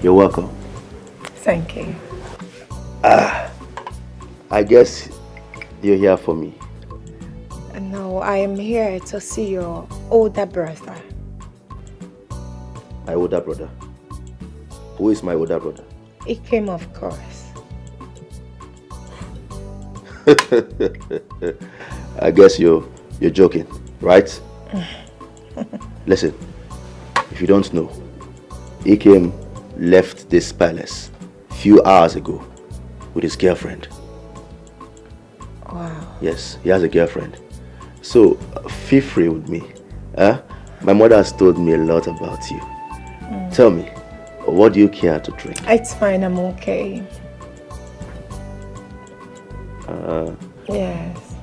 You're welcome. Thank you. I guess you're here for me. No, I am here to see your older brother. My older brother? Who is my older brother? Iheme, of course. I guess you're joking, right? Listen, if you don't know, Iheme left this palace a few hours ago with his girlfriend. Wow. Yes, he has a girlfriend. So, feel free with me. My mother has told me a lot about you. Tell me, what do you care to drink? It's fine, I'm okay. Yes.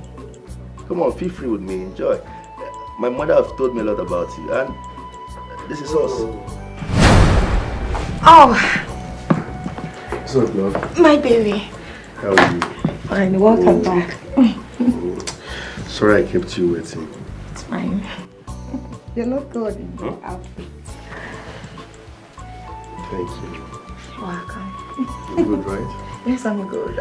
Come on, feel free with me, enjoy. My mother has told me a lot about you, and this is us. Oh! What's up, love? My baby. How are you? Fine, welcome back. Sorry I kept you waiting. It's fine. You look good in your outfit. Thank you. You're welcome. You're good, right? Yes, I'm good.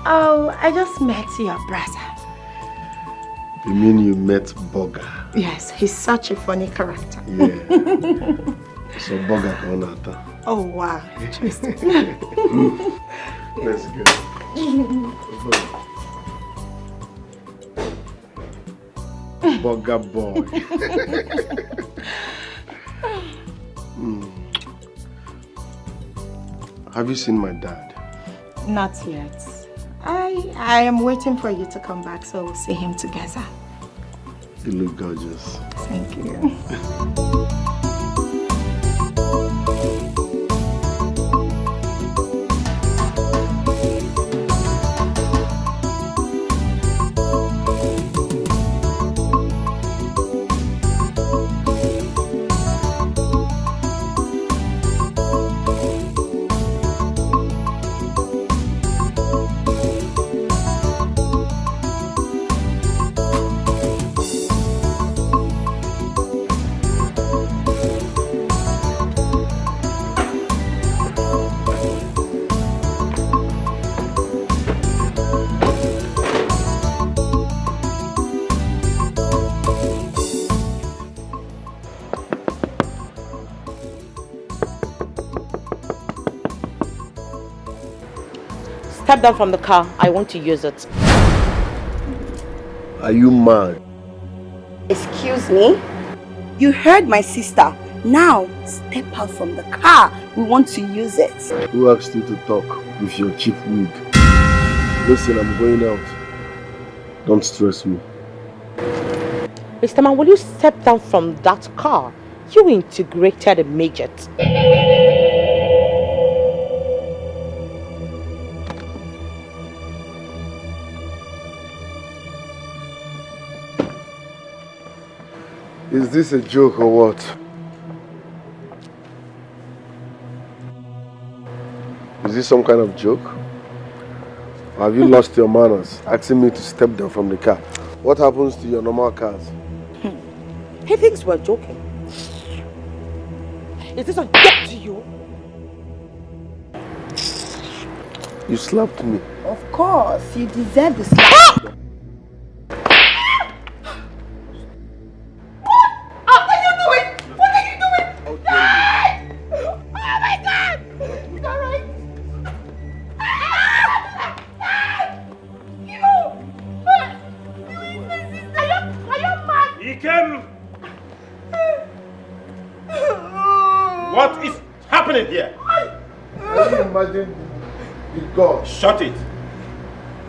Oh, I just met your brother. You mean you met Boga? Yes, he's such a funny character. Yeah. So Boga Konata. Oh, wow. Interesting. Let's go. Boga boy. Have you seen my dad? Not yet. I am waiting for you to come back so we'll see him together. You look gorgeous. Thank you. Step down from the car. I want to use it. Are you mad? Excuse me? You heard my sister. Now, step out from the car. We want to use it. Who asked you to talk with your cheap wig? Listen, I'm going out. Don't stress me. Mr. Man, will you step down from that car? You integrated a midget. Is this a joke or what? Is this some kind of joke? Or have you lost your manners, asking me to step down from the car? What happens to your normal cars? He thinks we're joking. Is this a joke to you? You slapped me. Of course, you deserve the slap. What is happening here? Can you imagine the God? Shut it.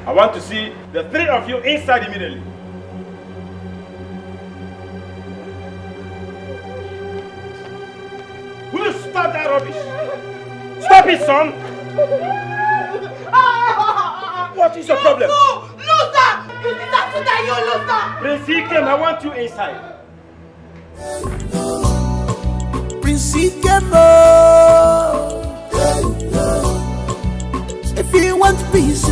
I want to see the three of you inside immediately. Will you stop that rubbish? Stop it, son! What is your problem? Loser! You deserve to die, you loser! Prince Iheme, I want you inside. Prince Iheme, if you want peace,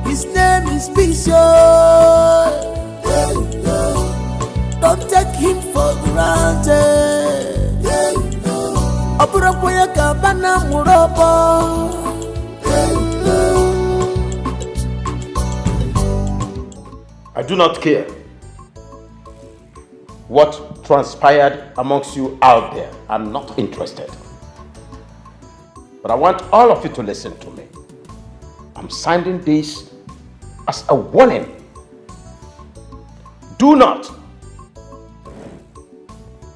his name is peace. do not care what transpired amongst you out there. I'm not interested. But I want all of you to listen to me. I'm sending this as a warning. Do not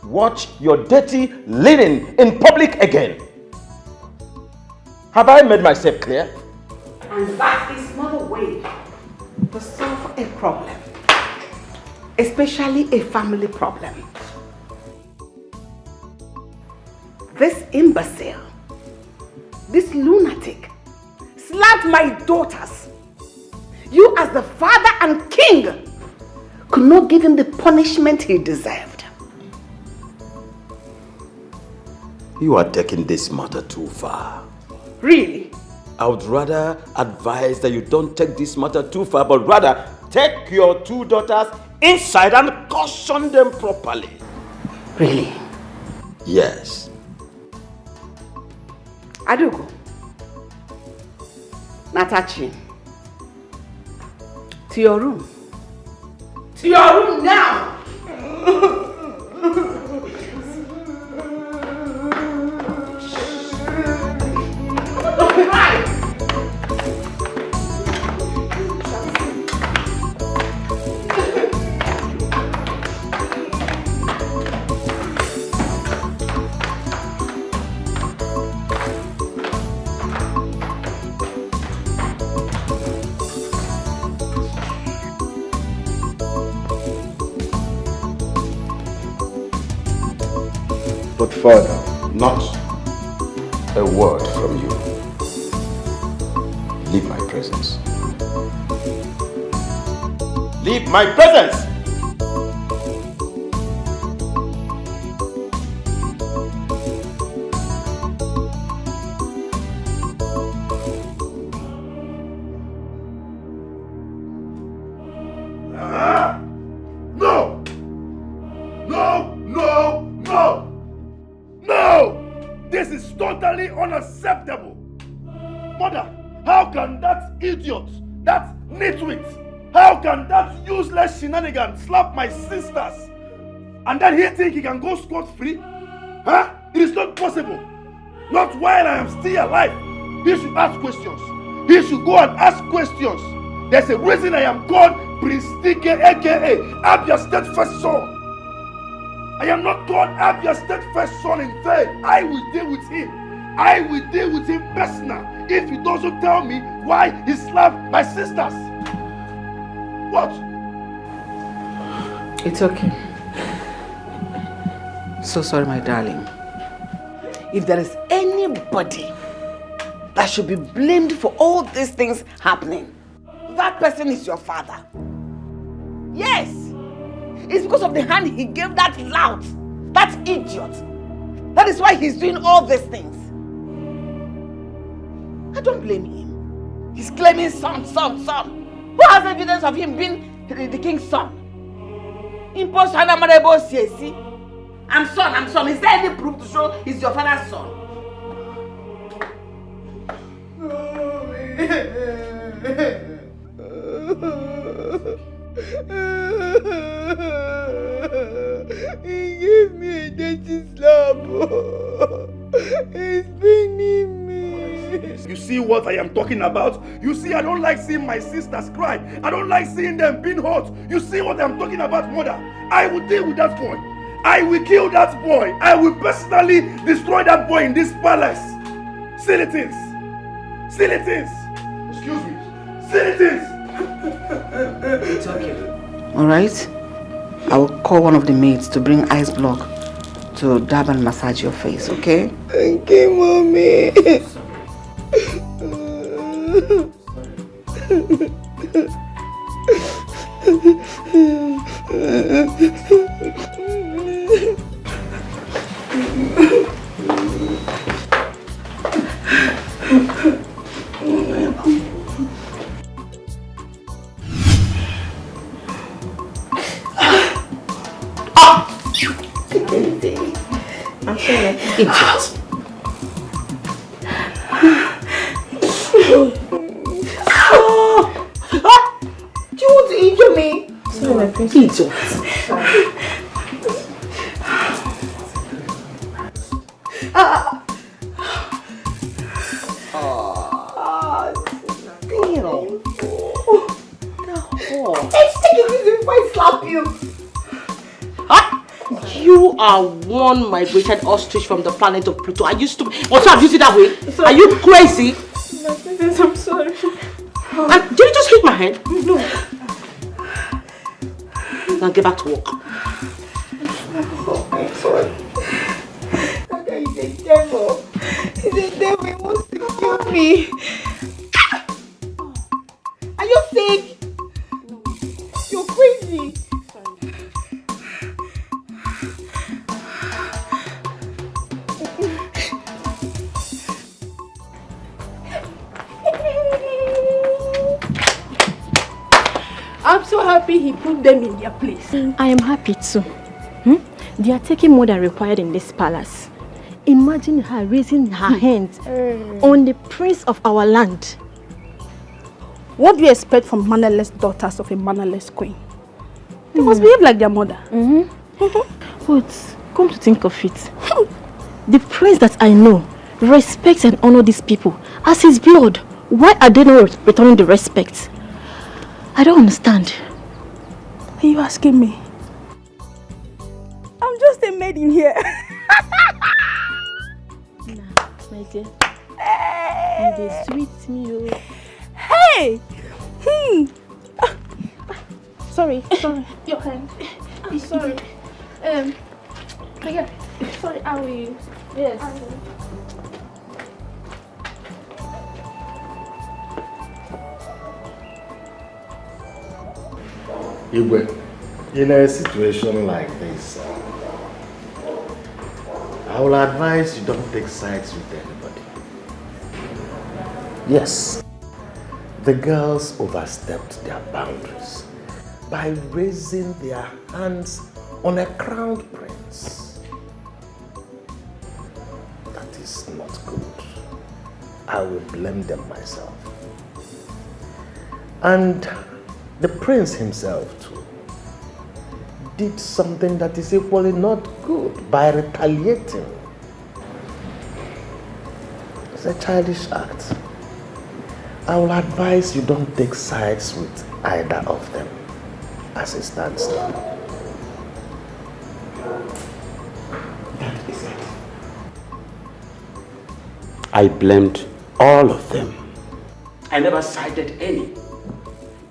watch your dirty linen in public again. Have I made myself clear? And that is not a way to solve a problem, especially a family problem. This imbecile, this lunatic, slapped my daughters. You as the father and king could not give him the punishment he deserved. You are taking this matter too far. Really? I would rather advise that you don't take this matter too far, but rather take your two daughters inside and caution them properly. Really? Yes. Adugo, Natachi, to your room. To your room now! But further, not a word from you. Leave my presence. Leave my presence! Unacceptable! Mother, how can that idiot, that nitwit, how can that useless shenanigan slap my sisters and then he think he can go scot-free? Huh? It is not possible. Not while I am still alive. He should ask questions. He should go and ask questions. There's a reason I am called Prince Iyke, aka Abia State First Son. I am not called Abia State First Son in vain. I will deal with him. I will deal with him personal if he doesn't tell me why he slapped my sisters. What? It's okay. So sorry, my darling. If there is anybody that should be blamed for all these things happening, that person is your father. Yes! It's because of the hand he gave that lout, that idiot. That is why he's doing all these things. I don't blame him. He's claiming son. Who has evidence of him being the king's son? I'm son. Is there any proof to show he's your father's son? He gave me a dirty slap. He's beating me. You see what I am talking about? You see, I don't like seeing my sisters cry. I don't like seeing them being hurt. You see what I'm talking about, mother? I will deal with that boy. I will kill that boy. I will personally destroy that boy in this palace. Silly things. Silly things. Excuse me. Silly things. It's okay. Alright? I will call one of the maids to bring ice block to dab and massage your face, okay? Thank you, mommy. I'm sorry. Idiot. Do you want to injure me? Idiot. Take it easy before I slap you. You are one migrated ostrich from the planet of Pluto. Are you stupid? Also, have you seen that way? Are you crazy? My princess, I'm sorry. And did you just hit my head? No. Now get back to work. I'm sorry. Okay, he's a devil. He's a devil. He wants to kill me. Are you sick? No. You're crazy. I'm so happy he put them in their place. I am happy too. They are taking more than required in this palace. Imagine her raising her hands on the prince of our land. What do you expect from mannerless daughters of a mannerless queen? They must behave like their mother. But come to think of it, the prince that I know respects and honors these people as his blood. Why are they not returning the respect? I don't understand. Are you asking me? I'm just a maid in here. Nah, my dear. You dey sweet me, oh. Hey! Sorry. Your hand. I'm sorry. Yeah. Sorry, I will. Yes. Igwe, in a situation like this, I will advise you don't take sides with anybody. Yes, the girls overstepped their boundaries by raising their hands on a crowned prince. That is not good. I will blame them myself. And the prince himself too did something that is equally not good by retaliating. It's a childish act. I will advise you don't take sides with either of them as it stands now. That is it. I blamed all of them. I never sided any.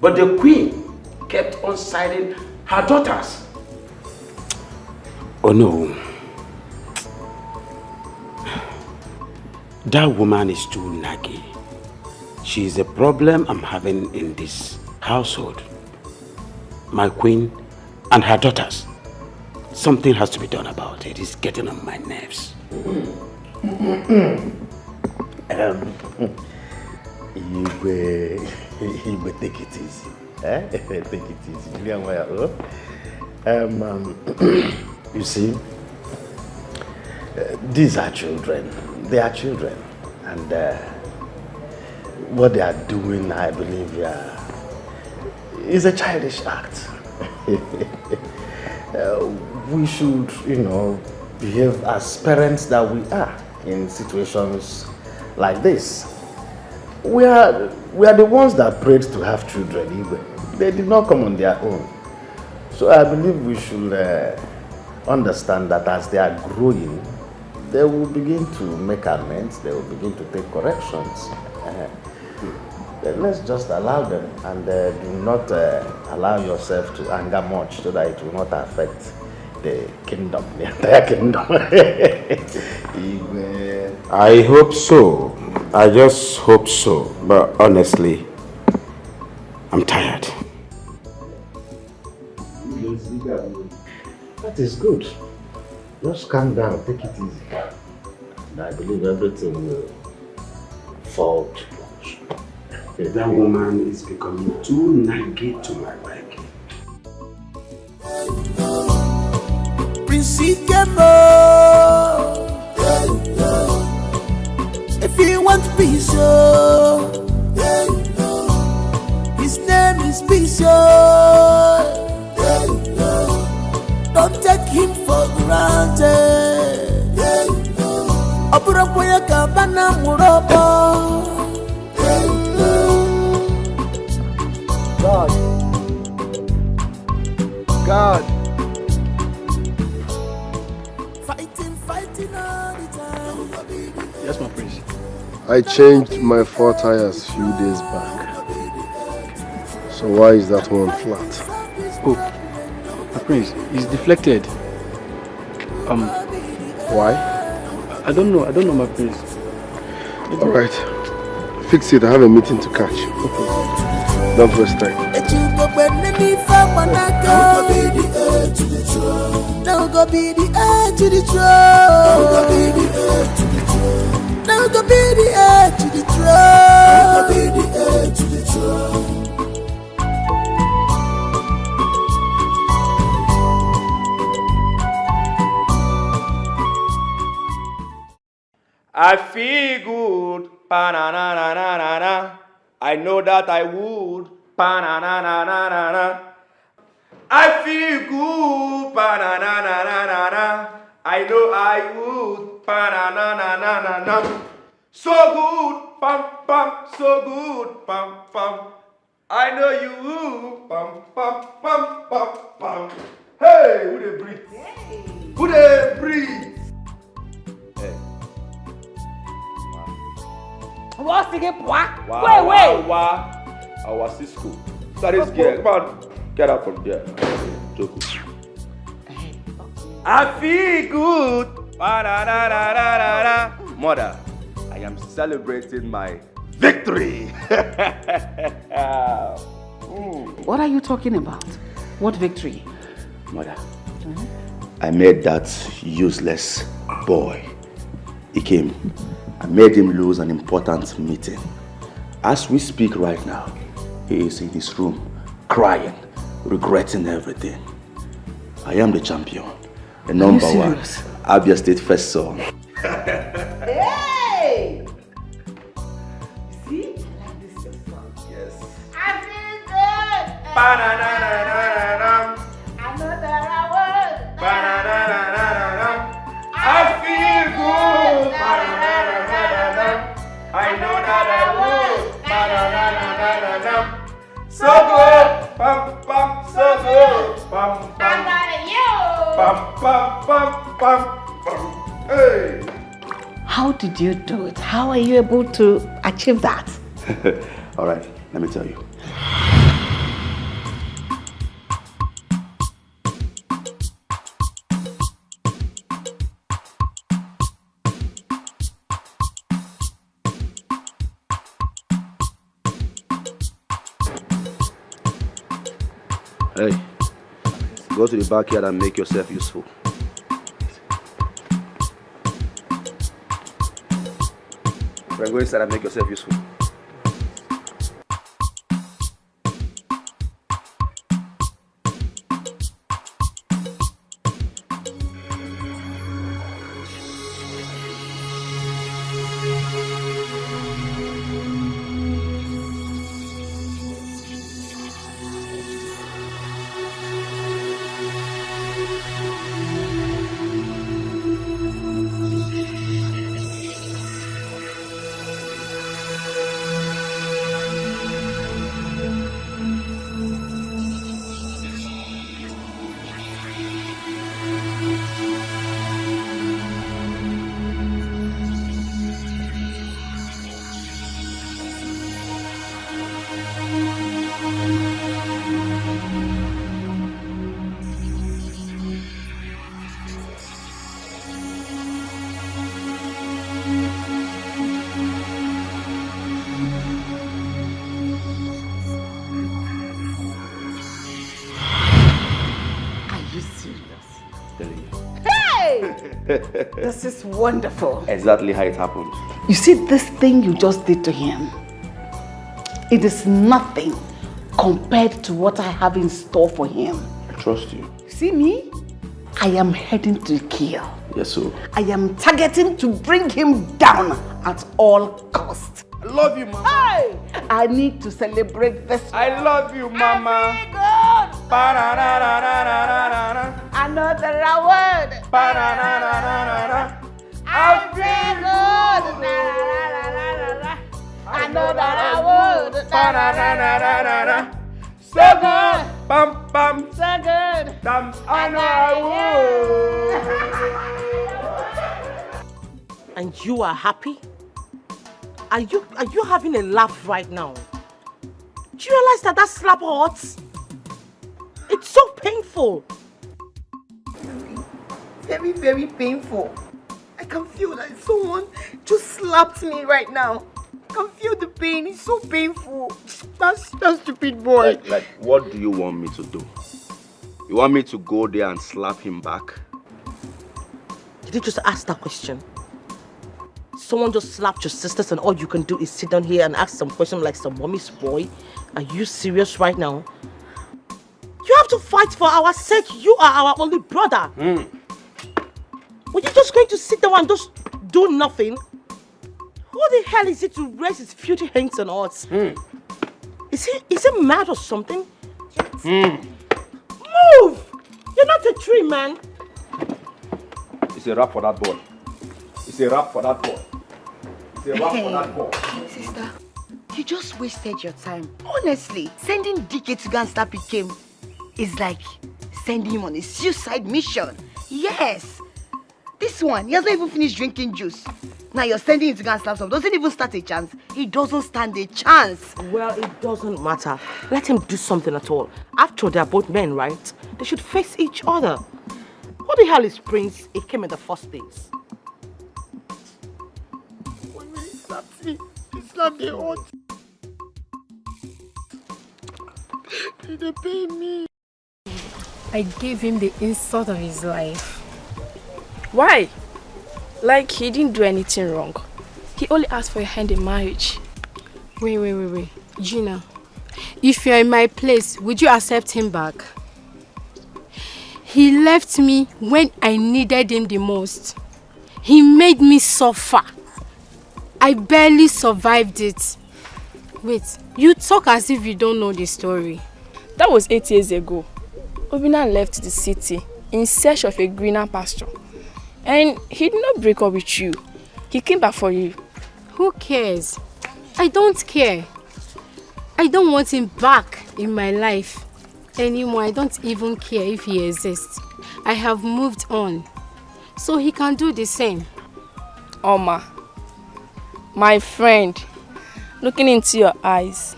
But the queen kept on siding her daughters. Oh no. That woman is too naggy. She is a problem I'm having in this household. My queen and her daughters. Something has to be done about it. It's getting on my nerves. You take it easy. Take it easy. You see, these are children. They are children. And what they are doing, I believe, is a childish act. We should, behave as parents that we are in situations like this. We are the ones that prayed to have children even. They did not come on their own. So I believe we should understand that as they are growing, they will begin to make amends, they will begin to take corrections. Then let's just allow them and do not allow yourself to anger much so that it will not affect the kingdom, the entire kingdom. I hope so. I just hope so. But honestly, I'm tired. That is good. Just calm down, take it easy. And I believe everything will fall to much. That woman is becoming too naggy to my liking. Prince Iyke, if you want peace, his name is peace. don't take him for granted. Oburokoye kabana murobo. God. Fighting all the time. Yes, my prince. I changed my 4 tires few days back. So why is that one flat? Oh, my prince, it's deflected. Why? I don't know, my prince. Alright. Fix it, I have a meeting to catch. Okay. Don't waste time. Now go be the edge to the throne. Now go be the edge to the throne. Now go be the edge to the throne. Now go be the edge to the throne. I feel good, pa-na-na-na-na-na-na. I know that I would, pa-na-na-na-na-na-na. I feel good, pa-na-na-na-na-na-na. I know I would, pa-na-na-na-na-na-na. So good, pam-pam, so good, pam-pam. I know you would, pam-pam-pam-pam-pam. Hey, who they breathe? Who they breathe? Hey. What's the game? Wait. Our Cisco. That is girl. Come on, get up from there. Joke. I feel good. Mother, I am celebrating my victory. What are you talking about? What victory? Mother, I made that useless boy. He came. I made him lose an important meeting. As we speak right now, he is in his room, crying, regretting everything. I am the champion, the number one, Abia State first son. Hey! See? I like this your song. Yes. I feel good. Ba-na-na-na-na-na. I know that I would. Ba-na-na-na-na-na. I feel good. Ba-na-na-na-na-na. I know that I would. Ba-na-na-na-na-na. So good. Pam pam. So good. Pam pam. Pam pam pam pam pam. Hey. How did you do it? How are you able to achieve that? All right, let me tell you. Hey, go to the backyard and make yourself useful. Friend, go inside and make yourself useful. This is wonderful. Exactly how it happened. You see, this thing you just did to him, it is nothing compared to what I have in store for him. I trust you. See me? I am heading to kill. Yes, sir. I am targeting to bring him down at all costs. I love you, Mama. Hey! I need to celebrate this. I love you, Mama. I feel good. Ba-na-na-na-na-na-na-na. I know that I feel good. I know that I would. Segun, bam bam, Segun, I know I would. And you are happy? Are you having a laugh right now? Do you realize that slap hurts? It's so painful. Very, very painful. I can feel that someone just slapped me right now. I can feel the pain. It's so painful. That stupid boy. Like, what do you want me to do? You want me to go there and slap him back? Did you just ask that question? Someone just slapped your sisters and all you can do is sit down here and ask some question like some mommy's boy? Are you serious right now? You have to fight for our sake. You are our only brother. Were you just going to sit down and just do nothing? Who the hell is it to raise his filthy hands on us? Is he mad or something? Move! You're not a tree, man. It's a wrap for that boy. It's a wrap for that boy. It's a wrap for that boy. Sister, you just wasted your time. Honestly, sending DK to go and slap Ike is like sending him on a suicide mission. Yes. This one, he has not even finished drinking juice. Now you're sending him to go and slap someone. Doesn't even stand a chance. He doesn't stand a chance. Well, it doesn't matter. Let him do something at all. After all, they're both men, right? They should face each other. Who the hell is Prince Iheme in the first place? When he slapped me, he slapped the heart. He didn't pay me. I gave him the insult of his life. Why? Like he didn't do anything wrong. He only asked for your hand in marriage. Wait. Gina, if you're in my place, would you accept him back? He left me when I needed him the most. He made me suffer. I barely survived it. Wait, you talk as if you don't know the story. That was 8 years ago. Obina left the city in search of a greener pasture. And he did not break up with you. He came back for you. Who cares? I don't care. I don't want him back in my life anymore. I don't even care if he exists. I have moved on. So he can do the same. Oma, my friend, looking into your eyes,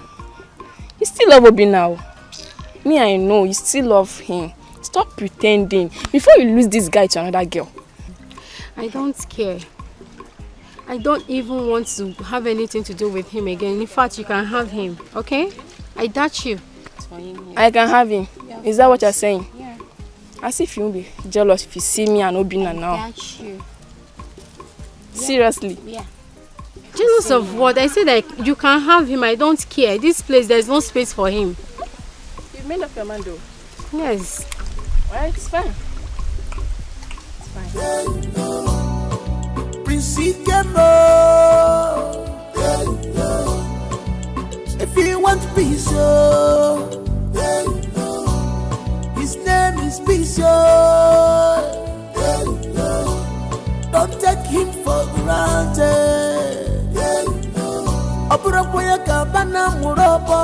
you still love Obi now. Me, I know you still love him. Stop pretending before you lose this guy to another girl. I don't care. I don't even want to have anything to do with him again. In fact, you can have him, okay? I doubt you. I can have him. Yeah, is that what you're saying? Yeah. As if you won't be jealous if you see me and Obina now. I doubt you. Seriously? Yeah. Jealous of what? I said that you can have him. I don't care. This place, there's no space for him. You've made up your mind though? Yes. Alright, it's fine. Prince Iheme, if you want peace, his name is peace. Don't take him for granted. Oburokoye kabana murobo.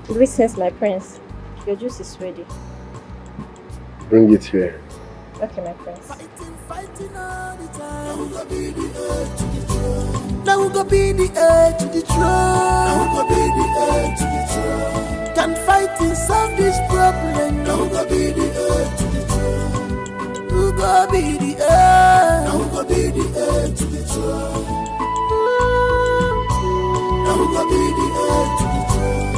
Greetings, my prince. Your juice is ready. Bring it here. Okay, my prince. Fighting all the time. Now we go be the heir to the throne. Now we go be the heir to the throne. Now we go be the heir to the throne. Can fighting solve this problem? Now we go be the heir to the throne. We go be the heir. Now we go be the heir to the throne. Now we go be the heir to the throne.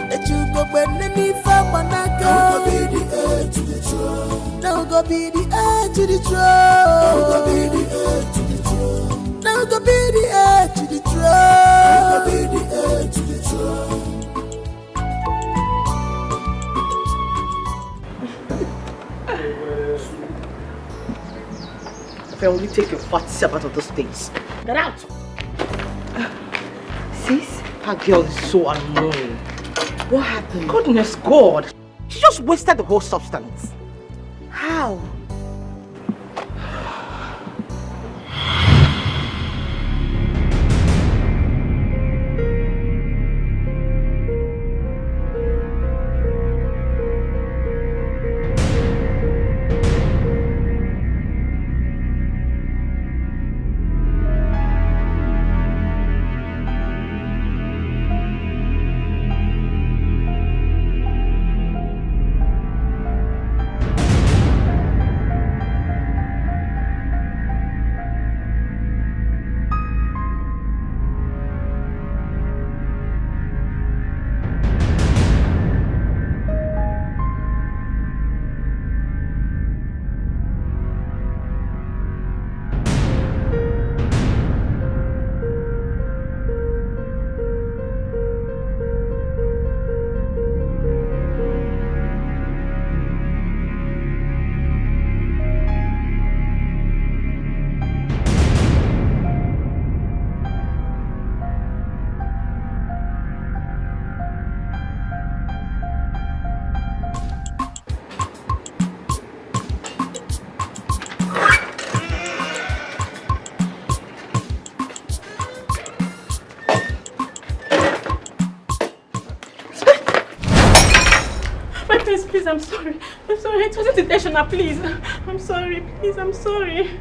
Let you go when any famanaga. Now we go be the heir to the throne. Now we go be the heir to the throne. Now we go be the heir to the throne. Now we go be the heir to the throne. Now we go be the heir to the throne. If I only take your fat self out of this place. Get out! Sis? That girl is so annoying. What happened? Goodness God! She just wasted the whole substance. How? Please, I'm sorry. I'm sorry. It wasn't intentional, please. I'm sorry. Please, I'm sorry.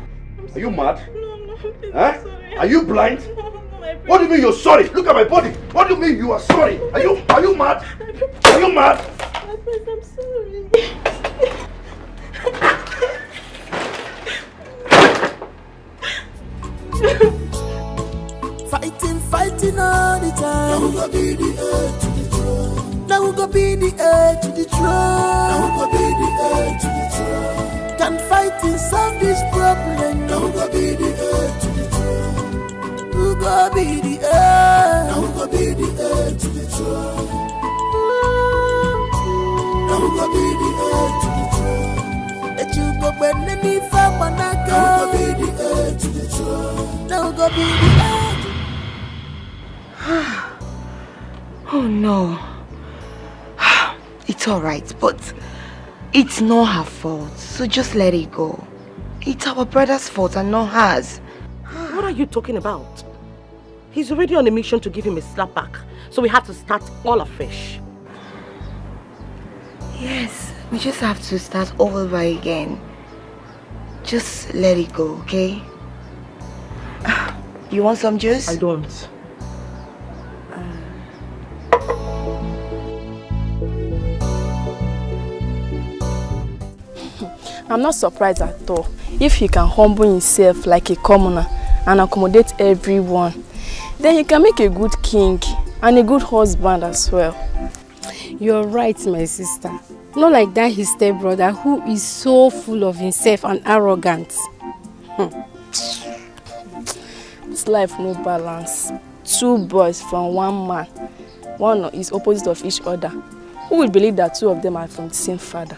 Are you mad? No, please, Huh? I'm sorry. Are you blind? No, what do you mean you're sorry? Look at my body. What do you mean you are sorry? Are you mad? Are you mad? Please, I'm sorry. Fighting all the time. Now we go be the heir to the throne. Now we go be the heir to the throne. Now we go be the heir to the throne. Can fighting solve this problem? Now we go be the heir to the throne. We go be the heir. Now we go be the heir to the throne. Now we go be the heir to the throne. Let you go when the need for Manaka. Now we go be the heir to the throne. Now we go be the heir. Oh no. It's alright, but it's not her fault. So just let it go. It's our brother's fault and not hers. What are you talking about? He's already on a mission to give him a slap back. So we have to start all afresh. Yes, we just have to start all over again. Just let it go, okay? You want some juice? I don't. I'm not surprised at all. If he can humble himself like a commoner and accommodate everyone, then he can make a good king and a good husband as well. You're right, my sister. Not like that his stepbrother who is so full of himself and arrogant. This life no balance. Two boys from one man. One is opposite of each other. Who will believe that two of them are from the same father?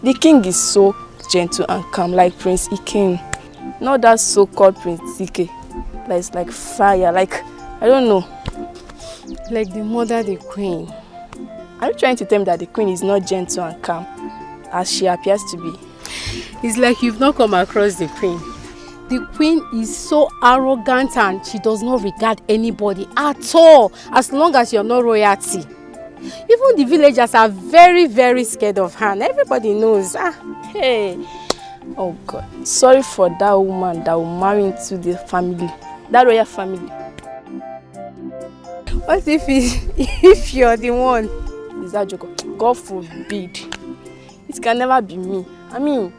The king is so gentle and calm like Prince Iyke. Not that so-called Prince Iyke. That is like fire, like, I don't know. Like the mother, the queen. Are you trying to tell me that the queen is not gentle and calm as she appears to be? It's like you've not come across the queen. The queen is so arrogant and she does not regard anybody at all as long as you're not royalty. Even the villagers are very, very scared of her and everybody knows. Hey, oh God, sorry for that woman that will marry into the family, that royal family. What if you're the one? Is that joke? God forbid. It can never be me. I mean,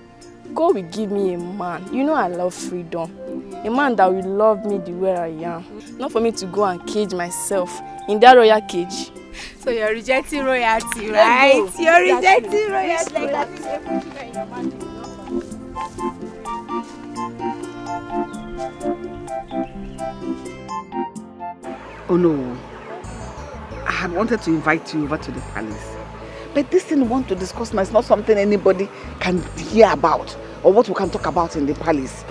God will give me a man. You know I love freedom. A man that will love me the way I am. Not for me to go and cage myself in that royal cage. So you're rejecting royalty, right? You're rejecting royalty. Oh no. I had wanted to invite you over to the palace. But this thing we want to discuss now is not something anybody can hear about or what we can talk about in the palace.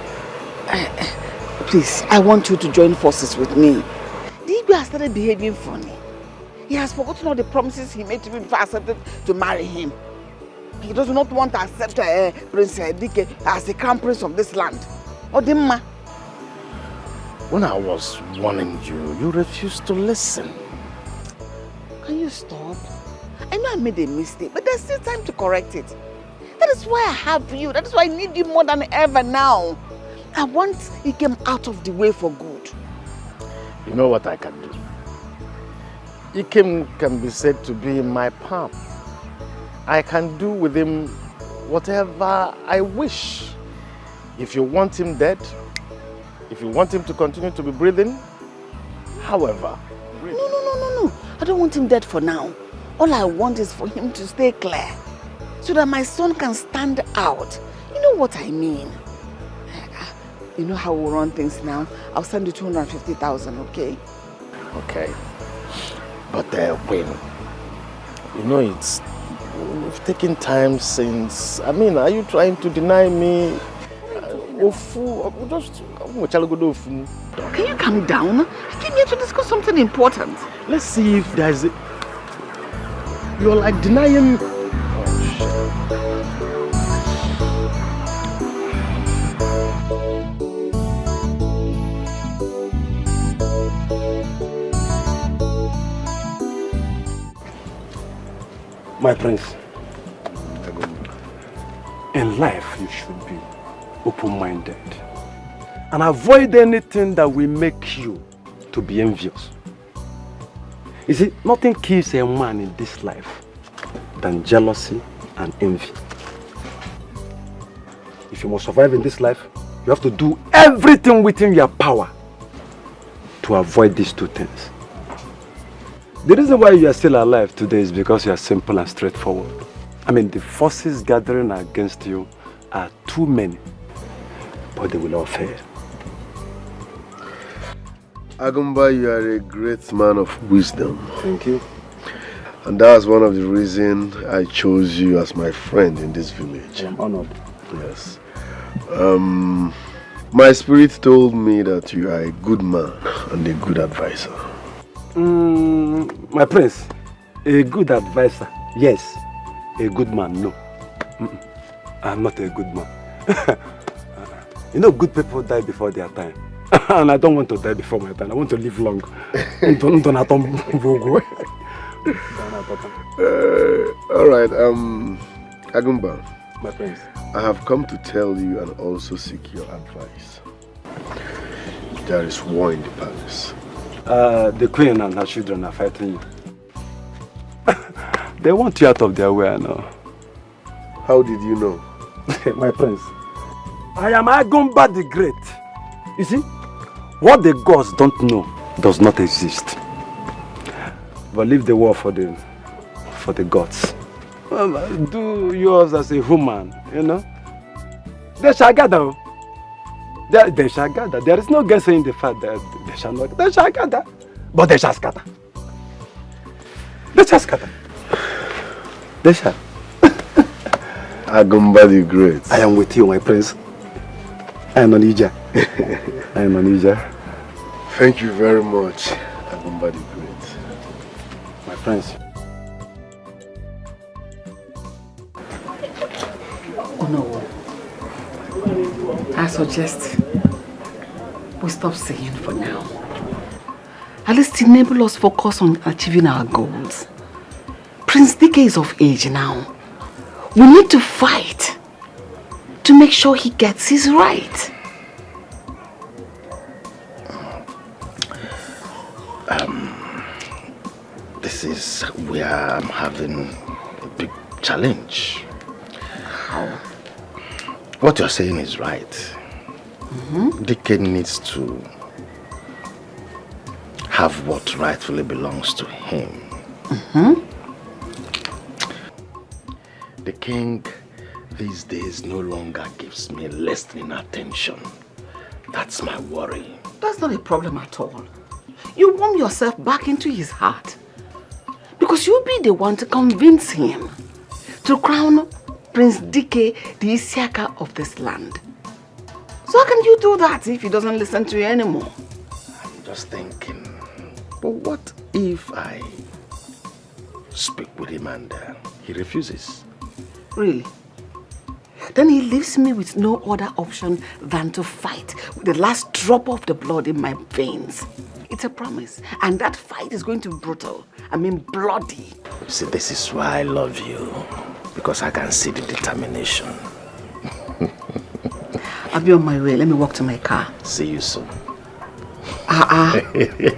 Please, I want you to join forces with me. The Igwe has started behaving funny. He has forgotten all the promises he made to me before I accepted to marry him. He does not want to accept Prince Iyke as the crown prince of this land. Odimma. When I was warning you, you refused to listen. Can you stop? I know I made a mistake, but there's still time to correct it. That is why I have you. That is why I need you more than ever now. I want Iyke out of the way for good. You know what I can do? Iyke can be said to be in my palm. I can do with him whatever I wish. If you want him dead, if you want him to continue to be breathing, however. No. I don't want him dead for now. All I want is for him to stay clear, so that my son can stand out. You know what I mean? You know how we run things now? I'll send you 250,000, okay? Okay. But when? You know it's taken time since. I mean, are you trying to deny me? Can you calm down? I came here to discuss something important. Let's see if there's a... You're like denying... My prince, in life you should be open-minded and avoid anything that will make you to be envious. You see, nothing kills a man in this life than jealousy and envy. If you must survive in this life, you have to do everything within your power to avoid these two things. The reason why you are still alive today is because you are simple and straightforward. I mean, the forces gathering against you are too many, but they will all fail. Agumba, you are a great man of wisdom. Thank you. And that's one of the reasons I chose you as my friend in this village. I'm honored. Yes. My spirit told me that you are a good man and a good advisor. My prince, a good advisor, yes. A good man, no. I'm not a good man. You know, good people die before their time. And I don't want to die before my time. I want to live long. Alright, Agumba. My prince. I have come to tell you and also seek your advice. There is war in the palace. The queen and her children are fighting you. They want you out of their way now. How did you know? My prince, I am Agumba the Great. You see, what the gods don't know does not exist. But leave the war for the gods. Do yours as a human, you know. They shall gather. They shall gather. There is no guessing in the fact that they shall not. They shall gather, but they shall scatter. They shall scatter. They shall. Agumba the Great. I am with you, my prince. I am Nollywood. I am Nollywood. Thank you very much, Agumba the Great. My prince. Oh no. I suggest we stop saying for now. At least enable us focus on achieving our goals. Prince Iyke is of age now. We need to fight to make sure he gets his right. This is where I'm having a big challenge. How? What you're saying is right. Iyke needs to have what rightfully belongs to him. The king these days no longer gives me listening attention. That's my worry. That's not a problem at all. You warm yourself back into his heart. Because you'll be the one to convince him to crown Prince Iyke the Isiaka of this land. So how can you do that if he doesn't listen to you anymore? I'm just thinking, but what if I speak with him and he refuses. Really? Then he leaves me with no other option than to fight with the last drop of the blood in my veins. It's a promise. And that fight is going to be brutal. I mean bloody. See, this is why I love you. Because I can see the determination. I'll be on my way. Let me walk to my car. See you soon.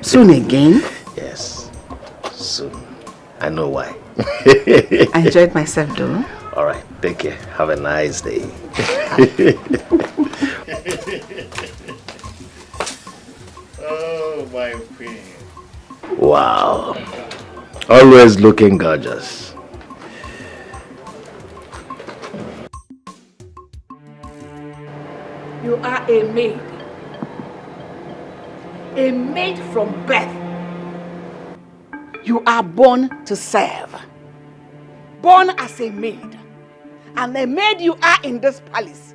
Soon again? Yes, soon. I know why. I enjoyed myself though. All right, take care. Have a nice day. Oh, my queen. Wow. Always looking gorgeous. You are a maid. A maid from birth. You are born to serve. Born as a maid. And a maid you are in this palace.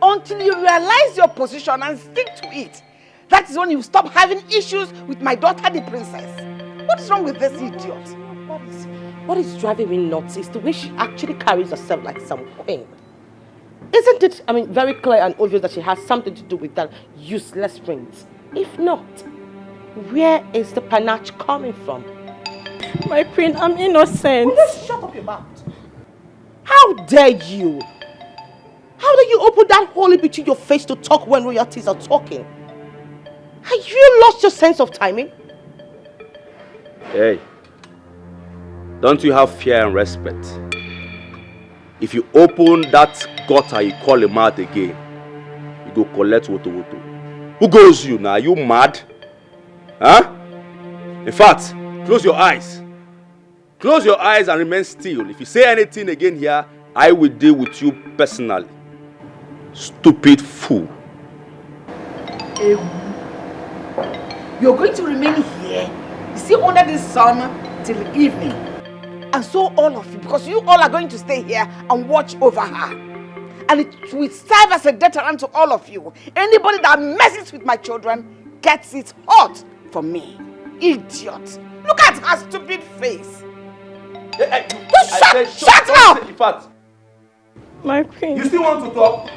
Until you realize your position and stick to it. That is when you stop having issues with my daughter, the princess. What is wrong with this idiot? What is driving me nuts is the way she actually carries herself like some queen. Isn't it, very clear and obvious that she has something to do with that useless prince? If not, where is the panache coming from? My queen, I'm innocent. Just shut up your mouth. How dare you? How dare you open that hole in between your face to talk when royalties are talking? Have you lost your sense of timing? Hey, don't you have fear and respect? If you open that gutter you call a mouth again, you go collect woto. Who goes you now? Are you mad? Huh? In fact, close your eyes. Close your eyes and remain still. If you say anything again here, I will deal with you personally. Stupid fool. You're going to remain here, you see, under this sun till evening. And so all of you, because you all are going to stay here and watch over her. And it will serve as a deterrent to all of you. Anybody that messes with my children gets it hot from me. Idiot. Look at her stupid face. Shut up! In fact, my queen. You still want to talk?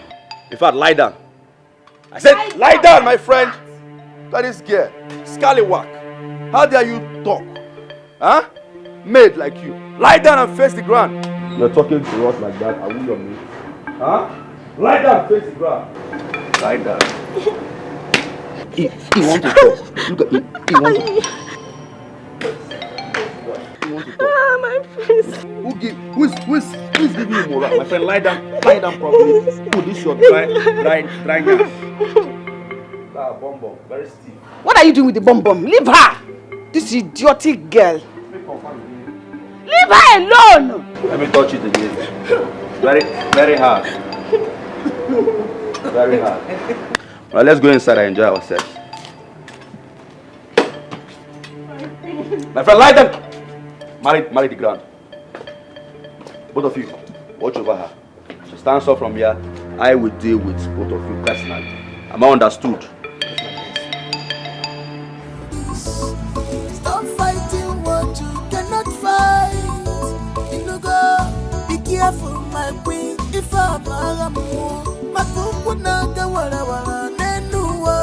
In fact, lie down. I said, lie down, my friend. That is girl. Scallywag. How dare you talk? Huh? Maid like you. Lie down and face the ground. You're talking to us like that. Are we your mate? Huh? Lie down and face the ground. Lie down. He wants to talk. Look at him. He wants to talk. Ah, my prince. Who's giving you more? My friend, lie down properly. Oh, this is your dry gas. Bomb, very stiff. What are you doing with the bomb? Leave her! This idiotic girl. Leave her alone! Let me touch it again. Very hard. Very hard. Well, let's go inside and enjoy ourselves. My friend, lie down! Marry the ground. Both of you, watch over her. She stands up from here. I will deal with both of you personally. Am I understood? Stop fighting what you cannot fight. Be careful, my queen. If I'm my kuku naga wala nenua.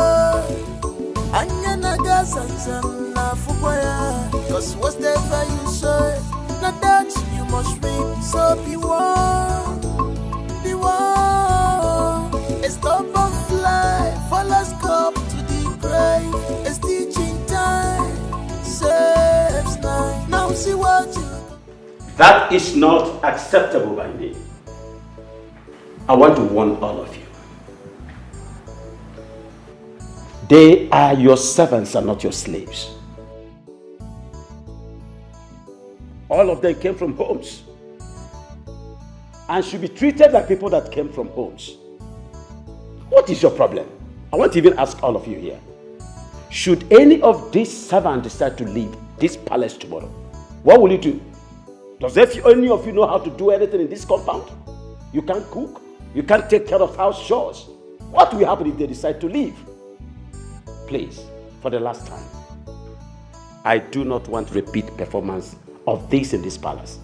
Anya naga sansan na fukwaya. Cause whatever you say, not that you must reap. So be warned. A stubborn fly follows cup to the grave. A stitching time saves nine. Now see what you. That is not acceptable by me. I want to warn all of you. They are your servants and not your slaves. All of them came from homes and should be treated like people that came from homes. What is your problem? I want to even ask all of you here. Should any of these servants decide to leave this palace tomorrow, what will you do? Does any of you know how to do anything in this compound? You can't cook. You can't take care of house chores. What will happen if they decide to leave? Please, for the last time, I do not want repeat performance of this in this palace.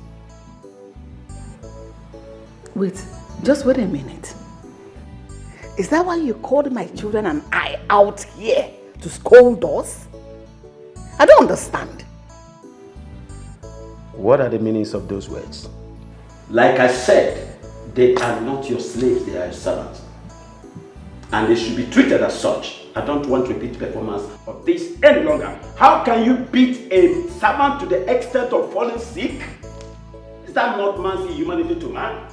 Wait, just wait a minute. Is that why you called my children and I out here to scold us? I don't understand. What are the meanings of those words? Like I said, they are not your slaves, they are your servants. And they should be treated as such. I don't want repeat performance of this any longer. How can you beat a servant to the extent of falling sick? Is that not man's humanity to man?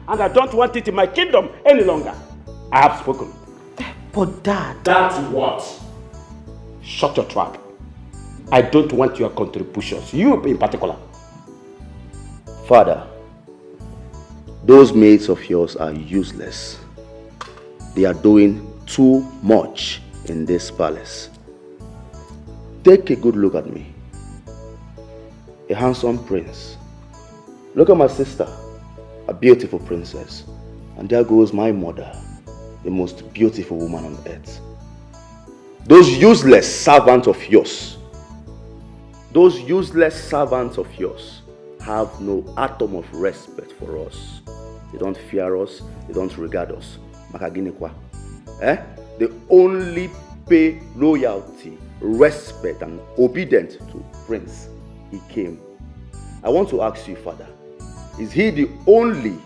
And I don't want it in my kingdom any longer. I have spoken. But Dad... That's what? Shut your trap. I don't want your contributions. You in particular. Father, those maids of yours are useless. They are doing too much in this palace. Take a good look at me. A handsome prince. Look at my sister, a beautiful princess. And there goes my mother, the most beautiful woman on earth. Those useless servants of yours, have no atom of respect for us. They don't fear us, they don't regard us. They only pay loyalty, respect, and obedience to Prince Iheme. I want to ask you, Father, is he the only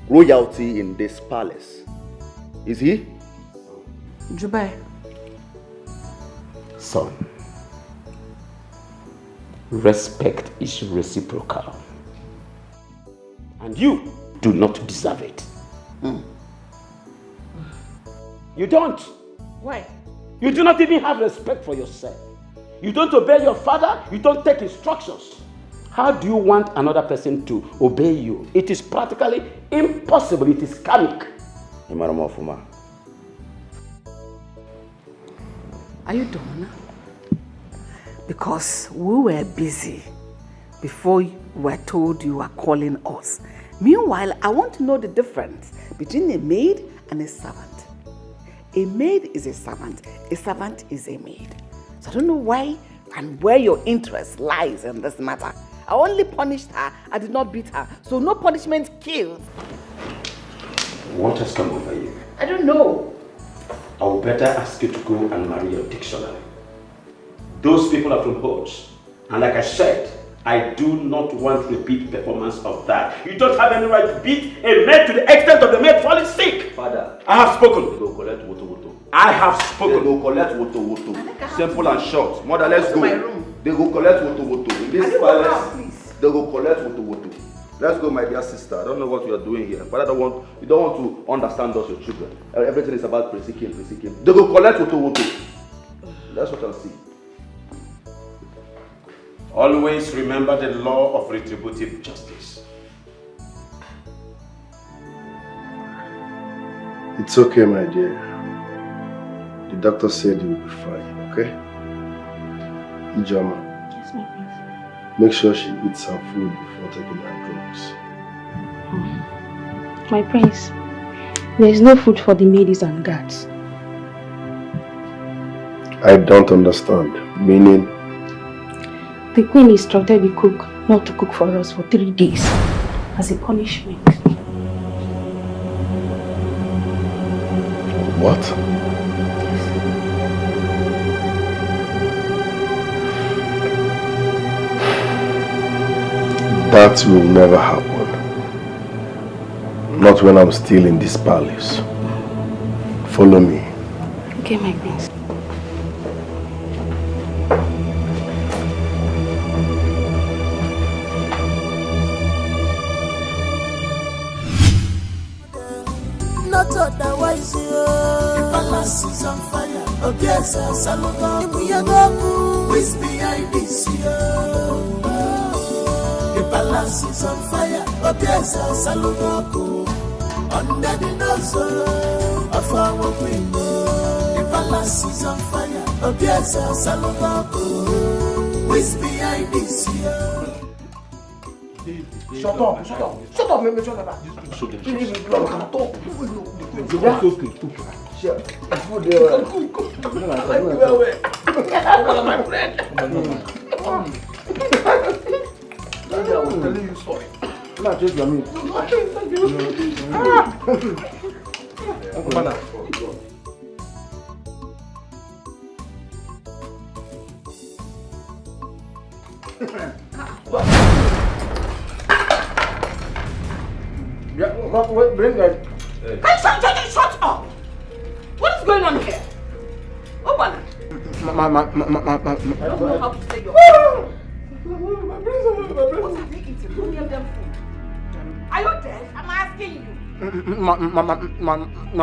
royalty in this palace? Is he? Zubby. Son, respect is reciprocal. And you do not deserve it. You don't. Why? You do not even have respect for yourself. You don't obey your father. You don't take instructions. How do you want another person to obey you? It is practically impossible. It is karmic. Are you done? Because we were busy before we were told you were calling us. Meanwhile, I want to know the difference between a maid and a servant. A maid is a servant is a maid. So I don't know why and where your interest lies in this matter. I only punished her, I did not beat her. So no punishment kills. What has come over you? I don't know. I would better ask you to go and marry your dictionary. Those people are from Hodge. And like I said, I do not want repeat performance of that. You don't have any right to beat a maid to the extent of the maid falling sick. Father, I have spoken. They go collect woto. I have spoken. They go collect woto. Simple and short. Mother, let's go. They go collect woto. In this palace, they go collect woto. Let's go, my dear sister. I don't know what you are doing here. Father, you don't want to understand us, your children. Everything is about Prince Iheme. They go collect woto. That's what I'll see. Always remember the law of retributive justice. It's okay, my dear. The doctor said you will be fine, okay? Ijoma. Yes, my prince. Make sure she eats her food before taking her drugs. My prince, there is no food for the maids and guards. I don't understand. Meaning? The queen instructed the cook not to cook for us for 3 days as a punishment. What? That will never happen. Not when I'm still in this palace. Follow me. Okay, my prince. Not otherwise, the palace is on fire. Ugezu, Salongo, who is behind this year? The palace is on fire. Ugezu, Salongo, under the nose of our queen. The palace is on fire. Ugezu, Salongo, who is behind this year? Shut up, man, shut up. me, I was telling you sorry. Not just your meat. Uncle Yeah, wait, bring that. Shut up! What is going on here? Open it. I don't know how to say your What are they eating? Don't give them food. Are you dead? I'm asking you.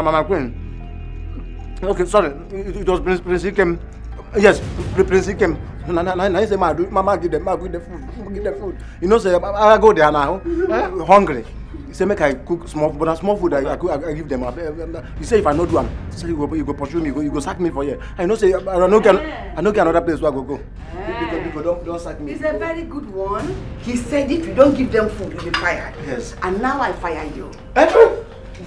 My queen. Okay, sorry. It was Prince Iyke. Yes, Prince Iyke. I say, Mama, give them food. You know, say, I go there now, hungry. He say, make I cook small food, but small food I give them. He say, if I not do one, say you go pursue me, you go sack me for here. I know say, I know get another place where I go. Because don't sack me. It's a very good one. He said if you don't give them food, you'll be fired. Yes. And now I fire you.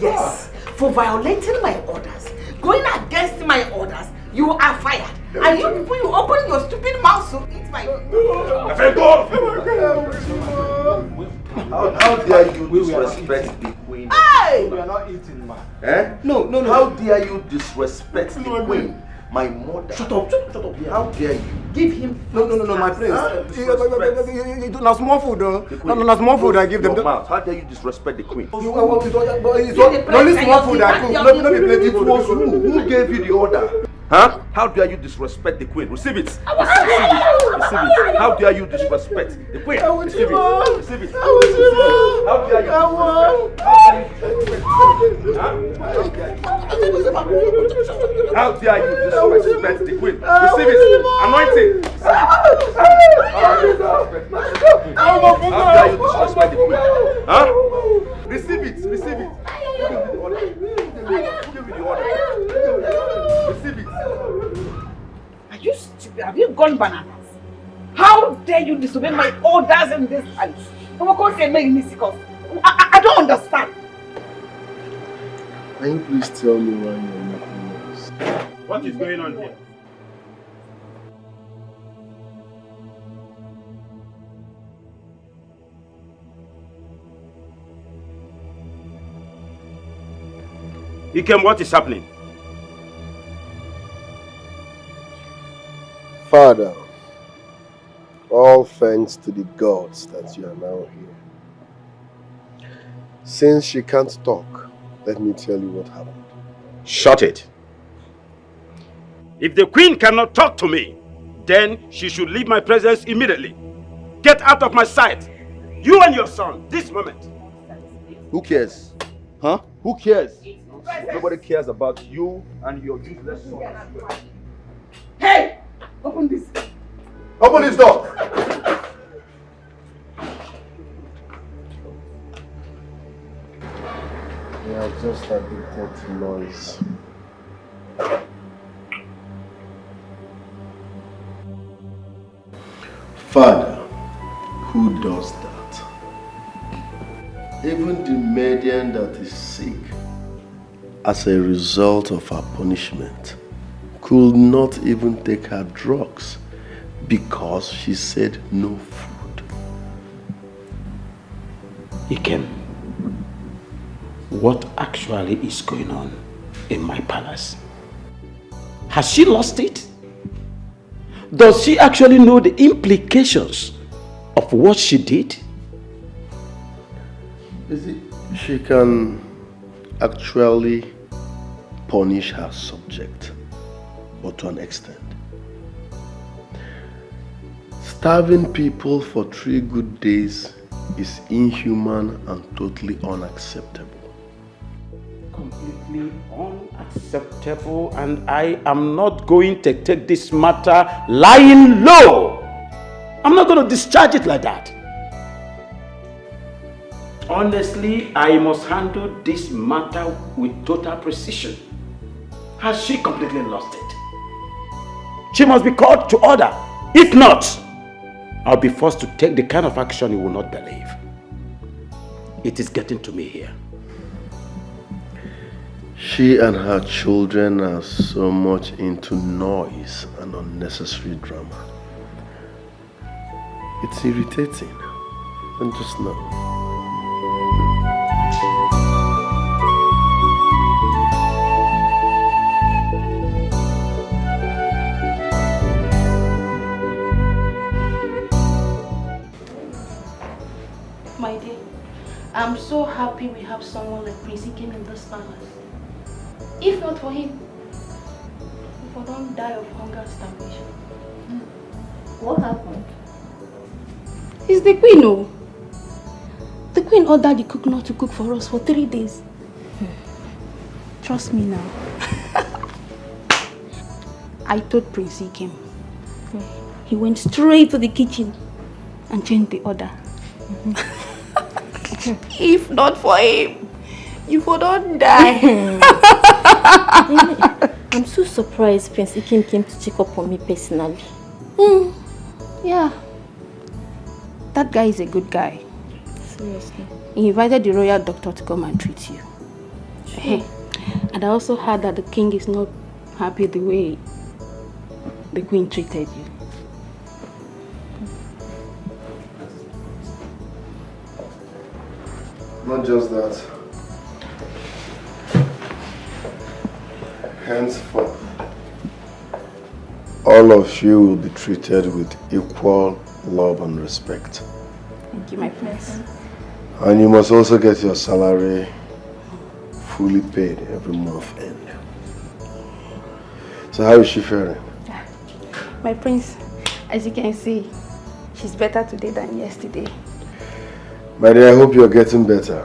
Yes. For violating my orders, going against my orders, you are fired. And you people, you open your stupid mouth to eat my How dare you disrespect the queen? Hey! We are not eating, man. Eh? No. How dare you disrespect the queen? My mother. Shut up. Yeah. How dare you? Give him. No, my prince. Now small food, no small food I give them. How dare you disrespect the queen? Only small food I cook. Not be plenty food. Who gave you the order? Huh? How dare you disrespect the queen? Receive it. Receive it. How dare you disrespect the queen? Receive it. Receive it. How dare you? How dare you disrespect the queen? Receive it. Anointing. How dare you disrespect the queen? Huh? Receive it. Receive it. Who gave you the order? Receive it. Are you stupid? Have you gone bananas? How dare you disobey my orders in this house? I don't understand. Can you please tell me why you're making noise? What is going on here? Iyke, what is happening? Father, all thanks to the gods that you are now here. Since she can't talk, let me tell you what happened. Shut it. If the queen cannot talk to me, then she should leave my presence immediately. Get out of my sight. You and your son, this moment. Who cares? Huh? Who cares? Nobody cares about you and your useless son. Hey! Open this. Open this door! We are just addicted to noise. Father, who does that? Even the maiden that is sick as a result of her punishment could not even take her drugs because she said no food. Iyke, what actually is going on in my palace? Has she lost it? Does she actually know the implications of what she did? She can actually punish her subject, but to an extent. Starving people for 3 good days is inhuman and totally unacceptable. Completely unacceptable, and I am not going to take this matter lying low. I'm not going to discharge it like that. Honestly, I must handle this matter with total precision. Has she completely lost it? She must be called to order. If not, I'll be forced to take the kind of action you will not believe. It is getting to me here. She and her children are so much into noise and unnecessary drama. It's irritating. And just know. My dear, I'm so happy we have someone like Prince Iyke in this palace. If not for him, we don't die of hunger and starvation. What happened? It's the queen, oh. The queen ordered the cook not to cook for us for 3 days. Trust me now. I told Prince Iyke. He went straight to the kitchen and changed the order. If not for him, you would not die. I'm so surprised Prince Iyke came to check up on me personally. Yeah. That guy is a good guy. Seriously. He invited the royal doctor to come and treat you. Sure. And I also heard that the king is not happy the way the queen treated you. Not just that. Henceforth, all of you will be treated with equal love and respect. Thank you, my prince. And you must also get your salary fully paid every month end. So how is she faring? My prince, as you can see, she's better today than yesterday. My dear, I hope you're getting better.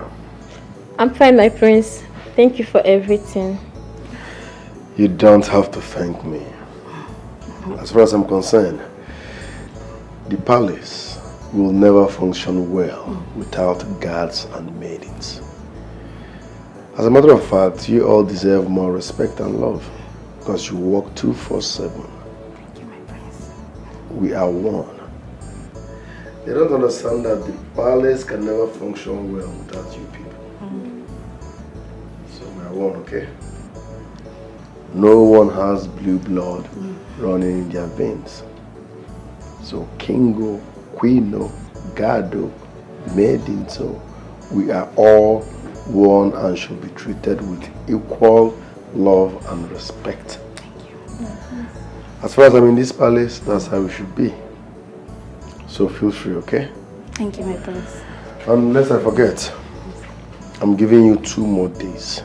I'm fine, my prince. Thank you for everything. You don't have to thank me. As far as I'm concerned, the palace will never function well without guards and maidens. As a matter of fact, you all deserve more respect and love because you work 2/4/7. Thank you, my prince. We are one. They don't understand that the palace can never function well without you people. So we are one, okay? No one has blue blood running in their veins. So Kingo, Quino, Gado, Medinto, we are all one and should be treated with equal love and respect. Thank you. As far as I'm in this palace, that's how we should be. So feel free, okay? Thank you, my prince. And lest I forget, I'm giving you 2 more days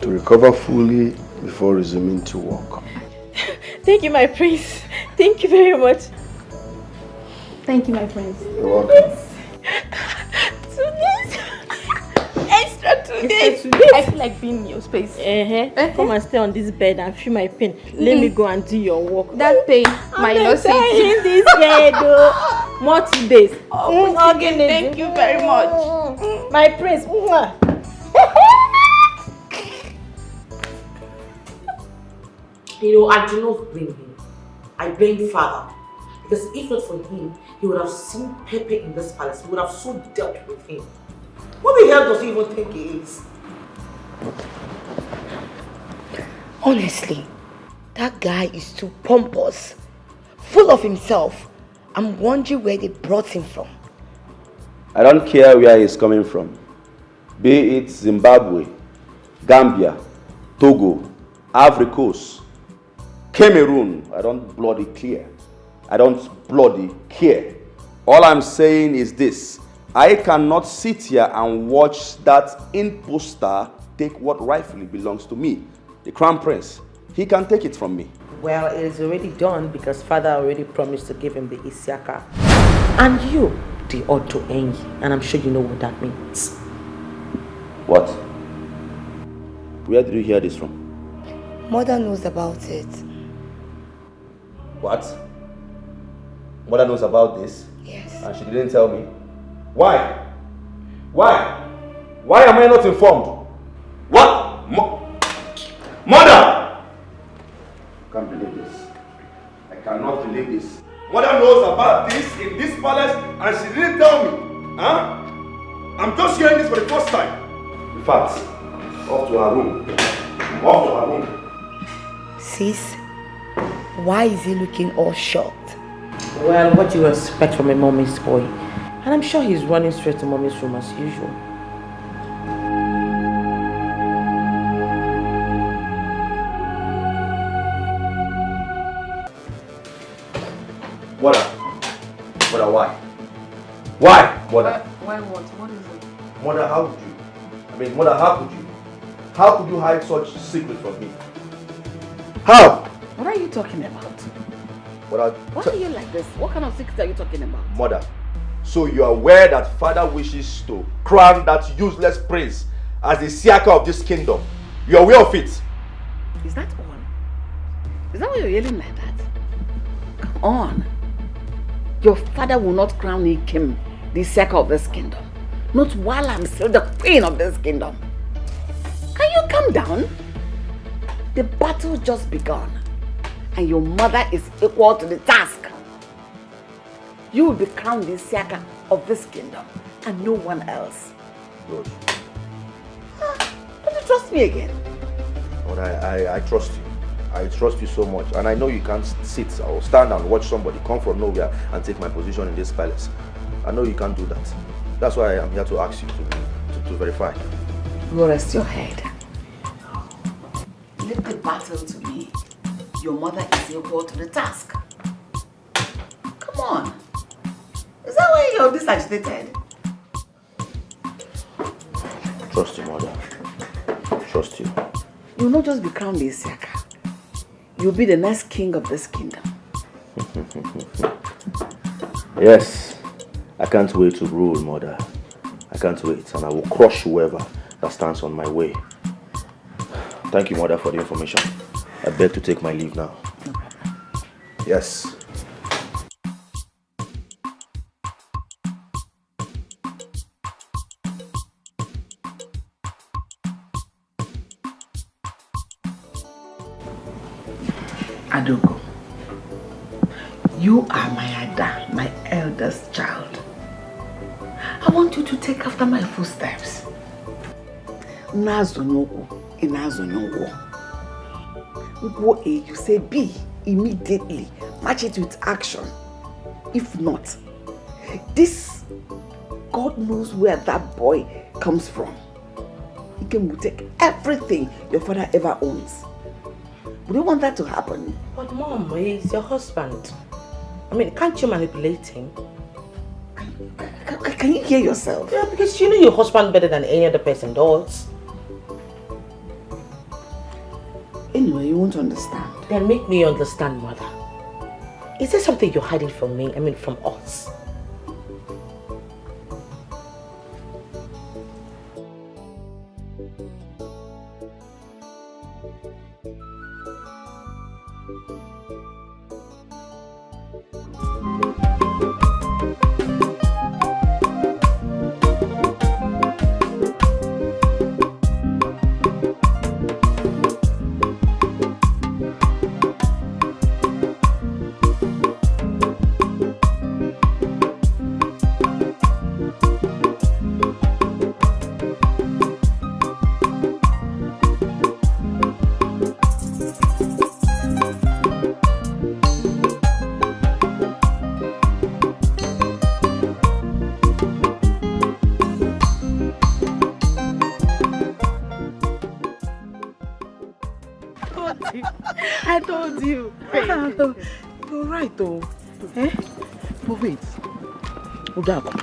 to recover fully before resuming to work. Thank you, my prince. Thank you very much. Thank you, my prince. You're welcome. 2 days. Extra 2 days. I feel like being in your space. Come and stay on this bed and feel my pain. Let me go and do your work. That pain might not stay say in this bed. More 2 days. Thank you very much. My prince. You know, I do not blame him. I blame father. Because if not for him, he would have seen Pepe in this palace. He would have so dealt with him. What the hell does he even think he is? Honestly, that guy is too pompous, full of himself. I'm wondering where they brought him from. I don't care where he's coming from. Be it Zimbabwe, Gambia, Togo, Ivory Coast, Cameroon, I don't bloody care. I don't bloody care. All I'm saying is this. I cannot sit here and watch that imposter take what rightfully belongs to me. The crown prince. He can take it from me. Well, it is already done because father already promised to give him the Isiaka. And you, the Odo-Enyi. And I'm sure you know what that means. What? Where did you hear this from? Mother knows about it. What? Mother knows about this? Yes. And she didn't tell me? Why? Why? Why am I not informed? What? Mother! I can't believe this. I cannot believe this. Mother knows about this in this palace and she didn't tell me. Huh? I'm just hearing this for the first time. In fact, off to her room. Off to her room. Sis, why is he looking all shocked? Well, what do you expect from a mommy's boy? And I'm sure he's running straight to mommy's room as usual. Mother, why? Why, mother? Why what? What is it? Mother, how could you? Mother, how could you? How could you hide such secret from me? How? What are you talking about? Mother, Why are you like this? What kind of secret are you talking about? Mother, so you are aware that father wishes to crown that useless prince as the Siaka of this kingdom. You are aware of it? Is that all? Is that why you're yelling like that? Come on. Your father will not crown Iyke the Siaka of this kingdom. Not while I'm still the queen of this kingdom. Can you calm down? The battle just begun. And your mother is equal to the task. You will be crowned the Siaka of this kingdom and no one else. Good. Don't you trust me again? But I trust you. I trust you so much. And I know you can't sit or stand and watch somebody come from nowhere and take my position in this palace. I know you can't do that. That's why I am here to ask you to verify. You rest your head. Leave the battle to me. Your mother is equal to the task. Come on. Is that why you're this agitated? Trust you, mother. Trust you. You'll not just be crowned the Siaka. You'll be the next king of this kingdom. Yes. I can't wait to rule, mother. I can't wait. And I will crush whoever that stands on my way. Thank you, mother, for the information. I beg to take my leave now. Yes. Adogo, you are my Ada, my eldest child. I want you to take after my footsteps. Nazonyogo, inazonyogo. Go A, you say B, immediately. Match it with action. If not, this, God knows where that boy comes from. He can take everything your father ever owns. Would you want that to happen? But Mom, he's your husband. Can't you manipulate him? Can you hear yourself? Yeah, because you know your husband better than any other person does. Anyway, you won't understand. Then make me understand, Mother. Is there something you're hiding from me? From us? I told you. You're right though. Eh? But wait. Udako,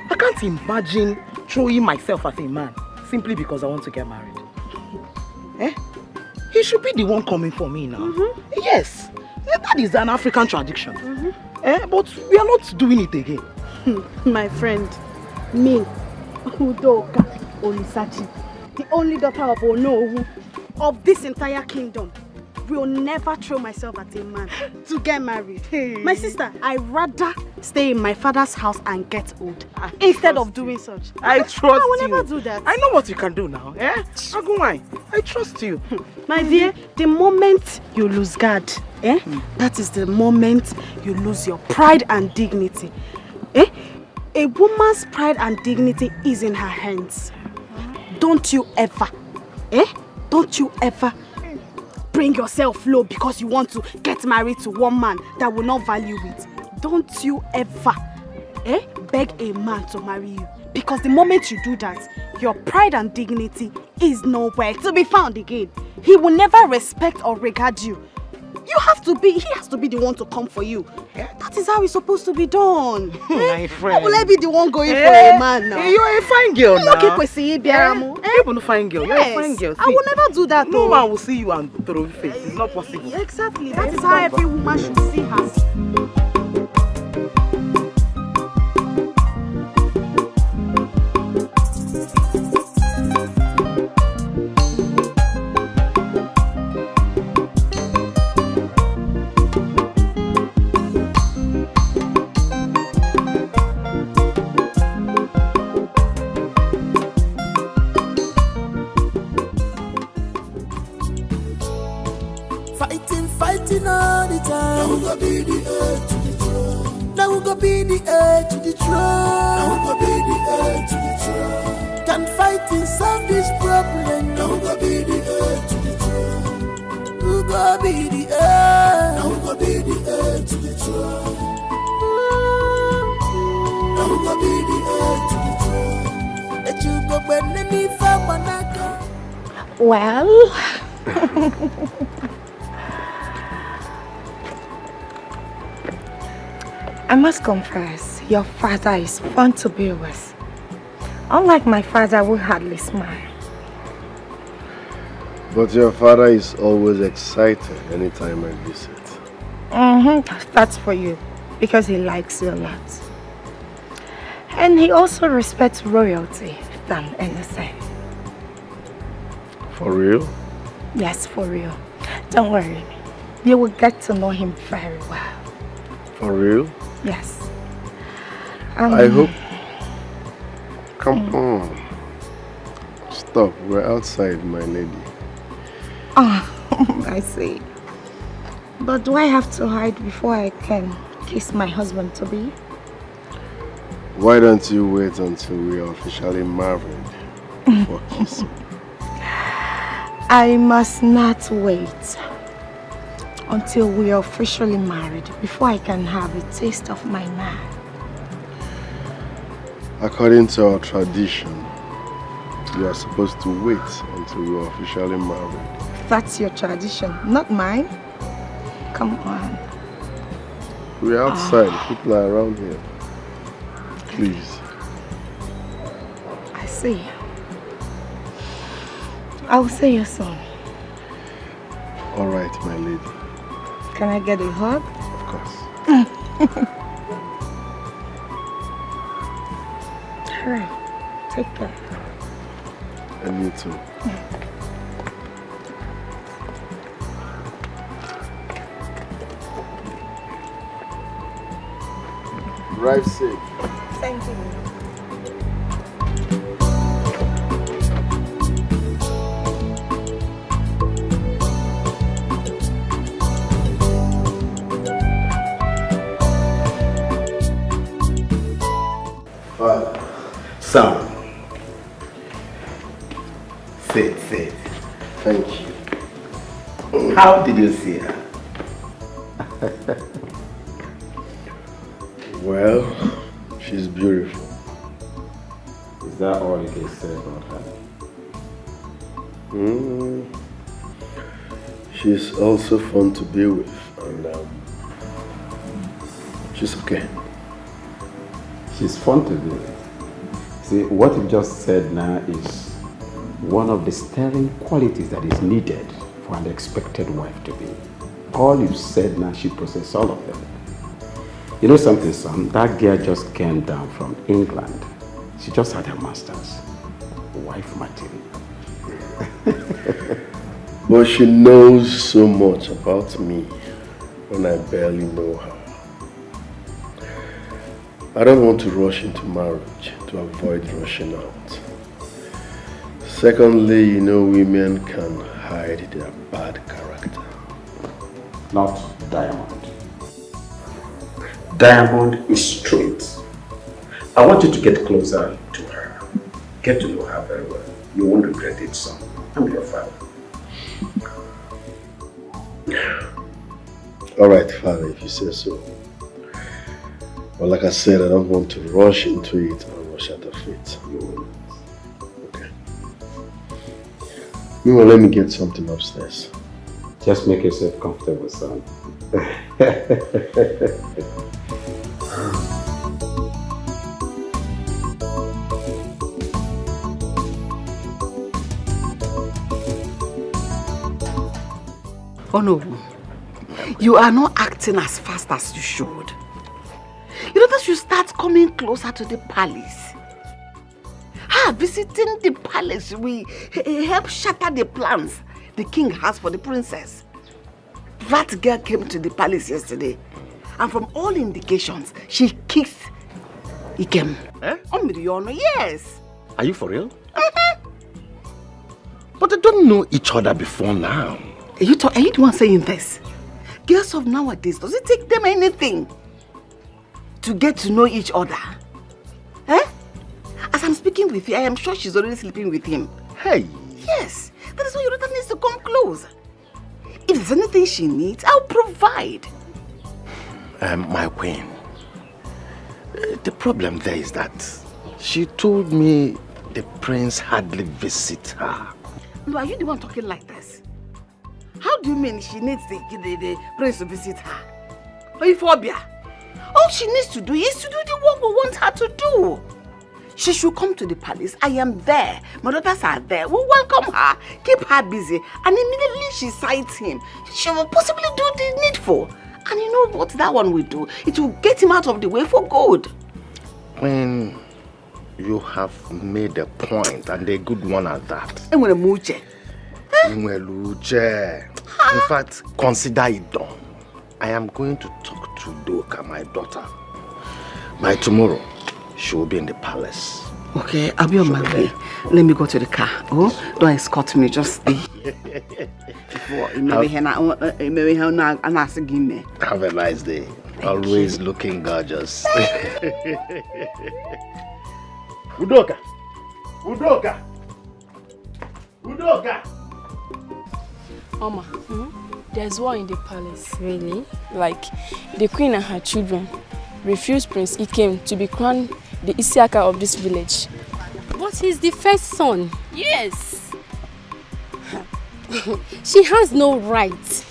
I can't imagine throwing myself as a man simply because I want to get married. Eh? He should be the one coming for me now. Yes. That is an African tradition. But we are not doing it again. My friend, me, Udoka Olisachi, the only daughter of Onowu of this entire kingdom, will never throw myself at a man to get married. My sister, I'd rather stay in my father's house and get old instead of doing such. I trust you. I will never do that. I know what you can do now. Agumai, I trust you. My dear, the moment you lose guard, that is the moment you lose your pride and dignity. A woman's pride and dignity is in her hands. Don't you ever, don't you ever bring yourself low because you want to get married to one man that will not value it. Don't you ever. Beg a man to marry you. Because the moment you do that, your pride and dignity is nowhere to be found again. He will never respect or regard you. He has to be the one to come for you. That is how it's supposed to be done. My friend. How will I be the one going for a man now? You're a fine girl now. You're a fine girl. You're a fine girl. I will never do that. No man will see you and throw face. It's not possible. Exactly. That is how every woman should see her. Fighting all the time. Now we go be the heir to the throne. Now we go be the heir to the throne. Now we go be the heir to the throne. Can fighting solve this problem? Now we go be the heir to the throne. We go be the heir. Now we go be the heir to the throne. Now we go be the heir to the throne. Let you go when any family. Well. I must confess, your father is fun to be with. Unlike my father who hardly smiles. But your father is always excited anytime I visit. That's for you, because he likes you a lot. And he also respects royalty than anything. For real? Yes, for real. Don't worry, you will get to know him very well. For real? Yes. I hope. Come on. Stop. We're outside, my lady. Oh, I see. But do I have to hide before I can kiss my husband to be? Why don't you wait until we are officially married before kissing? I must not wait until we are officially married before I can have a taste of my man. According to our tradition, you are supposed to wait until we are officially married. That's your tradition, not mine. Come on. We're outside. People are around here. Please. I see. I'll see you soon. All right, my lady. Can I get a hug? Of course. All right. Take care. And you too. Drive safe. Thank you. Son, sit. Thank you. How did you see her? Well, she's beautiful. Is that all you can say about her? She's also fun to be with, and she's okay. She's fun to be with. See, what you just said now is one of the sterling qualities that is needed for an expected wife to be. All you said now, she possesses all of them. You know something, son? That girl just came down from England. She just had her master's. Wife material. But she knows so much about me when I barely know her. I don't want to rush into marriage to avoid rushing out. Secondly, you know women can hide their bad character. Not Diamond. Diamond is straight. I want you to get closer to her. Get to know her very well. You won't regret it, son. I'm your father. All right, father, if you say so. But like I said, I don't want to rush into it and rush out of it. Okay. Meanwhile, let me get something upstairs. Just make yourself comfortable, son. Oh no, you are not acting as fast as you should. You know that you start coming closer to the palace. Visiting the palace will help shatter the plans the king has for the princess. That girl came to the palace yesterday, and from all indications, she kissed Iyke. Yes. Are you for real? But they don't know each other before now. Are you the one saying this? Girls of nowadays, does it take them anything to get to know each other? As I'm speaking with you, I am sure she's already sleeping with him. Hey! Yes, that is why your daughter needs to come close. If there's anything she needs, I'll provide. My queen, the problem there is that she told me the prince hardly visits her. No, are you the one talking like this? How do you mean she needs the prince to visit her? Oifobia. All she needs to do is to do the work we want her to do. She should come to the palace. I am there. My daughters are there. We'll welcome her, keep her busy, and immediately she sights him, she will possibly do the needful. And you know what that one will do? It will get him out of the way for good. When you have made a point, and a good one at that. In fact, consider it done. I am going to talk to Doka, my daughter. By tomorrow, she will be in the palace. Okay, I'll be on my way. Let me go to the car. Oh, don't escort me, just stay. Have a nice day. Always looking gorgeous. Udoka! Udoka! Udoka! Mama, there's war in the palace. Really? Like, the queen and her children refused Prince Iyke to be crowned the Isiaka of this village. But he's the first son. Yes. She has no right.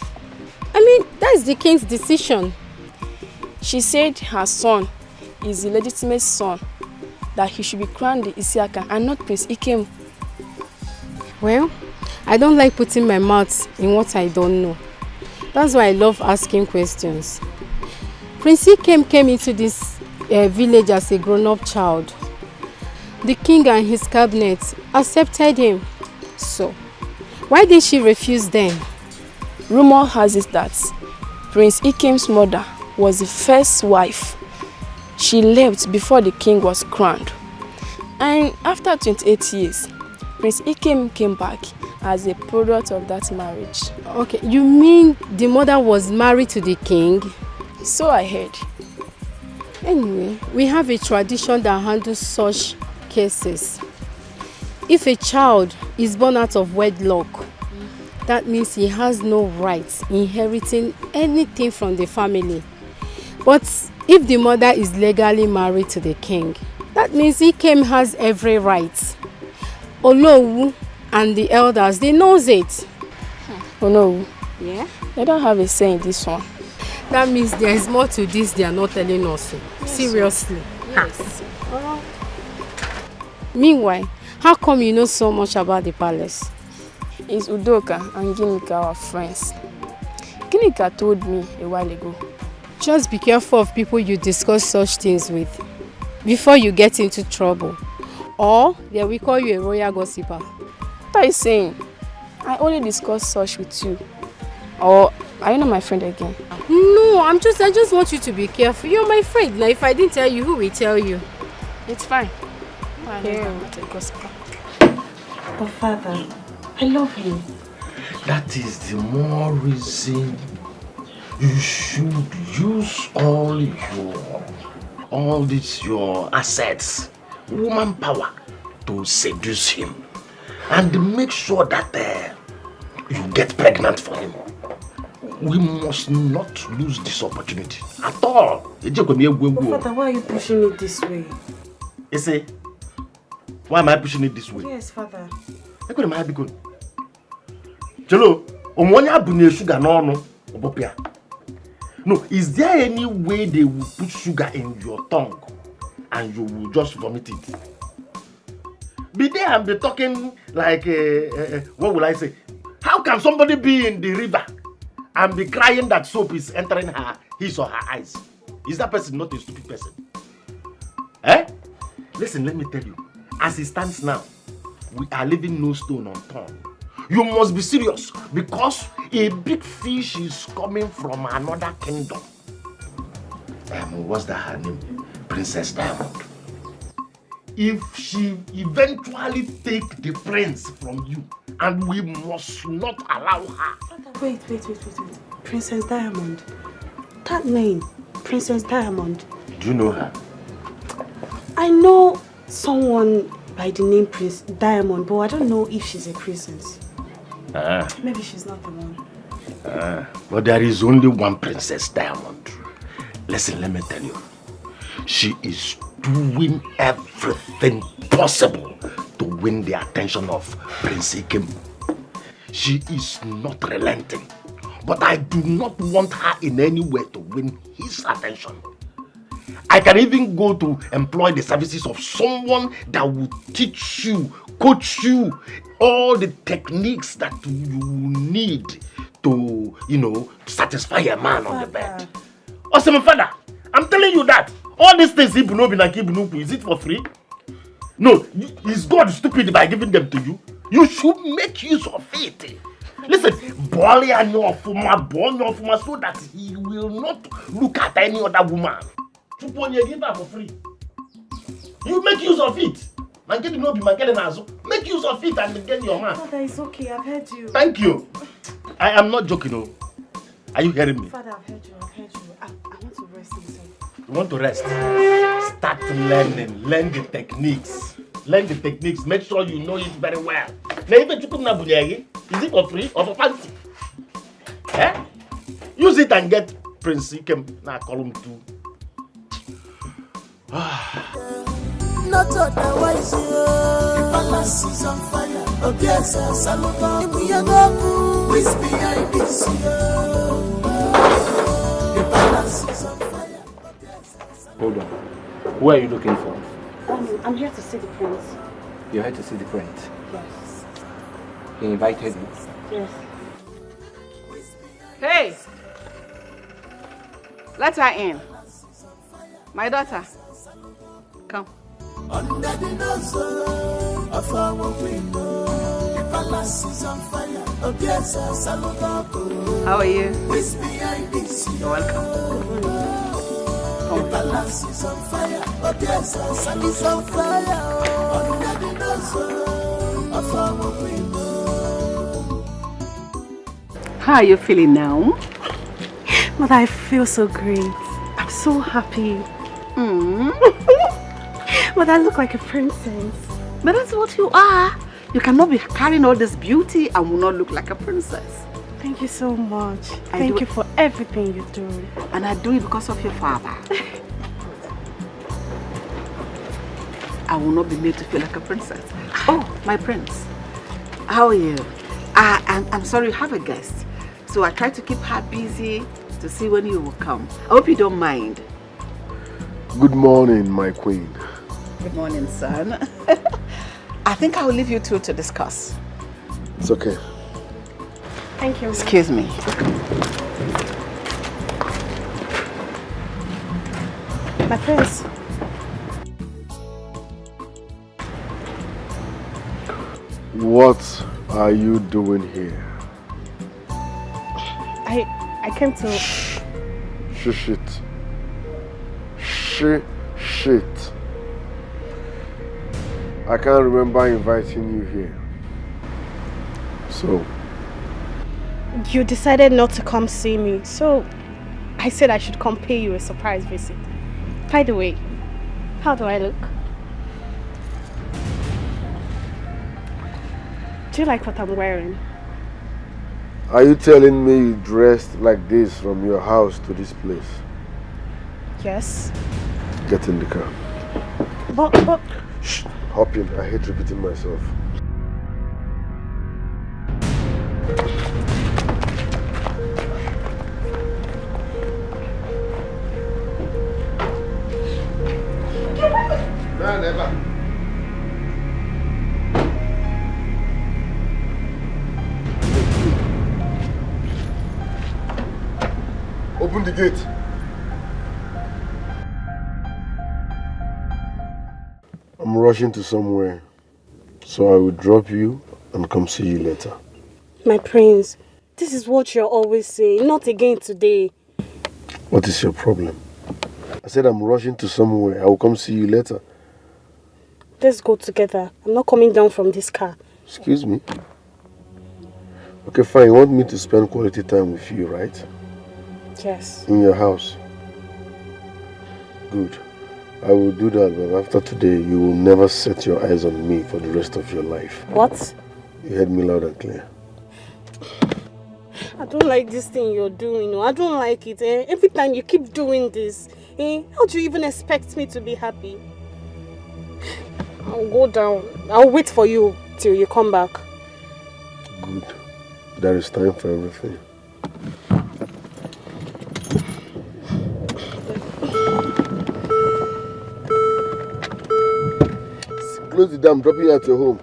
I mean, that's the king's decision. She said her son is the legitimate son, that he should be crowned the Isiaka and not Prince Iyke. Well, I don't like putting my mouth in what I don't know. That's why I love asking questions. Prince Iyke came into this village as a grown-up child. The king and his cabinet accepted him. So, why did she refuse then? Rumor has it that Prince Ike's mother was the first wife. She left before the king was crowned. And after 28 years, Prince Iyke came back as a product of that marriage. Okay, you mean the mother was married to the king? So I heard. Anyway, we have a tradition that handles such cases. If a child is born out of wedlock, that means he has no rights inheriting anything from the family. But if the mother is legally married to the king, that means Iyke has every right. Olowu and the elders, they knows it. Olowu? Yeah? They don't have a say in this one. That means there is more to this they are not telling us. Yes. Seriously. Yes. Meanwhile, how come you know so much about the palace? It's Udoka and Ginika, our friends. Ginika told me a while ago. Just be careful of people you discuss such things with before you get into trouble. Or they will call you a royal gossiper. What are you saying? I only discuss such with you. Or are you not my friend again? No, I just want you to be careful. You're my friend. Now, if I didn't tell you, who will tell you? It's fine. But father, I love him. That is the more reason you should use all your assets, woman power, to seduce him and make sure that you get pregnant for him. We must not lose this opportunity at all. But Father, why are you pushing it this way? You see, why am I pushing it this way? Yes, Father. I couldn't have begun. Jello, sugar no, is there any way they will put sugar in your tongue and you will just vomit it? Be there and be talking like, what will I say? How can somebody be in the river and be crying that soap is entering his or her eyes? Is that person not a stupid person? Eh? Listen, let me tell you. As it stands now, we are leaving no stone unturned. You must be serious because a big fish is coming from another kingdom. What's that her name? Princess Diamond. If she eventually take the prince from you, and we must not allow her. Wait. Princess Diamond. That name, Princess Diamond. Do you know her? I know someone by the name Prince Diamond, but I don't know if she's a princess. Maybe she's not the one. But there is only one Princess Diamond. Listen, let me tell you. She is doing everything possible to win the attention of Prince Iyke. She is not relenting. But I do not want her in any way to win his attention. I can even go to employ the services of someone that will teach you, coach you, all the techniques that you need to, satisfy a man on the bed. Awesome, Father, I'm telling you that. All these things, is it for free? No, is God stupid by giving them to you? You should make use of it. Listen, boil your fuma so that he will not look at any other woman. You give her for free. You make use of it. Make use of it and get your man. Father, it's okay. I've heard you. Thank you. I am not joking. Are you hearing me? Father, I've heard you. I want to rest inside. You want to rest? Start learning. Learn the techniques. Make sure you know it very well. Is it for free or for fancy? Eh? Use it and get Prince Iyke. Now call him too. Not otherwise, the palace is on fire. Ugezu, Salomon, Imuyagoku, who is behind this? The palace is on fire. Hold on. Who are you looking for? I'm here to see the prince. You're here to see the prince? Yes. He invited you? Yes. Hey! Let her in. My daughter. Come. Under the nose of our window, the palace is on fire. Ugezu, Salomon. How are you? Who is behind this? You're welcome. The palace is on fire. Ugezu, Salomon is on fire. Under the nose of our window. How are you feeling now? Mother, I feel so great. I'm so happy. Mother, I look like a princess. But that's what you are. You cannot be carrying all this beauty and will not look like a princess. Thank you so much. Thank you for everything you do. And I do it because of your father. I will not be made to feel like a princess. Oh, my prince. How are you? I'm sorry you have a guest. So I try to keep her busy to see when you will come. I hope you don't mind. Good morning, my queen. Good morning, son. I think I will leave you two to discuss. It's okay. Thank you. Excuse me. My prince. What are you doing here? I came to... Shit. I can't remember inviting you here. So? You decided not to come see me, so I said I should come pay you a surprise visit. By the way, how do I look? Do you like what I'm wearing? Are you telling me you dressed like this from your house to this place? Yes. Get in the car. But... Shh, hop in. I hate repeating myself. No, never. Open the gate. I'm rushing to somewhere, so I will drop you and come see you later. My prince, this is what you're always saying, not again today. What is your problem? I said I'm rushing to somewhere. I will come see you later. Let's go together. I'm not coming down from this car. Excuse me? Okay, fine. You want me to spend quality time with you, right? Yes. In your house? Good. I will do that, but after today, you will never set your eyes on me for the rest of your life. What? You heard me loud and clear. I don't like this thing you're doing. I don't like it. Every time you keep doing this, how do you even expect me to be happy? I'll go down. I'll wait for you till you come back. Good. There is time for everything. Close the door. I'm dropping you at your home.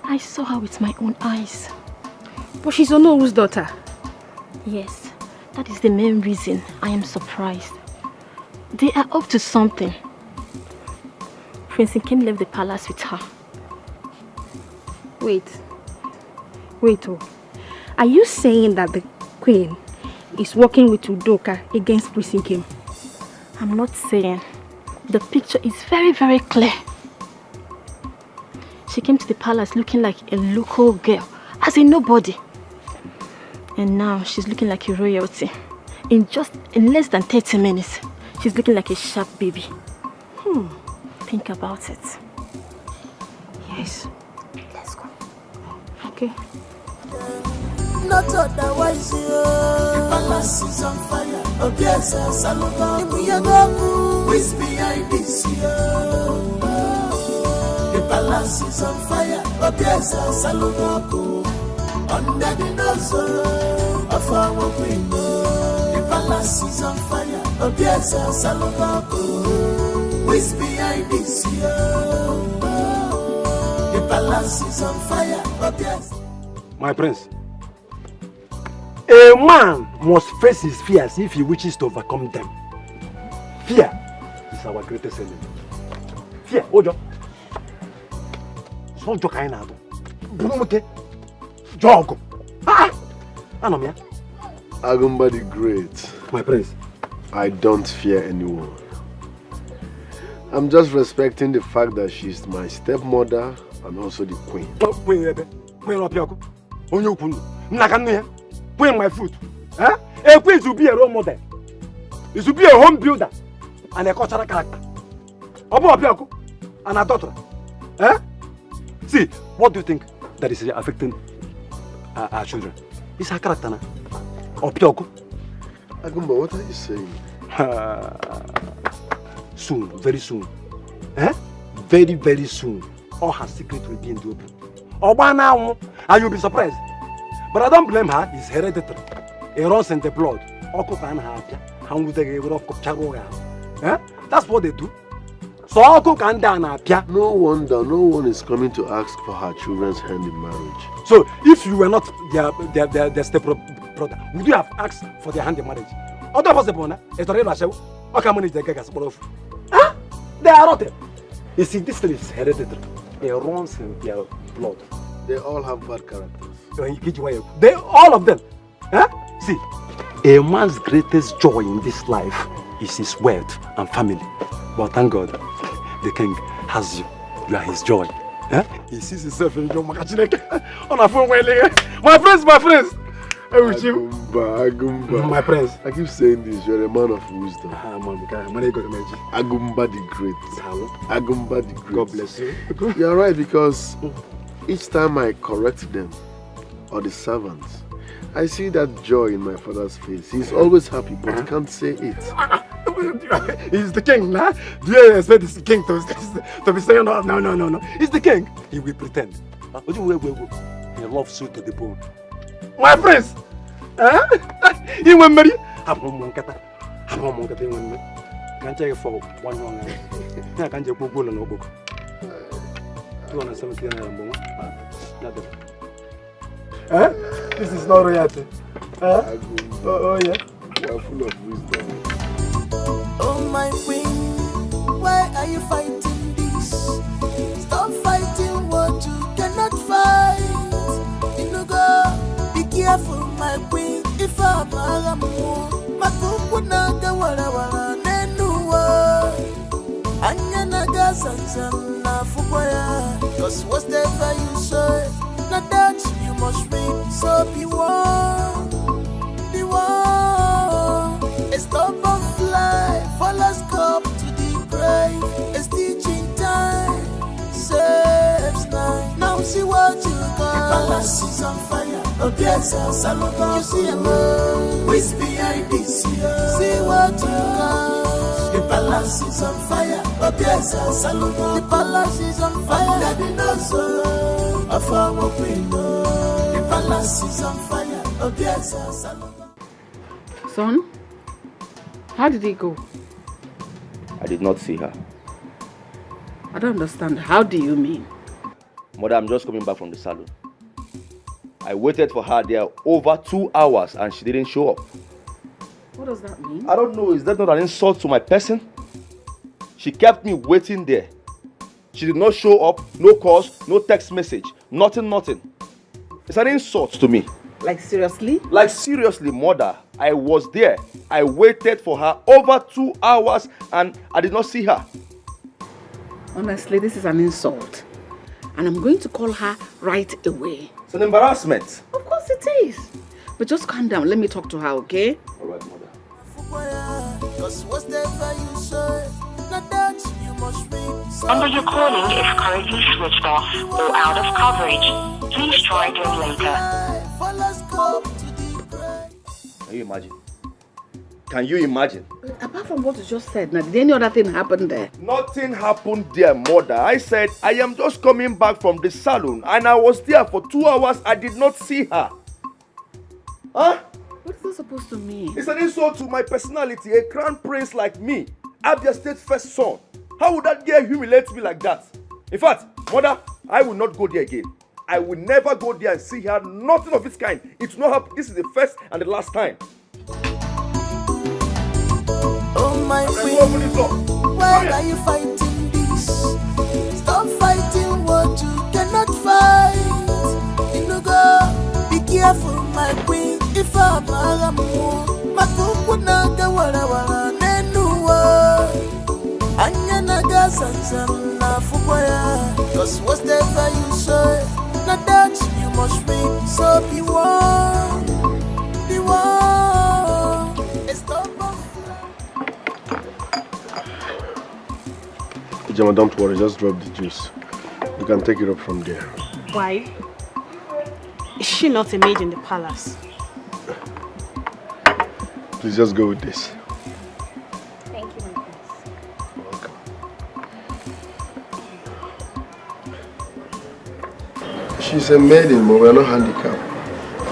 I saw her with my own eyes. But she's Onoru's daughter. Yes, that is the main reason I am surprised. They are up to something. Prince Nkem left the palace with her. Wait, oh. Are you saying that the queen is working with Udoka against Prince Nkem? I'm not saying. The picture is very, very clear. She came to the palace looking like a local girl, as a nobody. And now she's looking like a royalty. In less than 30 minutes, she's looking like a sharp baby. Think about it. Yes. Let's go. Okay. Not otherwise, the palace is on fire. Ugezu, Saloma, Imuyagoku, who is behind this year? The palace is on fire. Ugezu, Saloma, under the nose of our queen. The palace is on fire. Ugezu, Saloma, who is behind this year? The palace is on fire. Ugezu. My prince, a man must face his fears if he wishes to overcome them. Fear is our greatest enemy. Fear, Ojo. So Ojo kaina do. Brumuke. Jogo. Anomia. Agumba the Great. My prince. I don't fear anyone. I'm just respecting the fact that she's my stepmother and also the queen. Queen my foot. A queen should be a role model. It should be a home builder and a cultural character. And a daughter. See, what do you think that is affecting our children? It's her character now. Agumba, what are you saying? Soon, very soon. Very, very soon. All her secrets will be in the open. And you'll be surprised. But I don't blame her, it's hereditary. It runs in the blood. That's what they do. So no wonder no one is coming to ask for her children's hand in marriage. So if you were not their step brother, would you have asked for their hand in marriage? They are not. You see, this thing is hereditary. It runs in their blood. They all have bad characters. They, all of them. See, a man's greatest joy in this life is his wealth and family. But thank God, the king has you. You are his joy. He sees himself in your my friends, Agumba. My prince. I keep saying this, you're a man of wisdom. Agumba the Great. Agumba the Great. God bless you. You're right, because each time I correct them, or the servants, I see that joy in my father's face. He's always happy, but he can't say it. He's the king, nah? Do you expect this king to be saying no? No. He's the king. He will pretend. He loves you to the bone. My prince! He went marry. I can't tell you for 1 long. I can't just go on a book. 270 nothing. This is not royalty. Oh yeah. You are full of wisdom. Oh my queen, why are you fighting this? Stop fighting what you cannot fight. Be careful, my queen. If I'm a makuku naga wala wala nenuwa. Anya naga sansan na fukwaya. Cause whatever you say, not that you must reap. So be one. A stubborn fly, follows up to the grave. It's teaching time, saves night. Now see what you got. The palace is on fire. Ogezu, Salomon. You see a man, who's behind this here. See what you got. The palace is on fire. Ogezu, Salomon. The palace is on fire. Let me know so. I found what we know. The palace is on fire. Ogezu, Salomon. Son, how did he go? I did not see her. I don't understand. How do you mean? Mother, I'm just coming back from the salon. I waited for her there over 2 hours and she didn't show up. What does that mean? I don't know. Is that not an insult to my person? She kept me waiting there. She did not show up. No calls, no text message. Nothing. It's an insult to me. Like seriously? Like seriously, mother. I was there. I waited for her over 2 hours and I did not see her. Honestly, this is an insult. And I'm going to call her right away. It's an embarrassment. Of course it is. But just calm down. Let me talk to her, okay? Alright, mother. Number you're calling is currently switched off or out of coverage. Please try again later. Can you imagine? Can you imagine? But apart from what you just said, now, did any other thing happen there? Nothing happened there, mother. I said, I am just coming back from the salon and I was there for 2 hours. I did not see her. Huh? What is that supposed to mean? It's an insult to my personality. A crown prince like me, Abia State first son. How would that girl humiliate me like that? In fact, mother, I will not go there again. I will never go there and see her. Nothing of its kind. It will not happen. This is the first and the last time. Oh my queen, why are you fighting this? Stop fighting what you cannot fight. Be careful, my queen. If I'm a makuku naga wala wala nenuwa. Anya naga sansan na fukwaya. Cause whatever you say, not that you must reap. So be one. Ijama, don't worry, just drop the juice. You can take it up from there. Why? Is she not a maid in the palace? Please just go with this. Thank you, my prince. Welcome. She's a maiden, but we're not handicapped.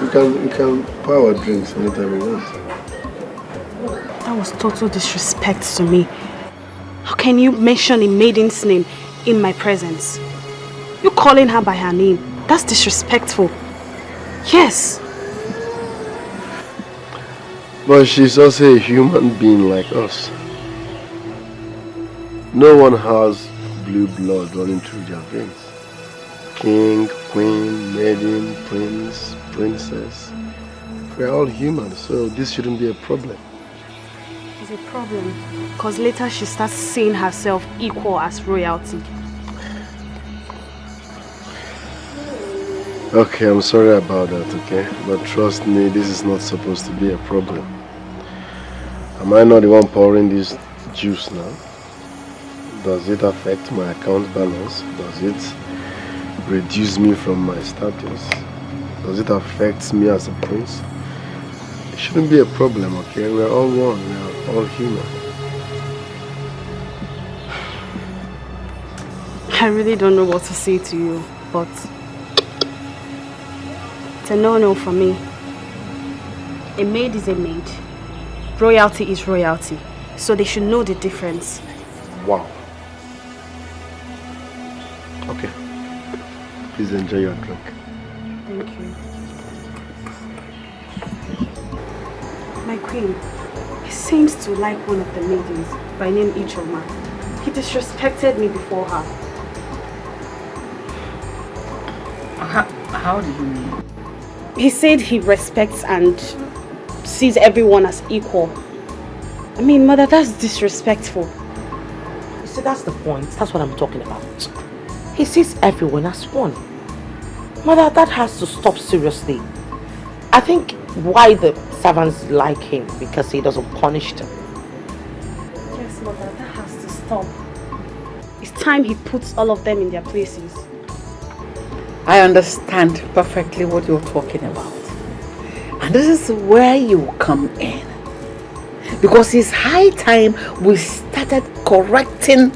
We can pour our drinks anytime we want. That was total disrespect to me. How can you mention a maiden's name in my presence? You calling her by her name. That's disrespectful. Yes. But she's also a human being like us. No one has blue blood running through their veins. King, queen, maiden, prince, princess. We're all human, so this shouldn't be a problem. It's a problem because later she starts seeing herself equal as royalty. Okay, I'm sorry about that, okay? But trust me, this is not supposed to be a problem. Am I not the one pouring this juice now? Does it affect my account balance? Does it reduce me from my status? Does it affect me as a prince? It shouldn't be a problem, okay? We're all one. We are all human. I really don't know what to say to you, but it's a no-no for me. A maid is a maid. Royalty is royalty. So they should know the difference. Wow. Okay. Please enjoy your drink. Thank you. My queen, he seems to like one of the maidens by name Ichoma. He disrespected me before her. How do you mean? He said he respects and sees everyone as equal. I mean, mother, that's disrespectful. You see, that's the point. That's what I'm talking about. He sees everyone as one. Mother, that has to stop seriously. I think why the servants like him, because he doesn't punish them. Yes, mother, that has to stop. It's time he puts all of them in their places. I understand perfectly what you're talking about. And this is where you come in. Because it's high time we started correcting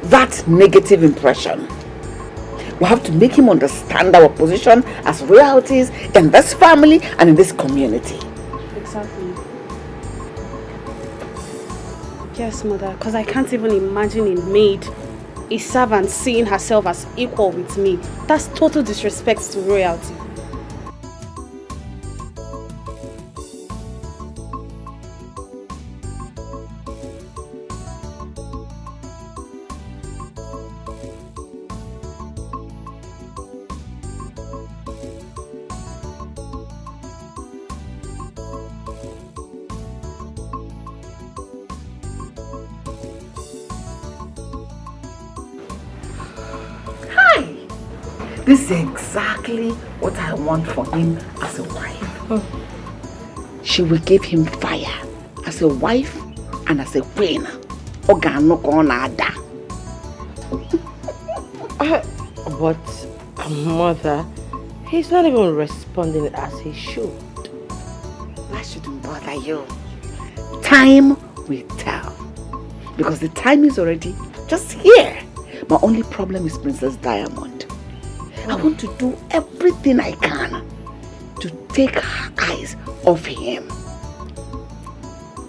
that negative impression. We have to make him understand our position as royalties in this family and in this community. Exactly. Yes, mother, because I can't even imagine a maid, a servant seeing herself as equal with me. That's total disrespect to royalty. This is exactly what I want for him as a wife. She will give him fire as a wife and as a queen. But mother, he's not even responding as he should. That shouldn't bother you. Time will tell. Because the time is already just here. My only problem is Princess Diamond. I want to do everything I can to take her eyes off him.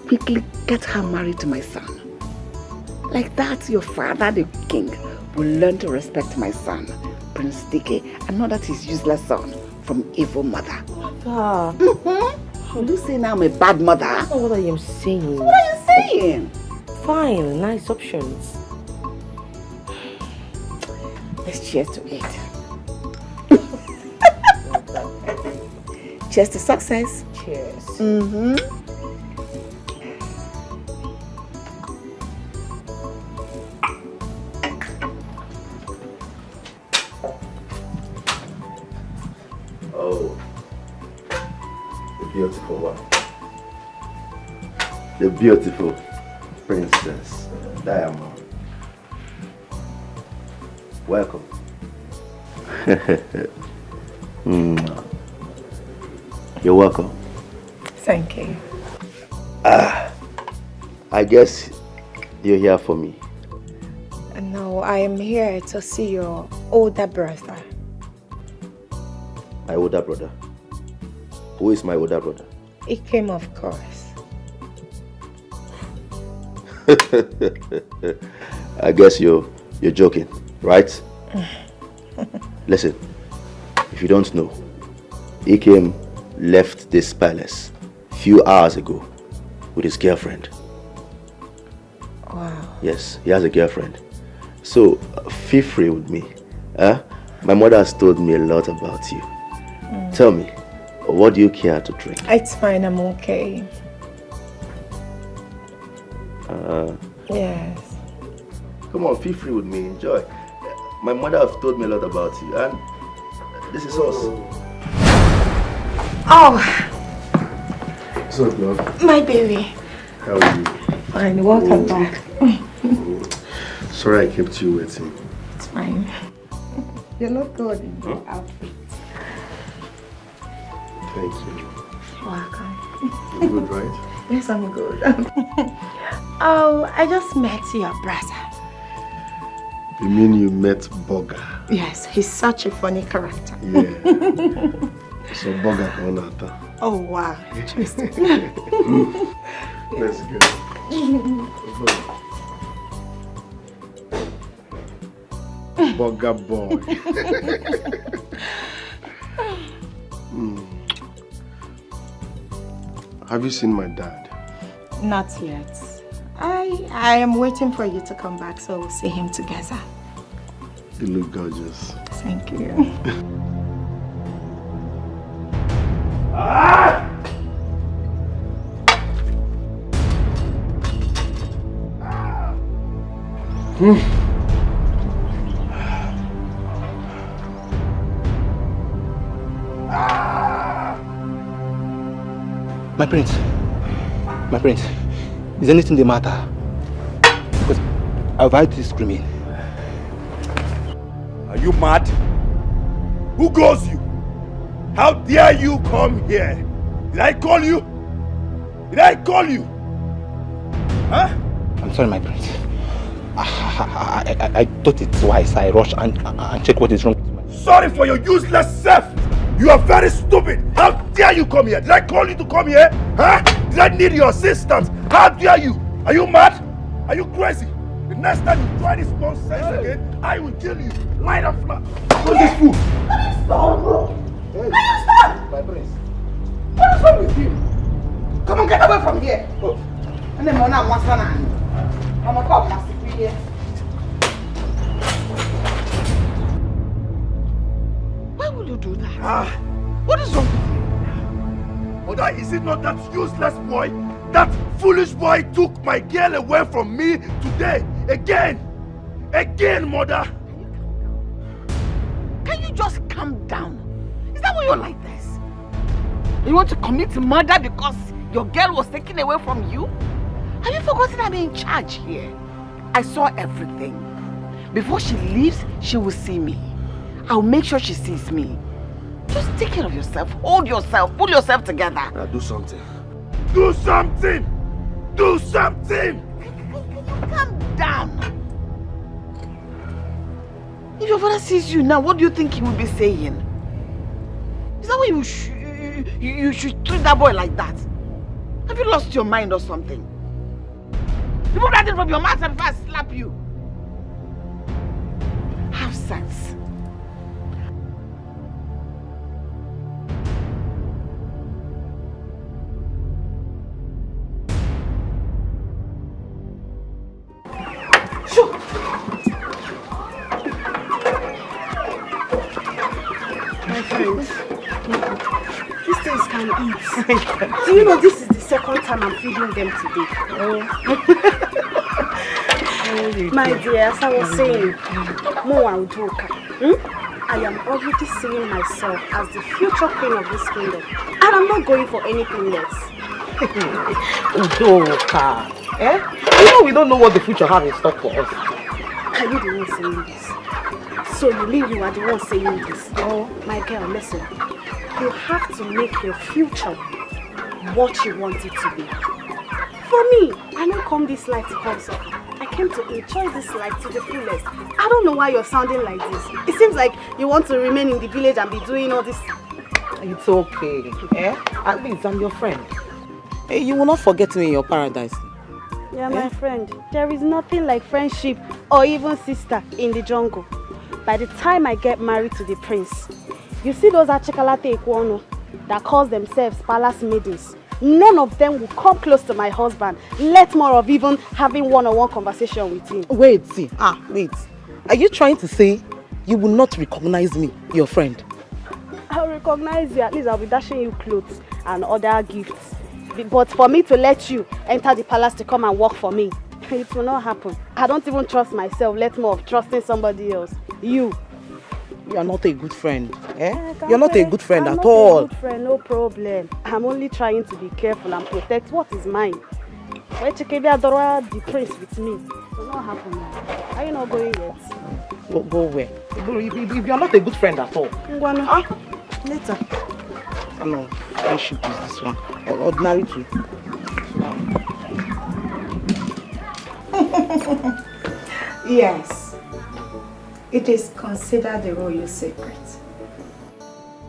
Quickly get her married to my son. Like that, your father, the king, will learn to respect my son, Prince Iyke, and not that his useless son from evil mother. Mother. Will you say now I'm a bad mother? That's not what I am saying. So what are you saying? Fine, nice options. Let's cheers to it. Cheers to success. Cheers. Oh, the beautiful one. The beautiful Princess Diamond. Welcome. You're welcome. Thank you. I guess you're here for me. No, I am here to see your older brother. My older brother? Who is my older brother? Iheme, of course. I guess you're joking, right? Listen, if you don't know, Iheme left this palace a few hours ago with his girlfriend. Wow. Yes, he has a girlfriend. So, feel free with me. My mother has told me a lot about you. Tell me, what do you care to drink? It's fine, I'm okay. Yes. Come on, feel free with me, enjoy. My mother has told me a lot about you, and This is us. Oh, What's up, love? my baby. How are you? Fine, welcome back. Sorry I kept you waiting. It's fine. You look good in your outfit. Thank you. Welcome. You good, right? Yes, I'm good. Oh, I just met your brother. You mean you met Boga? Yes, he's such a funny character. Yeah. So Boga Konata. Oh, wow. Interesting. Let's go. Boga boy. Have you seen my dad? Not yet. I am waiting for you to come back so we'll see him together. You look gorgeous. Thank you. My prince, is anything the matter? Because I've heard you screaming. Are you mad? Who calls you? How dare you come here? Did I call you? Did I call you? Huh? I'm sorry, my prince. I thought it's wise I rush and check what is wrong with my... Sorry for your useless self. You are very stupid. How dare you come here? Did I call you to come here? Huh? Did I need your assistance? How dare you? Are you mad? Are you crazy? The next time you try this nonsense again, I will kill you. Line up flat. Who's this fool? Stop! Hey. Stop! My prince. What is wrong with you? Come on, get away from here. Oh. And then Mona wants to I'm a cop, must be here. Why will you do that? What is wrong with you? Mother, is it not that useless boy? That foolish boy took my girl away from me today. Again! Again, mother! Can you just calm down? Is that why you're like this? You want to commit murder because your girl was taken away from you? Have you forgotten I'm in charge here? I saw everything. Before she leaves, she will see me. I'll make sure she sees me. Just take care of yourself. Hold yourself. Pull yourself together. Do something. Do something! Do something! Calm down. If your father sees you now, what do you think he will be saying? Is that why you should treat that boy like that? Have you lost your mind or something? Remove that thing from your mouth before I slap you. Have sense. These things can eat. Do you know this is the second time I'm feeding them today? My dear, as I was saying, I am already seeing myself as the future queen of this kingdom. And I'm not going for anything less. Udoka. You know we don't know what the future has in stock for us. Are you the one saying this? So you mean you are the one saying this? Oh, my girl, listen. You have to make your future what you want it to be. For me, I don't come this life to come suffer. I came to enjoy this life to the fullest. I don't know why you're sounding like this. It seems like you want to remain in the village and be doing all this. It's okay. At least I'm your friend. You will not forget me in your paradise. Yeah, my friend. There is nothing like friendship or even sister in the jungle. By the time I get married to the prince, you see those Achikalate Ekwono that calls themselves palace maidens? None of them will come close to my husband, let more of even having one-on-one conversation with him. Wait. Are you trying to say you will not recognize me, your friend? I'll recognize you. At least I'll be dashing you clothes and other gifts. But for me to let you enter the palace to come and work for me, it will not happen. I don't even trust myself, let more of trusting somebody else. You. You are not a good friend. Eh? Okay, You're not a good friend I'm at not all. A good friend, no problem. I'm only trying to be careful and protect what is mine. Why Chikebi Adora the prince with me? So what happened now? Are you not going yet? Go where? If you're not a good friend at all. Ngwana. Later. No, friendship is this one. Ordinary too. Yes. It is considered a royal secret.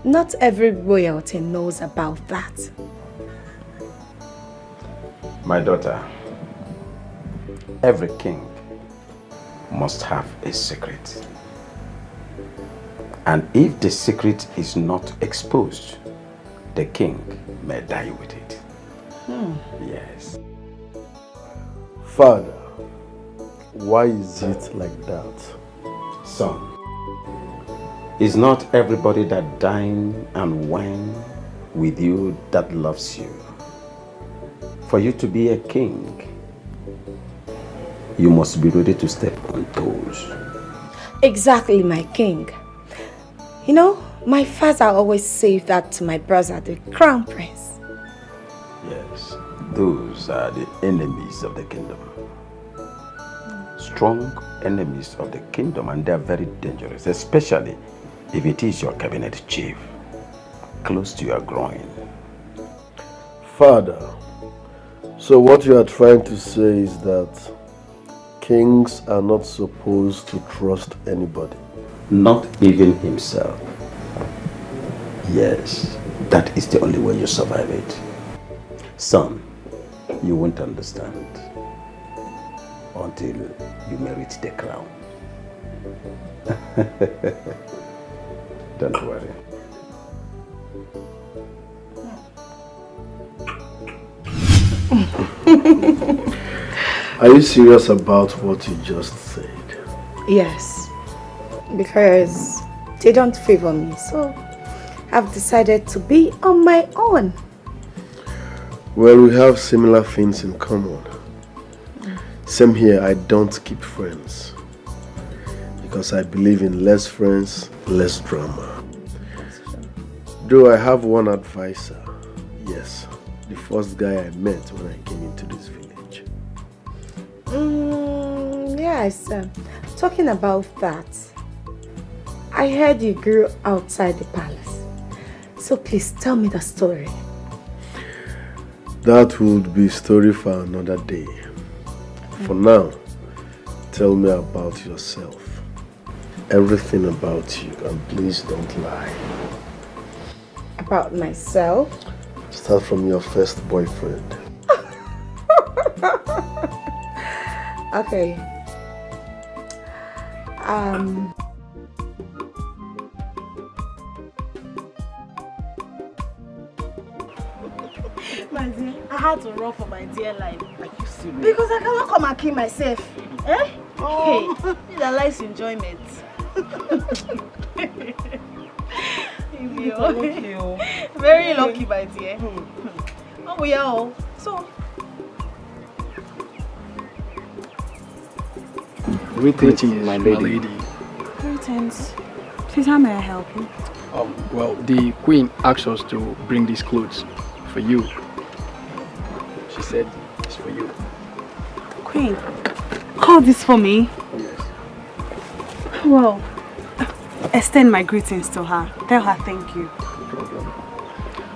Not every royalty knows about that. My daughter, every king must have a secret. And if the secret is not exposed, the king may die with it. Yes. Father, why is it like that? Son, it's not everybody that dine and wine with you that loves you. For you to be a king, you must be ready to step on toes. Exactly, my king. You know, my father always said that to my brother, the crown prince. Yes, those are the enemies of the kingdom. Strong enemies of the kingdom, and they are very dangerous, especially if it is your cabinet chief, close to your groin. Father, so what you are trying to say is that kings are not supposed to trust anybody? Not even himself. Yes, that is the only way you survive it. Son, you won't understand until you merit the crown. Don't worry. Are you serious about what you just said? Yes, because they don't favor me, so I've decided to be on my own. Well, we have similar things in common. Same here, I don't keep friends. Because I believe in less friends, less drama. Though I have one advisor. Yes, the first guy I met when I came into this village. Yes, talking about that, I heard you grew outside the palace. So please tell me the story. That would be a story for another day. For now, tell me about yourself. Everything about you, and please don't lie. About myself? Start from your first boyfriend. Okay. My dear, I had to run for my dear life. Are you serious? Because I cannot come and kill myself. Eh? Oh. Hey, need a life's enjoyment. Very lucky, my dear. Oh, we are all. So. Greetings, my lady. Greetings. Please, how may I help you? Well, the queen asked us to bring these clothes for you. She said it's for you. Queen, all this for me? Yes. Well, extend my greetings to her. Tell her thank you. No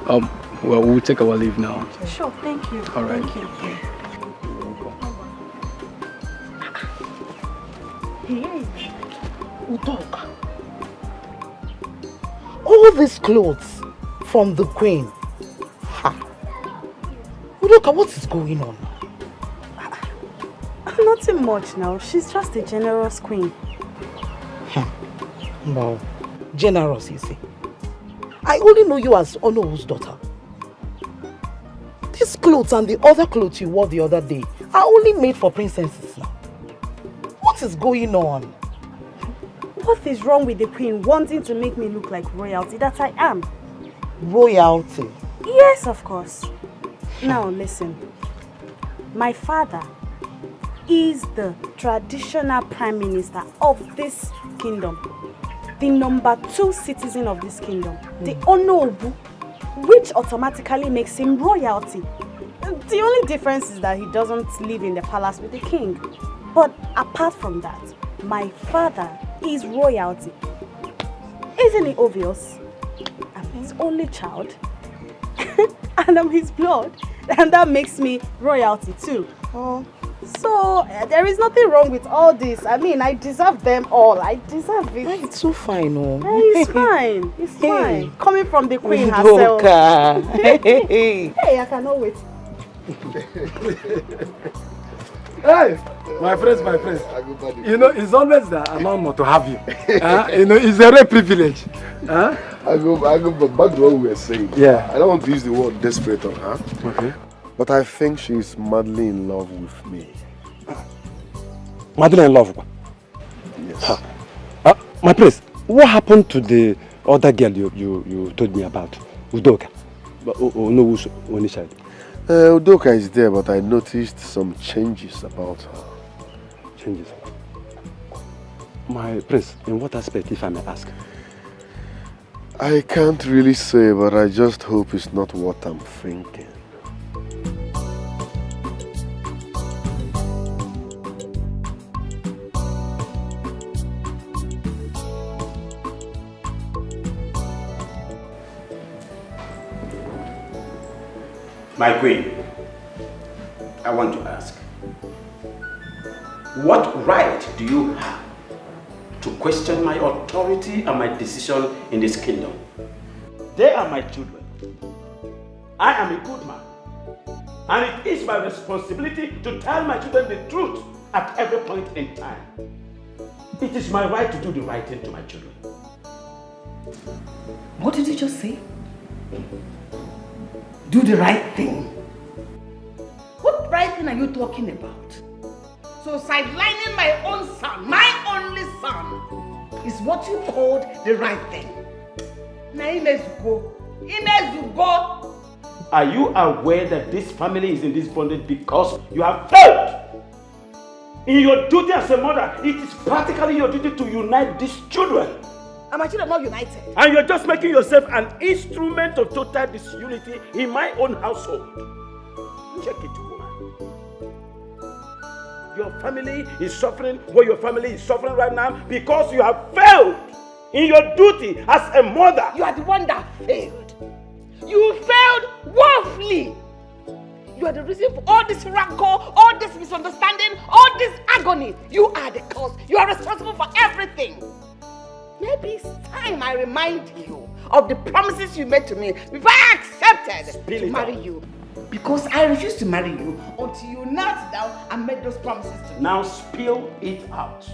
problem. Well, we'll take our leave now. Sure, thank you. All right. Thank you. Hey, Udoka. All these clothes from the queen. Ha. Udoka, what is going on? Nothing much now. She's just a generous queen. Wow. Generous, you see. I only know you as Ono's daughter. These clothes and the other clothes you wore the other day are only made for princesses now. What is going on? What is wrong with the queen wanting to make me look like royalty that I am? Royalty? Yes, of course. Now listen. My father is the traditional prime minister of this kingdom. the number 2 citizen of this kingdom, the Onobu, which automatically makes him royalty. The only difference is that he doesn't live in the palace with the king. But apart from that, my father is royalty. Isn't it obvious? I'm his only child. And I'm his blood. And that makes me royalty too. So, there is nothing wrong with all this. I mean, I deserve them all. I deserve it. It's so fine, oh. It's fine. It's fine. Coming from the queen herself. Hey, I cannot wait. Hey, my friends. You know, it's always an honor to have you. You know, it's a rare privilege. I go back to what we were saying. Yeah. I don't want to use the word desperate on her. Okay. But I think she's madly in love with me. Madly in love? Yes. My prince, what happened to the other girl you told me about? Udoka? No, Onisha. Udoka is there, but I noticed some changes about her. Changes? My prince, in what aspect, if I may ask? I can't really say, but I just hope it's not what I'm thinking. My queen, I want to ask, what right do you have to question my authority and my decision in this kingdom? They are my children. I am a good man. And it is my responsibility to tell my children the truth at every point in time. It is my right to do the right thing to my children. What did you just say? Do the right thing. What right thing are you talking about? So sidelining my own son, my only son, is what you called the right thing. Now Imezugo. Are you aware that this family is in this bondage because you have failed? In your duty as a mother, it is practically your duty to unite these children. And my children are not united. And you're just making yourself an instrument of total disunity in my own household. Check it, woman. Your family is suffering what your family is suffering right now because you have failed in your duty as a mother. You are the one that failed. You failed woefully. You are the reason for all this rancor, all this misunderstanding, all this agony. You are the cause. You are responsible for everything. Maybe it's time I remind you of the promises you made to me before I accepted to marry you. Because I refused to marry you until you knelt down and made those promises to me. Now spill it out.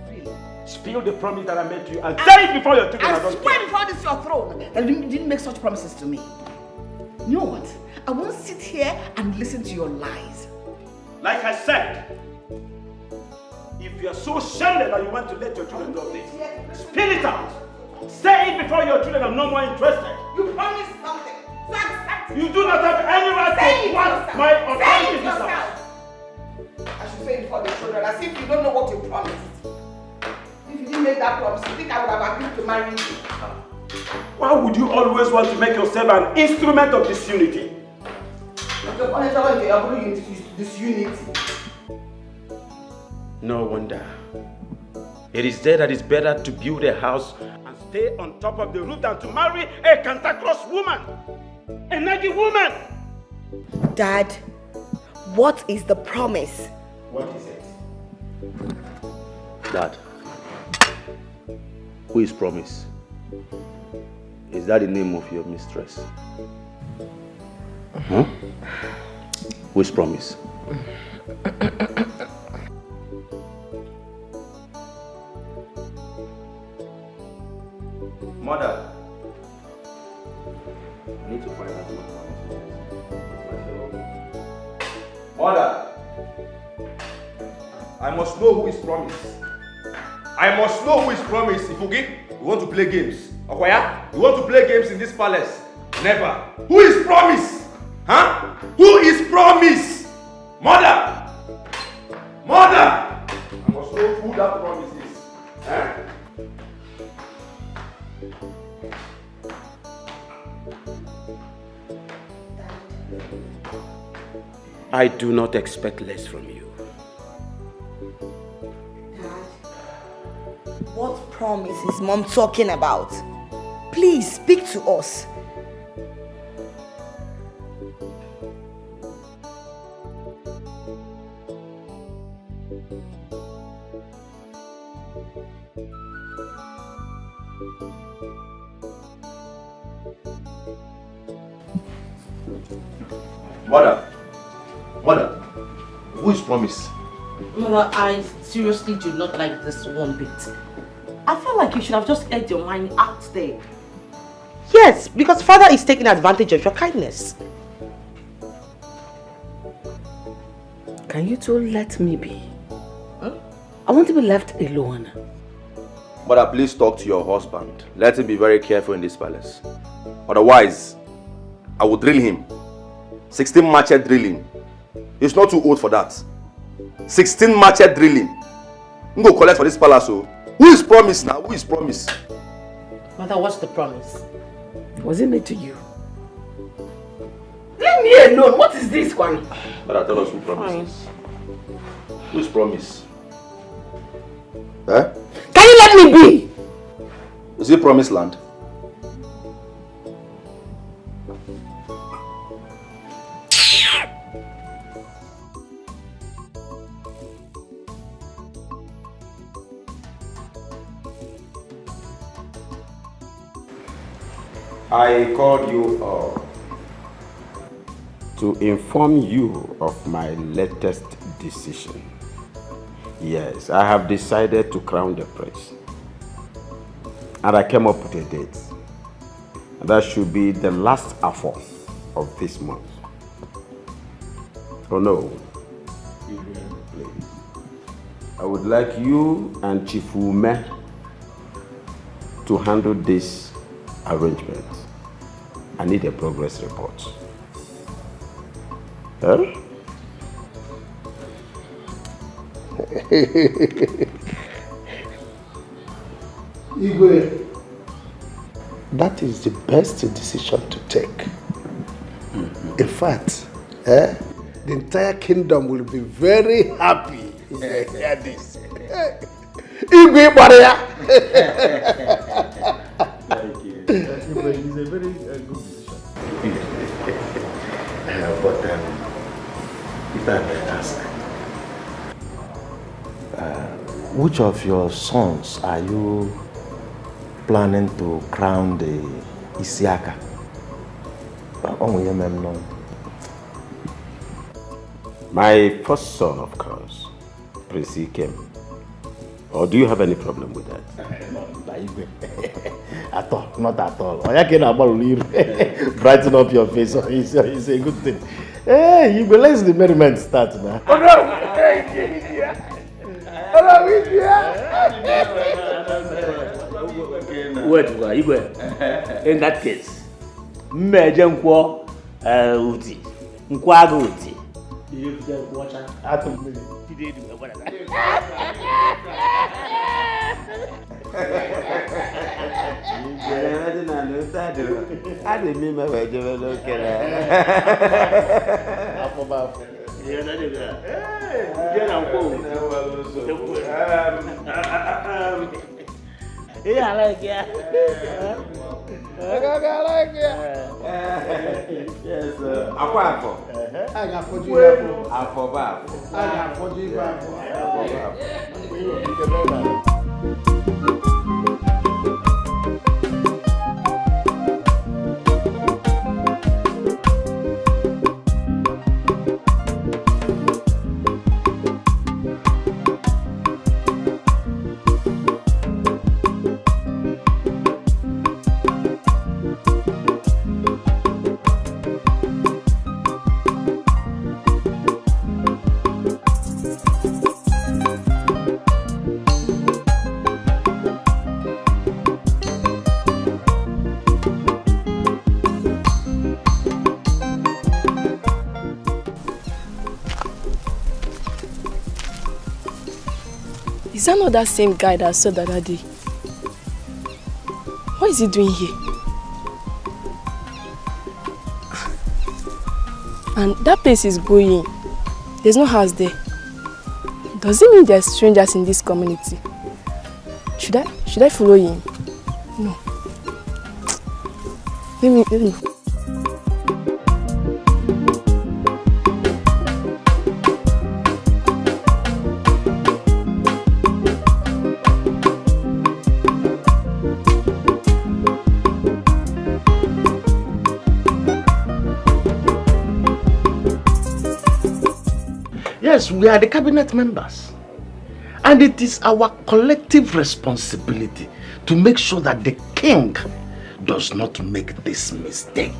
Really? Spill the promise that I made to you and say it before your children. I swear before this your throne that you didn't make such promises to me. You know what? I won't sit here and listen to your lies. Like I said, if you're so shameless that you want to let your children know this, spill it out. Say it before your children. I'm no more interested. You promised something. So accept it. You do not have any right to want my authority in this house. I should say it for the children, as if you don't know what you promised. If you didn't make that promise, you think I would have agreed to marry you? Why would you always want to make yourself an instrument of disunity? Disunity. No wonder. It is there that it's better to build a house and stay on top of the roof than to marry a cantankerous woman. A naggy woman. Dad, what is the promise? What is it? Dad, who is Promise? Is that the name of your mistress? Huh? Who is Promise? Mother, I need to find out what Mother, I must know who is Promise. I must know who is Promise. Ifugi, you want to play games? Okwaya, you want to play games in this palace? Never. Who is Promise? Huh? Who is Promise? Mother! Mother! I must know who that Promise is. Huh? I do not expect less from you. What promise is Mom talking about? Please speak to us. Mother, who is promise? Mother, I seriously do not like this one bit. I feel like you should have just aired your mind out there. Yes, because father is taking advantage of your kindness. Can you two let me be? Huh? I want to be left alone. Mother, please talk to your husband. Let him be very careful in this palace. Otherwise, I will drill him. 16 machete drilling. He's not too old for that. 16 machete drilling. I'm going to collect for this palace. So. Who is promise now? Who is promise? Mother, what's the promise? Was it made to you? Leave me alone. What is this one? Mother, tell us who promises. Who is promise? Eh? Can you let me be? Is it promised land? I called you all to inform you of my latest decision. Yes, I have decided to crown the prince. And I came up with a date. And that should be the last hour of this month. Oh no. Please. I would like you and Chief Ume to handle this arrangement. I need a progress report. Huh? Igwe, that is the best decision to take. In fact, the entire kingdom will be very happy if they hear this. Igwe Maria! Thank you. It's a very good decision. But if I may ask, which of your sons are you planning to crown the Isiaka? My first son, of course, Prince Iyke. Or do you have any problem with that? At all, not at all. Brighten up your face. It's a good thing. Hey, you go let the merriment start now. Oh no! Oh no, Wait, in that case, Meje Nkwo Uti. Nkwago Uti. Yeah, I like it. I like it. Yes, Aquafo. I got for you. Afobaf. I got for you. Is that not that same guy that saw the other day? What is he doing here? And that place is going. There's no house there. Does it mean there's strangers in this community? Should I follow him? No. Let me. Yes, we are the cabinet members. And it is our collective responsibility to make sure that the king does not make this mistake.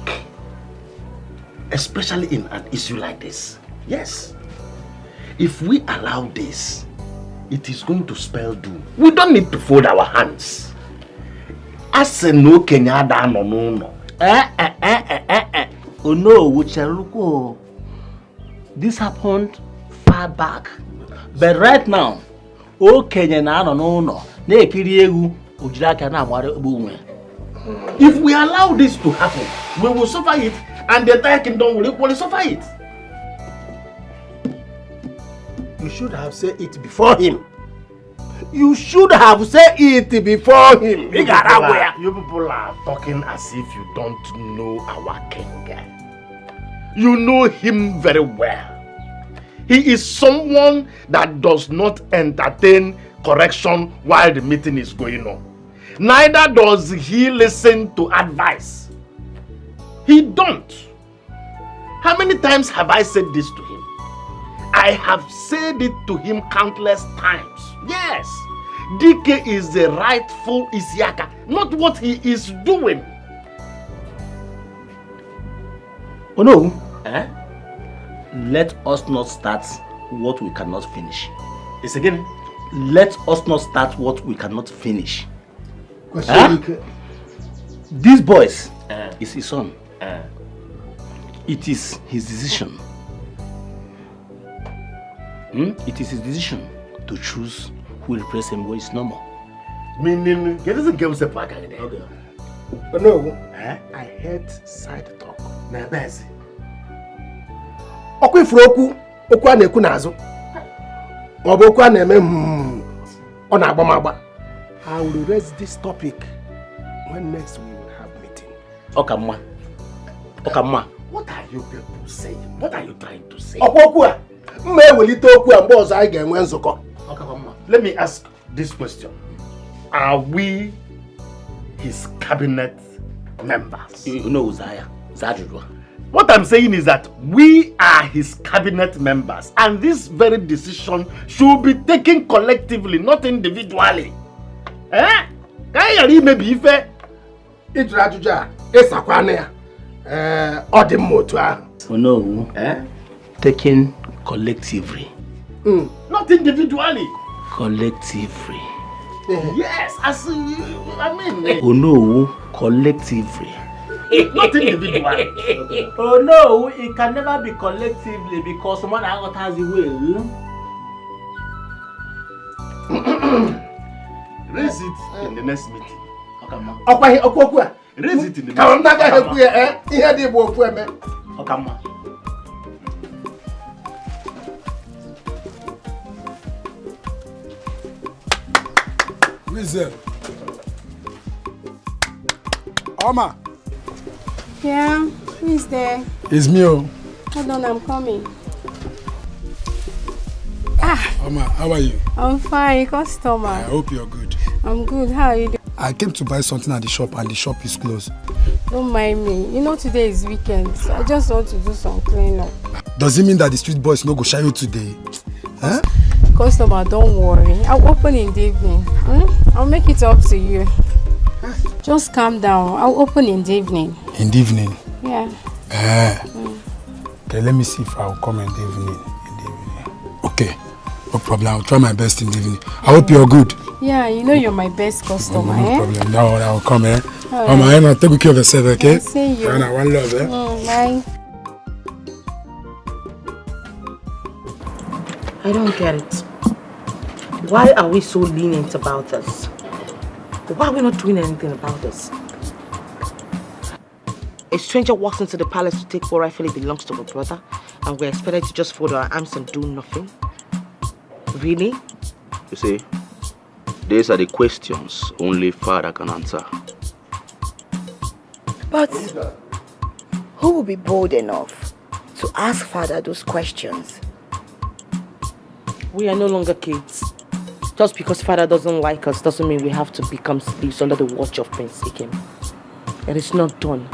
Especially in an issue like this. Yes. If we allow this, it is going to spell doom. We don't need to fold our hands. As a no Kenya no. Oh no, Wucheruko. This happened far back. But right now, Kenya no. If we allow this to happen, we will suffer it, and the entire kingdom will equally suffer it. You should have said it before him. You should have said it before him. You people are talking as if you don't know our king. You know him very well. He is someone that does not entertain correction while the meeting is going on. Neither does he listen to advice. He don't. How many times have I said this to him? I have said it to him countless times. Yes, DK is the rightful Isiaka, not what he is doing. Oh no. Let us not start what we cannot finish. It's again. Let us not start what we cannot finish. Question. These boys is his son. It is his decision. It is his decision to choose who will replace him when it's normal. Meaning, he doesn't give us a pack again. Okay. But no, I heard side talk. Na bezi. Okwu ifuru okwu a na-ekwu n'azụ. Ma ọ bụ okwu a na-eme ọ na-agba m agba. I will raise this topic when next we will have meeting. Okamma. What are you people saying? What are you trying to say? Okwu a mma ewelite okwu a mgbe ọzọ anyị ga-enwe nzukọ. Let me ask this question. Are we his cabinet members? You know Uzaya. What I'm saying is that we are his cabinet members, and this very decision should be taken collectively, not individually. Maybe if no, taken collectively. Not individually. Collectively. Yes, I mean. Oh no, collectively. Not individually. Oh no, it can never be collectively because someone else has the will. Raise it in the next meeting. Raise it in the next meeting. Who is there? Oma. Yeah, who is there? It's me. Hold on, I'm coming. Oma, how are you? I'm fine, customer. I hope you're good. I'm good, how are you doing? I came to buy something at the shop and the shop is closed. Don't mind me. You know today is weekend, so I just want to do some cleanup. Does it mean that the street boys no go shy you today? Huh? Customer, don't worry. I'll open in the evening. I'll make it up to you. Just calm down. I'll open in the evening. In the evening? Yeah. Okay, let me see if I'll come in the evening. Okay, no problem. I'll try my best in the evening. I hope you're good. Yeah, you know you're my best customer, No problem. No, I'll come, All right. Take care of yourself, okay? Yeah, see you. One love, Bye. I don't get it. Why are we so lenient about this? Why are we not doing anything about this? A stranger walks into the palace to take what rightfully belongs to her brother, and we're expected to just fold our arms and do nothing? Really? You see, these are the questions only Father can answer. But who will be bold enough to ask Father those questions? We are no longer kids. Just because Father doesn't like us doesn't mean we have to become slaves under the watch of Prince Iheme. It is not done.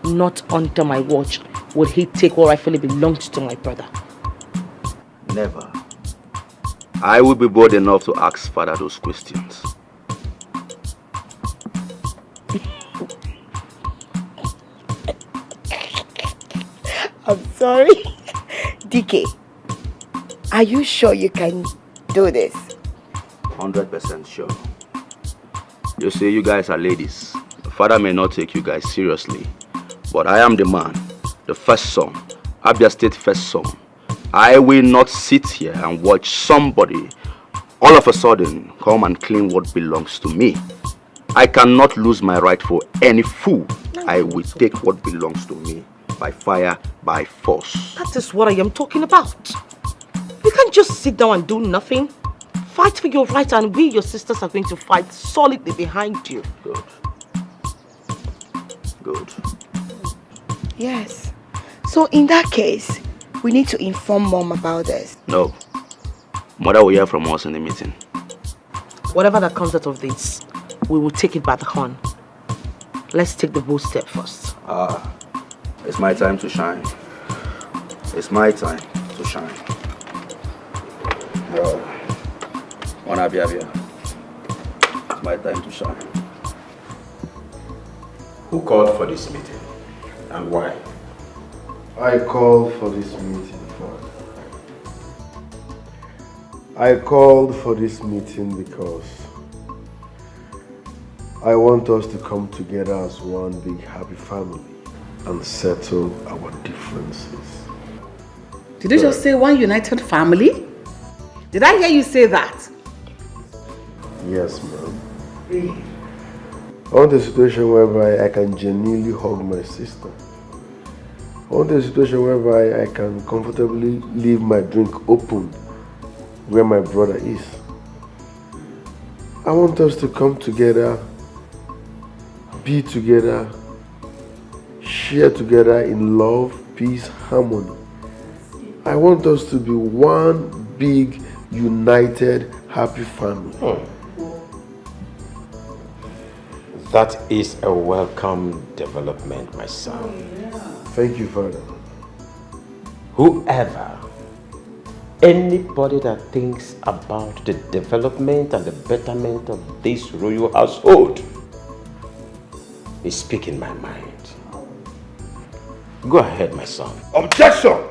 Not under my watch would he take what rightfully belongs to my brother. Never. I will be bold enough to ask Father those questions. I'm sorry. DK, are you sure you can do this? 100% sure. You see, you guys are ladies. Father may not take you guys seriously, but I am the man, the first son, Abia State first son. I will not sit here and watch somebody all of a sudden come and claim what belongs to me. I cannot lose my right for any fool. I will take what belongs to me by fire, by force. That is what I am talking about. You can't just sit down and do nothing. Fight for your right, and we, your sisters, are going to fight solidly behind you. Good. Good. Yes. So in that case, we need to inform Mom about this. No. Mother will hear from us in the meeting. Whatever that comes out of this, we will take it by the horn. Let's take the bold step first. It's my time to shine. It's my time to shine. It's my time to shine. Who called for this meeting and why? I called for this meeting, Father. I called for this meeting because I want us to come together as one big happy family and settle our differences. Did you just say one united family? Did I hear you say that? Yes, ma'am. I want a situation whereby I can genuinely hug my sister. I want a situation whereby I can comfortably leave my drink open where my brother is. I want us to come together, be together, share together in love, peace, harmony. I want us to be one big, united, happy family. That is a welcome development, my son. Thank you, Father. Whoever, anybody that thinks about the development and the betterment of this royal household is speaking my mind. Go ahead, my son. Objection!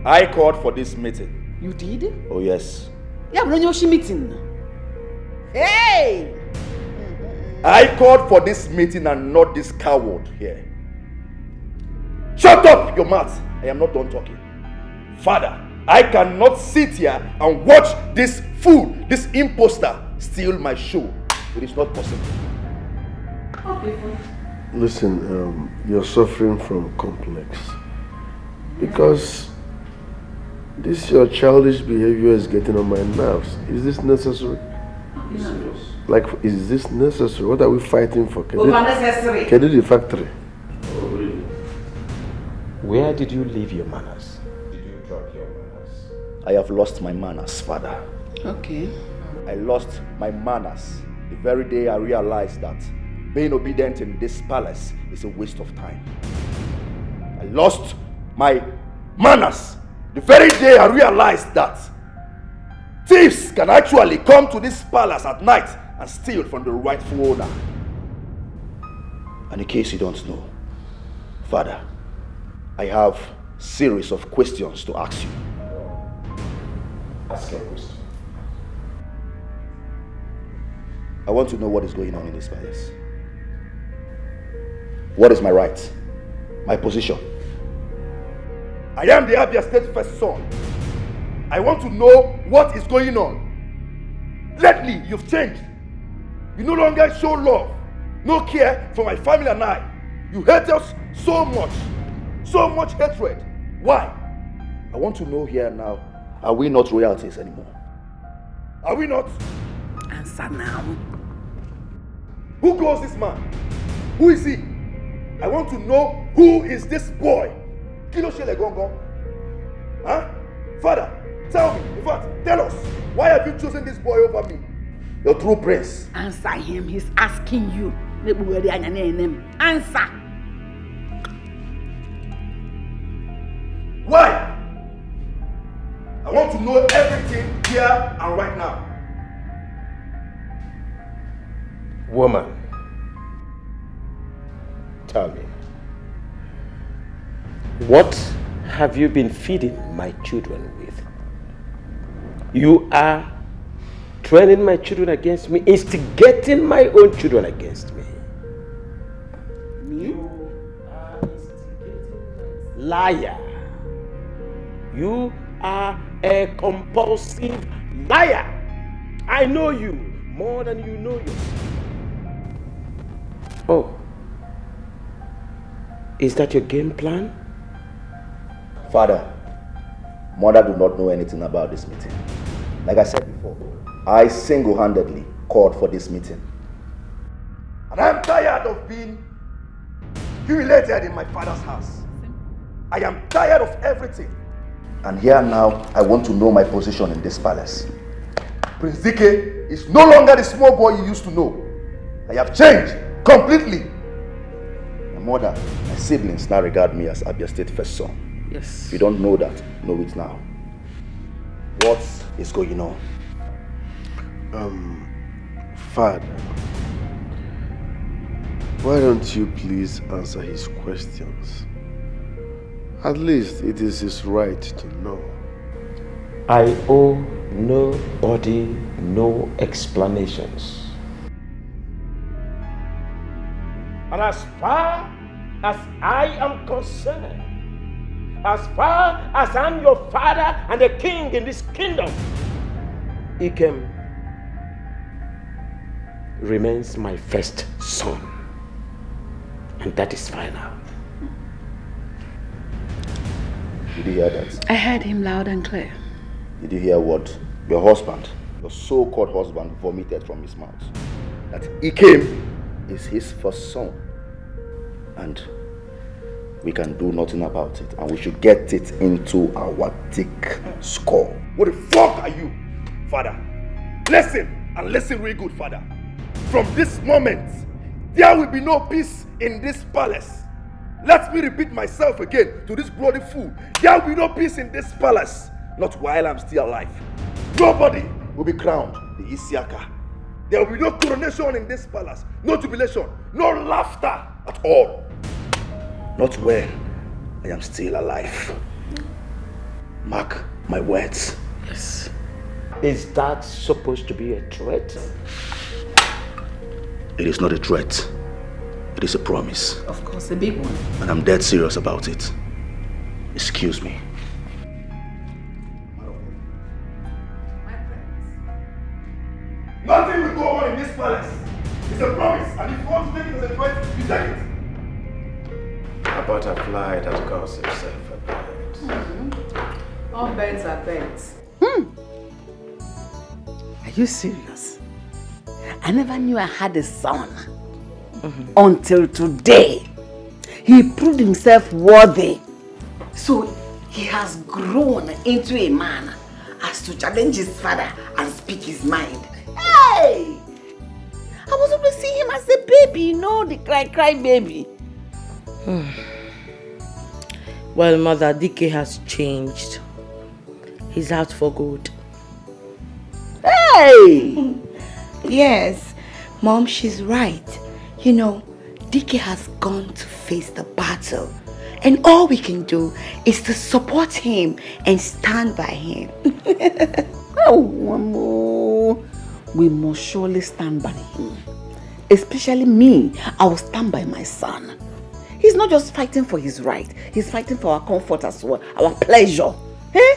I called for this meeting. You did? Oh, yes. Yeah, but on your meeting. Hey! I called for this meeting and not this coward here. Shut up your mouth. I am not done talking. Father, I cannot sit here and watch this fool, this imposter, steal my show. It is not possible. Listen, you're suffering from complex. Because this your childish behavior is getting on my nerves. Is this necessary? Yes. Like, is this necessary? What are we fighting for? Unnecessary. Can you the factory? Where did you leave your manners? Did you drop your manners? I have lost my manners, Father. Okay. I lost my manners the very day I realized that being obedient in this palace is a waste of time. I lost my manners the very day I realized that thieves can actually come to this palace at night and steal from the rightful owner. And in case you don't know, Father, I have a series of questions to ask you. Ask your question. I want to know what is going on in this palace. What is my right? My position? I am the Abia State first son. I want to know what is going on. Lately, you've changed. You no longer show love, no care for my family and I. You hate us so much hatred. Why? I want to know here now, are we not royalties anymore? Are we not? Answer now. Who calls this man? Who is he? I want to know who is this boy? Kilo Shele Gongo? Huh? Father, tell me, in fact, tell us, why have you chosen this boy over me? Your true prince. Answer him, he's asking you. Answer. Why? I want to know everything here and right now. Woman, tell me, what have you been feeding my children with? You are training my children against me, instigating my own children against me. Me? You are instigating my liar. You are a compulsive liar. I know you more than you know yourself. Oh, is that your game plan? Father, Mother do not know anything about this meeting. Like I said before, I single-handedly called for this meeting. And I'm tired of being humiliated in my father's house. I am tired of everything. And here now, I want to know my position in this palace. Prince Iyke is no longer the small boy you used to know. I have changed completely. My mother, my siblings now regard me as Abia State first son. Yes. If you don't know that, know it now. What is going on? Father, why don't you please answer his questions? At least it is his right to know. I owe nobody no explanations. And as far as I am concerned, as far as I'm your father and the king in this kingdom, Iyke remains my first son. And that is final. Did you hear that? I heard him loud and clear. Did you hear what your husband, your so-called husband, vomited from his mouth? That Iyke is his first son. And we can do nothing about it. And we should get it into our thick skull. What the fuck are you, Father? Listen, and listen really good, Father. From this moment, there will be no peace in this palace. Let me repeat myself again to this bloody fool. There will be no peace in this palace. Not while I'm still alive. Nobody will be crowned the Isiaka. There will be no coronation in this palace. No jubilation. No laughter at all. Not when I am still alive. Mark my words. Yes. Is that supposed to be a threat? It is not a threat. It is a promise. Of course, a big one. And I'm dead serious about it. Excuse me. Nothing will go on in this palace. It's a promise. And if you want to take it as a threat, you take it. A butterfly that calls himself a bird. All birds are birds. Are you serious? I never knew I had a son. Until today. He proved himself worthy. So he has grown into a man as to challenge his father and speak his mind. Hey! I was always seeing him as a baby, you know, the cry baby. Well, Mother, Iyke has changed. He's out for good. Hey! Yes, Mom, she's right. You know, Iyke has gone to face the battle. And all we can do is to support him and stand by him. Oh, one more. We must surely stand by him. Especially me, I will stand by my son. He's not just fighting for his right, he's fighting for our comfort as well, our pleasure. Eh?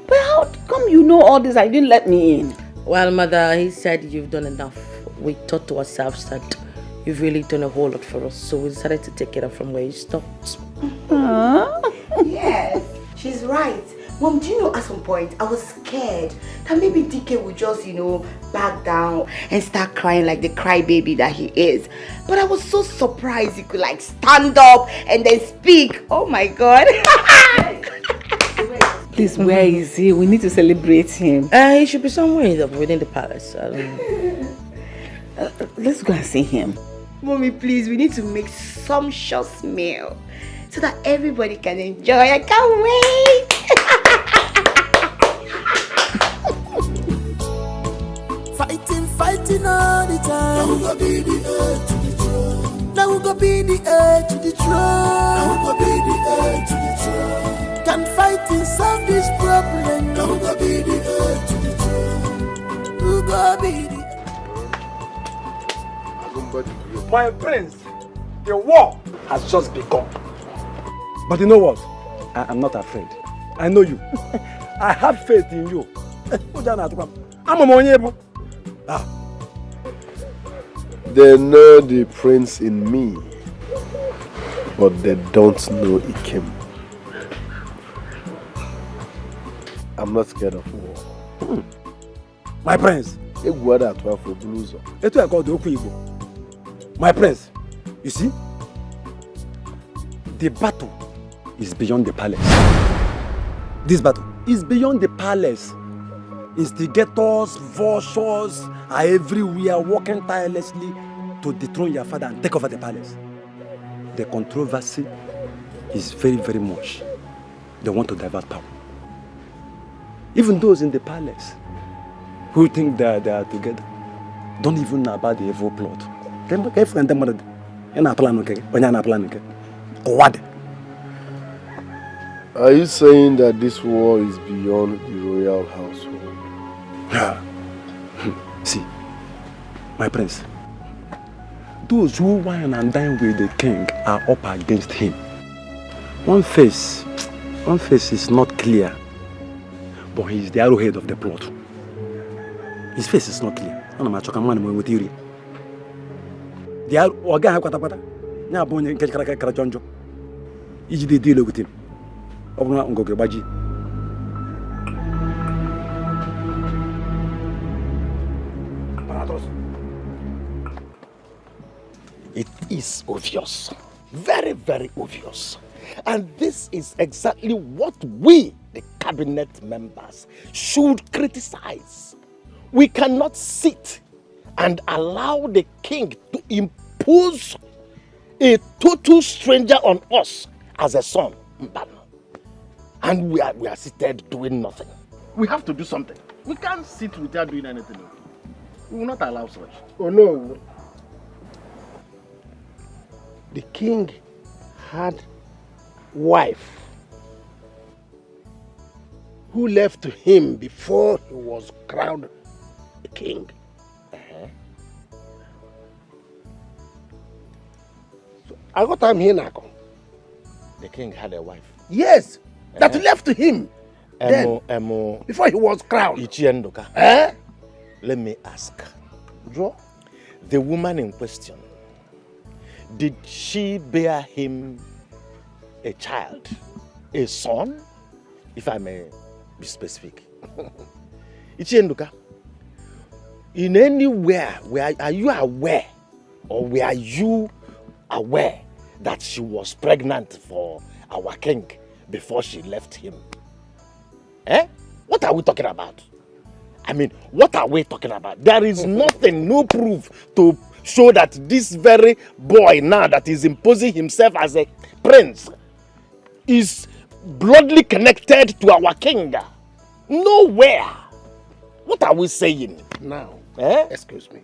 But how come you know all this? I didn't let me in. Well, mother, he said you've done enough. We thought to ourselves that you've really done a whole lot for us, so we decided to take it up from where you stopped. Yes, she's right. Mom, do you know at some point I was scared that maybe DK would just, back down and start crying like the crybaby that he is. But I was so surprised he could stand up and then speak. Oh my God. Please, where is he? We need to celebrate him. He should be somewhere within the palace. Let's go and see him. Mommy, please, we need to make sumptuous meal so that everybody can enjoy. I can't wait. Fighting all the time. Now who go be the heir to the throne? Now who go be the heir to the throne? Now who go be the heir to the throne? Can fighting solve this problem? Now who go be the heir to the throne? Who go be the... My friends, the war has just begun. But you know what? I'm not afraid. I know you. I have faith in you. I'm a money. They know the prince in me, but they don't know Iyke. I'm not scared of war. My prince. My prince, you see, the battle is beyond the palace. This battle is beyond the palace. Instigators, vultures are everywhere working tirelessly to dethrone your father and take over the palace. The controversy is very, very much. They want to divert power. Even those in the palace who think they are together don't even know about the evil plot. Are you saying that this war is beyond the royal household? See, my prince, those who wine and dine with the king are up against him. One face is not clear, but he is the arrowhead of the plot. His face is not clear. The deal with him. It is obvious, very, very obvious. And this is exactly what we, the cabinet members, should criticize. We cannot sit and allow the king to impose a total stranger on us as a son. And we are seated doing nothing. We have to do something. We can't sit without doing anything. We will not allow such. Oh no. The king had wife who left him before he was crowned a king. So I got time here now. The king had a wife. Yes, that left him before he was crowned. Let me ask. The woman in question, did she bear him a child, a son, if I may be specific? In anywhere, are you aware or were you aware that she was pregnant for our king before she left him? What are we talking about? I mean, what are we talking about? There is nothing, no proof to show that this very boy now that is imposing himself as a prince is bloodly connected to our king. Nowhere. What are we saying? Now, excuse me.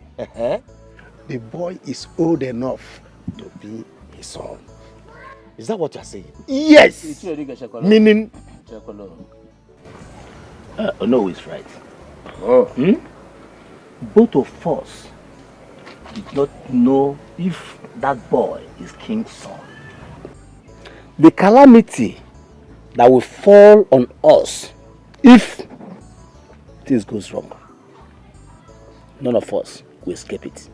The boy is old enough to be his son. Is that what you're saying? Yes. Meaning? No, he's right. Both of us did not know if that boy is king's son. The calamity that will fall on us If things goes wrong, none of us will escape it.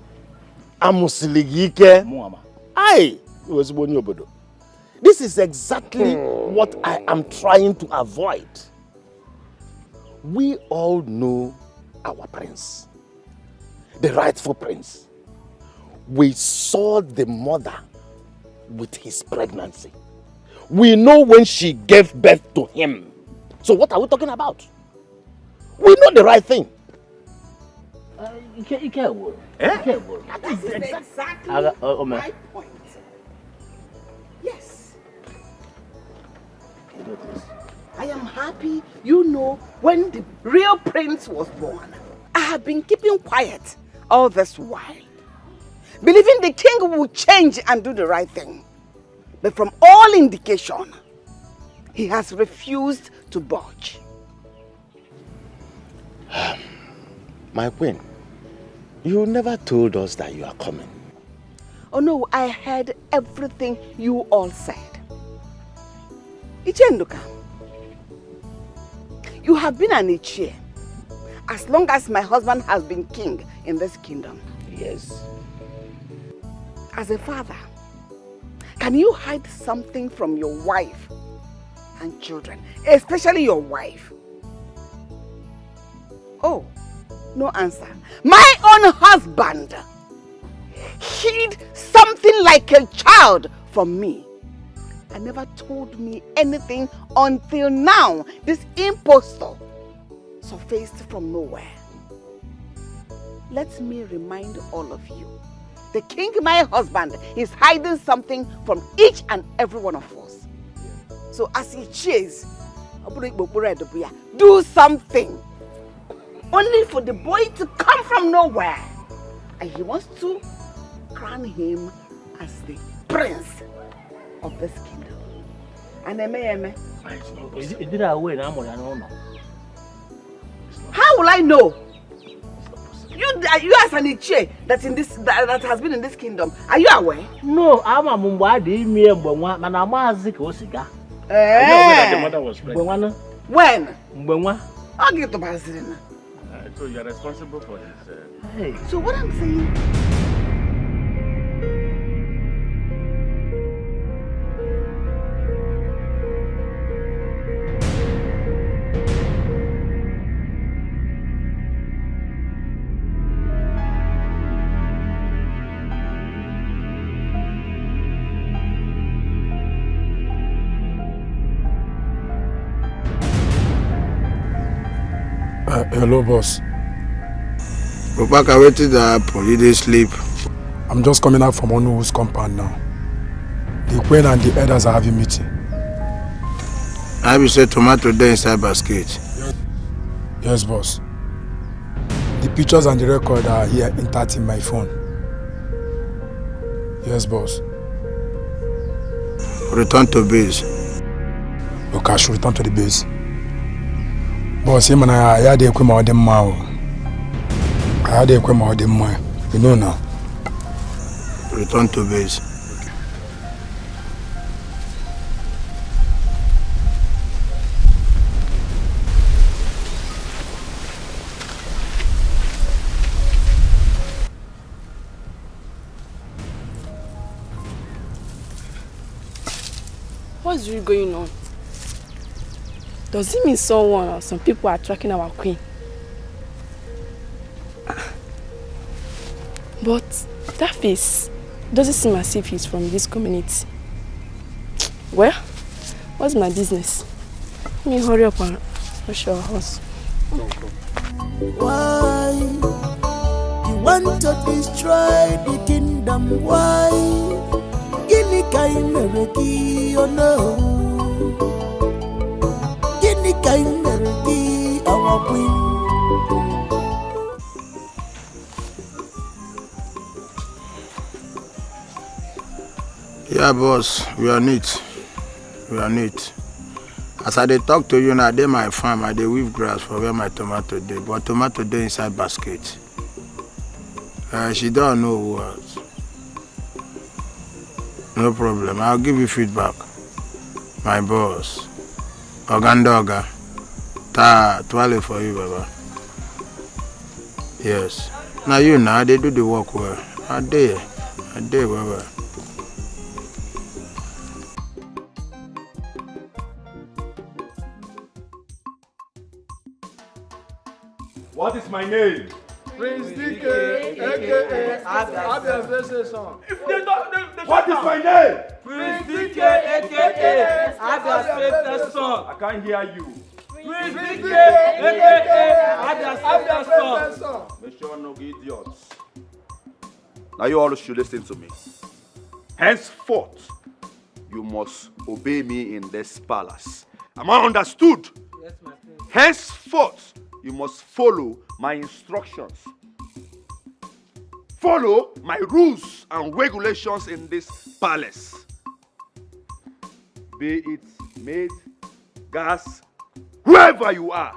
Amusiligike. Aye. This is exactly what I am trying to avoid. We all know our prince, the rightful prince. We saw the mother with his pregnancy. We know when she gave birth to him. So what are we talking about? We know the right thing. Iyke. That is exactly my point. Yes. I am happy, you know, when the real prince was born. I have been keeping quiet all this while, believing the king will change and do the right thing. But from all indication, he has refused to budge. My queen, you never told us that you are coming. Oh no, I heard everything you all said. Ichenduka, you have been an Ichie as long as my husband has been king in this kingdom. Yes. As a father, can you hide something from your wife and children, especially your wife? Oh, no answer. My own husband hid something like a child from me and never told me anything until now. This impostor surfaced from nowhere. Let me remind all of you, the king, my husband, is hiding something from each and every one of us. So as he cheers, do something. Only for the boy to come from nowhere. And he wants to crown him as the prince of this kingdom. And how will I know? You as an Ichie that's in this that has been in this kingdom, are you aware? No, I'm a Mumbadi, me and Bongwa, and I'm a Zikosiga. I know that the mother was pregnant. When? Bongwa. I'll get to Barcelona. So you're responsible for this. Hey. So what I'm saying? Hello, boss. Papa, waited happen. You didn't sleep. I'm just coming out from Onu's compound now. The queen and the elders are having meeting. I will say tomato there inside basket. Yes, boss. The pictures and the record are here intact in my phone. Yes, boss. Return to base. Okay, I should return to the base. Boss, him and I had the equipment of them now. I had the equipment of them now. You know now. Return to base. What's really going on? Does it mean someone or some people are tracking our queen? But that face doesn't seem as if he's from this community. Well, what's my business? Let me hurry up and rush our house. Why you want to destroy the kingdom? Why? Guinea kind of oh no. Our queen. Yeah, boss, we are neat. We are neat. As I talk to you now, they my farm, I dey weave grass for where my tomato dey, but tomato dey inside basket. She don't know who else. No problem, I'll give you feedback. My boss. Ogandoga. Twale for you, Baba. Yes. Now you know they do the work well. I did, Baba. What is my name? Prince Iyke, aka Abia Station. If they don't, what is my name? Prince Iyke, aka Abia Station. I can't hear you. Prince Iyke, aka Abia Station. Make sure no idiots. Now you all should listen to me. Henceforth, you must obey me in this palace. Am I understood? Yes, my prince. Henceforth, you must follow my instructions. Follow my rules and regulations in this palace. Be it maid, gas, whoever you are.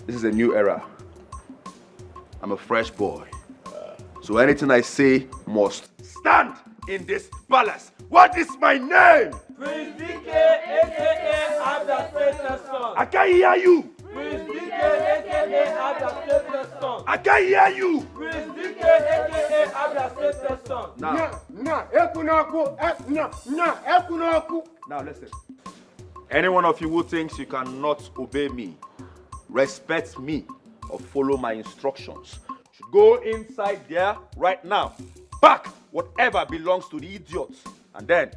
This is a new era. I'm a fresh boy. So anything I say must stand in this palace. What is my name? Prince Iyke, aka Abia Station. I can't hear you. Prince Iyke, aka Abia Station. I can't hear you. Prince Iyke, aka Abia Station. Now listen. Any one of you who thinks you cannot obey me, respect me, or follow my instructions, should go inside there right now. Pack whatever belongs to the idiots, and then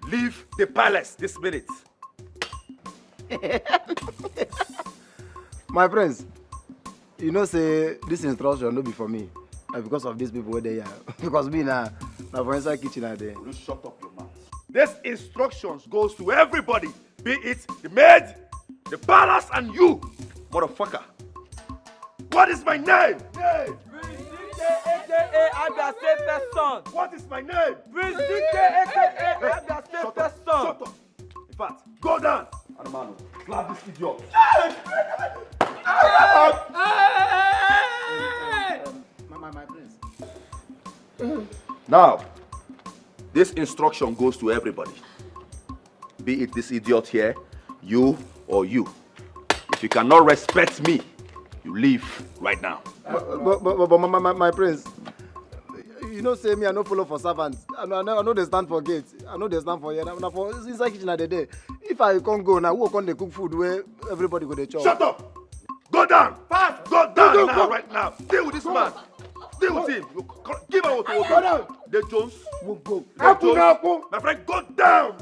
leave the palace this minute. My friends, you know say this instruction no be for me. Because of these people where they are. Because me now for inside kitchen are there. You shut up your mouth. This instructions goes to everybody, be it the maid, the palace, and you, motherfucker. What is my name? Prince Iyke, aka Abia Station. What is my name? Prince Iyke, aka Abia Station. Shut up. In fact, go down. Adamano, slap this idiot. My prince. Now, this instruction goes to everybody. Be it this idiot here, you, or you. If you cannot respect me, you leave right now. But my prince, you know say me I no follow for servants. I know they stand for gates. I know they stand for here. Now for inside kitchen at the day. If I can't go now, who can they cook food where everybody go to chop? Shut up! Go down! Fast! Go down now, right now. Deal with this man. Deal with him. Give him what you want. The Jones. Go. My friend, go down!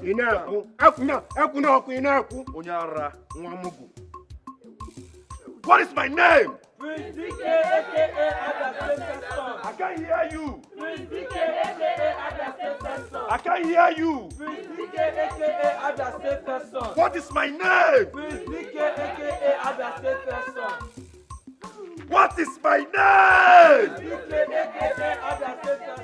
What is my name? Prince Iyke, aka Abia Station. I can't hear you. Prince Iyke, aka Abia Station. I can't hear you. Prince Iyke, aka Abia Station. What is my name? Prince Iyke, aka Abia Station. What is my name? Prince Iyke, aka Abia Station.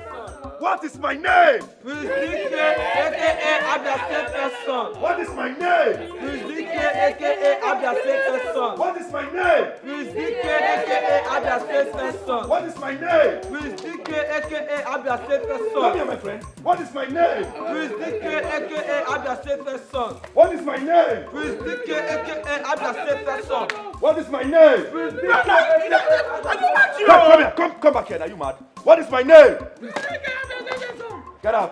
What is my name? Prince Iyke, aka Abia Station. What is my name? Prince Iyke, aka Abia Station. What is my name? Prince Iyke, aka Abia Station. What is my name? Prince Iyke, aka Abia Station. Come here, my friend. What is my name? Prince Iyke, aka Abia Station. What is my name? Prince Iyke, aka Abia Station. What is my name? Prince Iyke, aka Come here. Come back here. Are you mad? What is my name? Get out.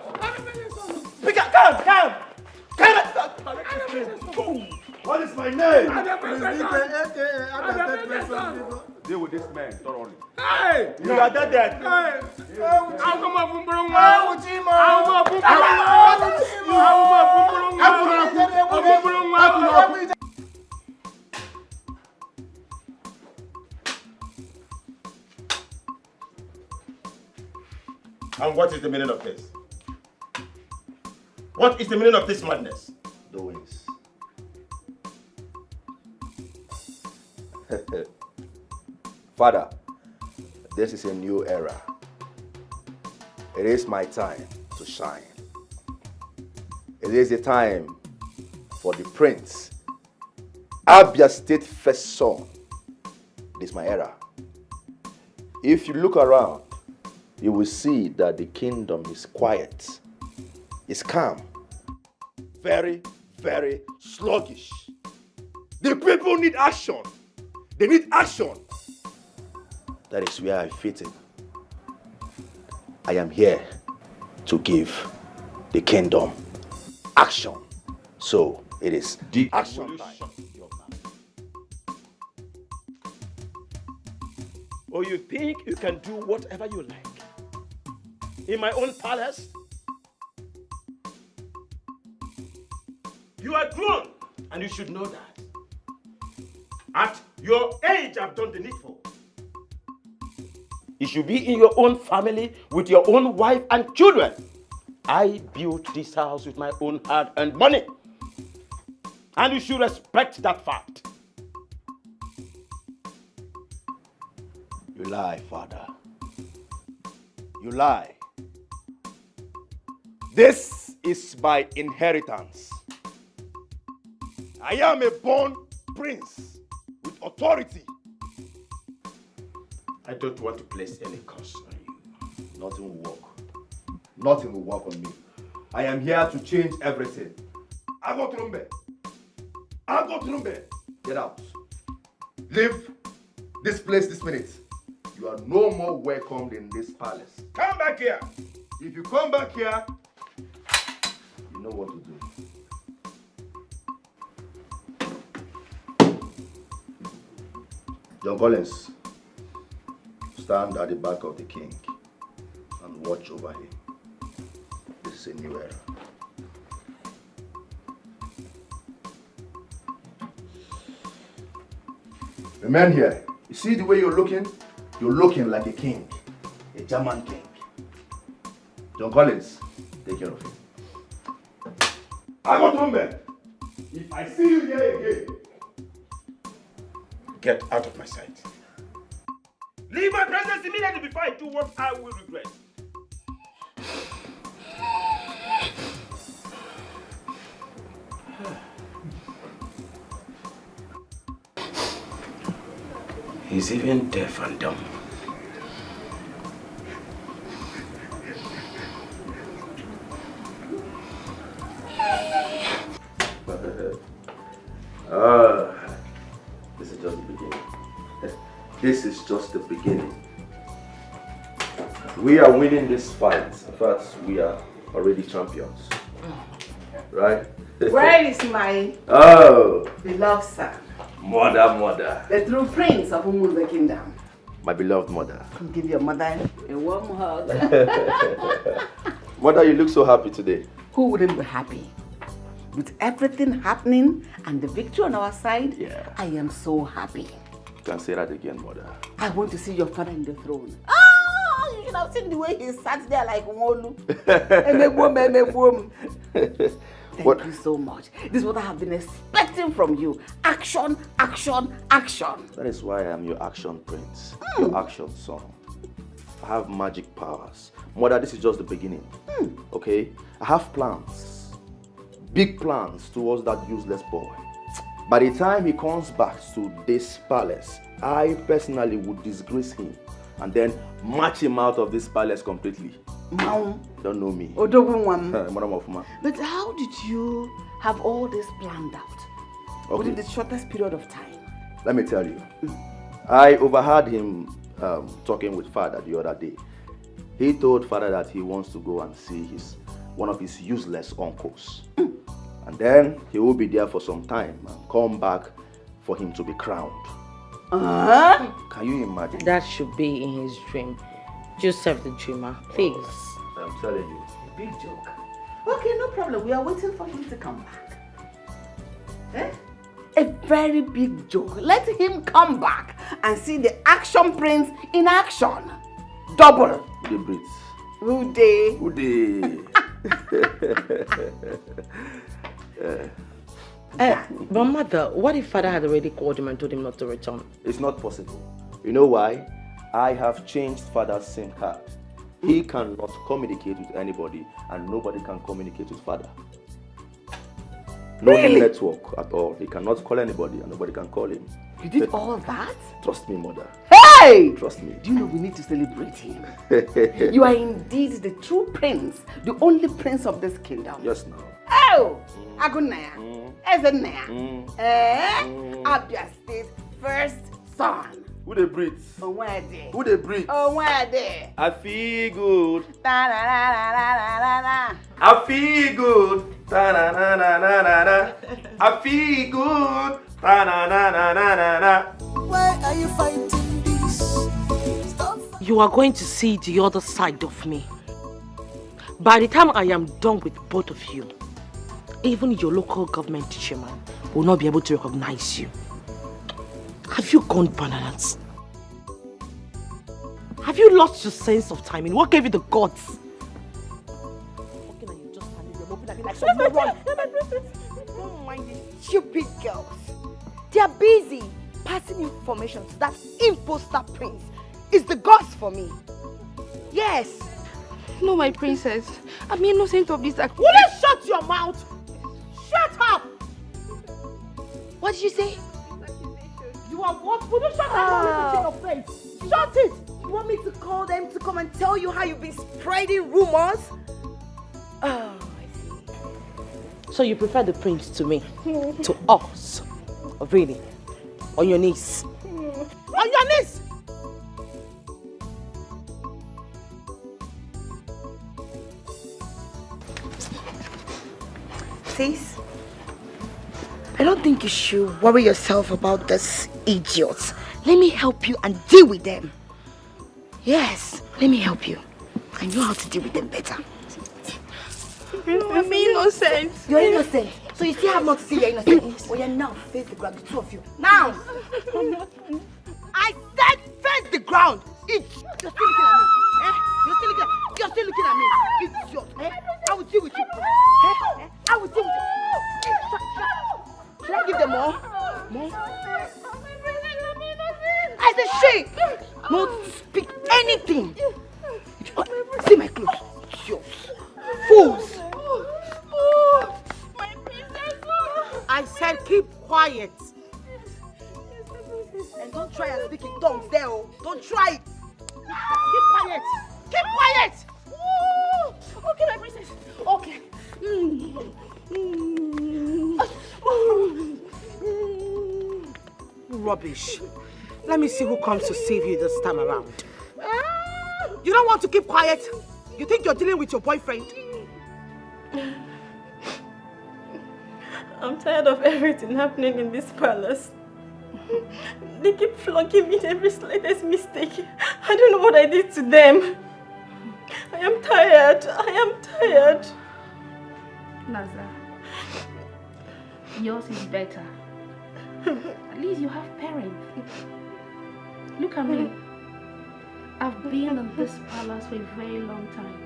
Pick up, come. What is my name? Deal with this man thoroughly. Hey! You are dead. Hey! And what is the meaning of this? What is the meaning of this madness? Doings. Father, this is a new era. It is my time to shine. It is the time for the prince, Abia State first son. It is my era. If you look around, you will see that the kingdom is quiet, it's calm, very, very sluggish. The people need action. They need action. That is where I fit in. I am here to give the kingdom action. So it is the action time. Or you think you can do whatever you like? In my own palace? You are grown, and you should know that. At your age, I've done the needful. You should be in your own family with your own wife and children. I built this house with my own hard-earned money. And you should respect that fact. You lie, father. You lie. This is my inheritance. I am a born prince with authority. I don't want to place any curse on you. Nothing will work. Nothing will work on me. I am here to change everything. Agotrumbe. Get out. Leave this place this minute. You are no more welcomed in this palace. Come back here. If you come back here, you know what to do. John Collins, stand at the back of the king and watch over him. This is a new era. Remain here. You see the way you're looking? You're looking like a king, a German king. John Collins, take care of him. Agotrumbe, if I see you here again, get out of my sight. Leave my presence immediately before I do what I will regret. He's even deaf and dumb. This is just the beginning. This is just the beginning. We are winning this fight. In fact, we are already champions. Right? Where is my beloved son? Mother. The true prince of the kingdom. My beloved mother. Come give your mother a warm hug. Mother, you look so happy today. Who wouldn't be happy? With everything happening and the victory on our side, I am so happy. You can say that again, mother. I want to see your father in the throne. Oh, you should have seen the way he sat there like Wolu. Thank you so much. This is what I have been expecting from you. Action, action, action. That is why I am your action prince, your action son. I have magic powers. Mother, this is just the beginning. Okay? I have plans. Big plans towards that useless boy. By the time he comes back to this palace, I personally would disgrace him and then march him out of this palace completely. Mom. Don't know me. But how did you have all this planned out? Within the shortest period of time? Let me tell you. I overheard him talking with father the other day. He told father that he wants to go and see one of his useless uncles. And then he will be there for some time and come back for him to be crowned. Can you imagine? That should be in his dream. Joseph the dreamer, please. I'm telling you. Big joke. Okay, no problem. We are waiting for him to come back. A very big joke. Let him come back and see the action prince in action. Double. The Brits. Who day? But mother, what if father had already called him and told him not to return? It's not possible. You know why? I have changed father's SIM card. He cannot communicate with anybody and nobody can communicate with father. No network at all. He cannot call anybody and nobody can call him. You did all that? Trust me, mother. Hey! Trust me. Do you know we need to celebrate him? You are indeed the true prince, the only prince of this kingdom. Yes, now. Oh! Agunaya. Ezenea. Abia State first son. Who they breathe? Oh, where there? Who they breathe? Oh, where there? I feel good. Da da da da da da da. I feel good. Da na na na na na na. I feel good. Da na na na na na na. Why are you fighting this? You are going to see the other side of me. By the time I am done with both of you, even your local government chairman will not be able to recognize you. Have you gone bananas? Have you lost your sense of timing? What gave you the guts? Don't mind these stupid girls. They are busy passing information to that imposter prince. It's the gods for me. Yes. No, my princess. I'm innocent of this act. Will you shut your mouth? Shut up! What did you say? You are what? Will you shut up? In your face? Shut it! You want me to call them to come and tell you how you've been spreading rumors? Oh, I see. So you prefer the prince to me? To us? Oh, really? On your knees? On your knees! Sis, I don't think you should worry yourself about this idiots. Let me help you and deal with them. Yes, let me help you. I know how to deal with them better. No, I'm innocent. You're innocent. So you still have not to say you're innocent. Oh yeah, now face the ground, the two of you. Now! I said face the ground! You're still looking at me. Eh? You're still looking at me. Idiot. Eh? I will deal with you. Eh? I will deal with you. Should I give them more? More? I said she! Not speak anything. See my clothes. Idiots. Fools. I said keep quiet. And don't try and speak in tongues there. Oh. Don't try it. Keep quiet. Keep quiet. Okay, my princess. Okay. Rubbish. Let me see who comes to save you this time around. You don't want to keep quiet? You think you're dealing with your boyfriend? I'm tired of everything happening in this palace. They keep flunking me in every slightest mistake. I don't know what I did to them. I am tired. I am tired. Naza, yours is better. At least you have parents. Look at me. I've been in this palace for a very long time.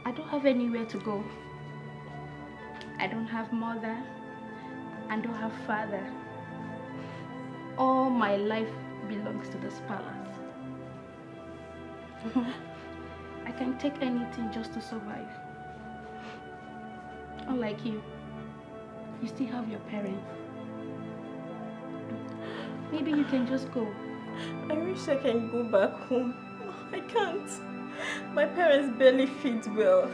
I don't have anywhere to go. I don't have mother. I don't have father. All my life belongs to this palace. I can take anything just to survive. Unlike you, you still have your parents. Maybe you can just go. I wish I can go back home. I can't. My parents barely feed well.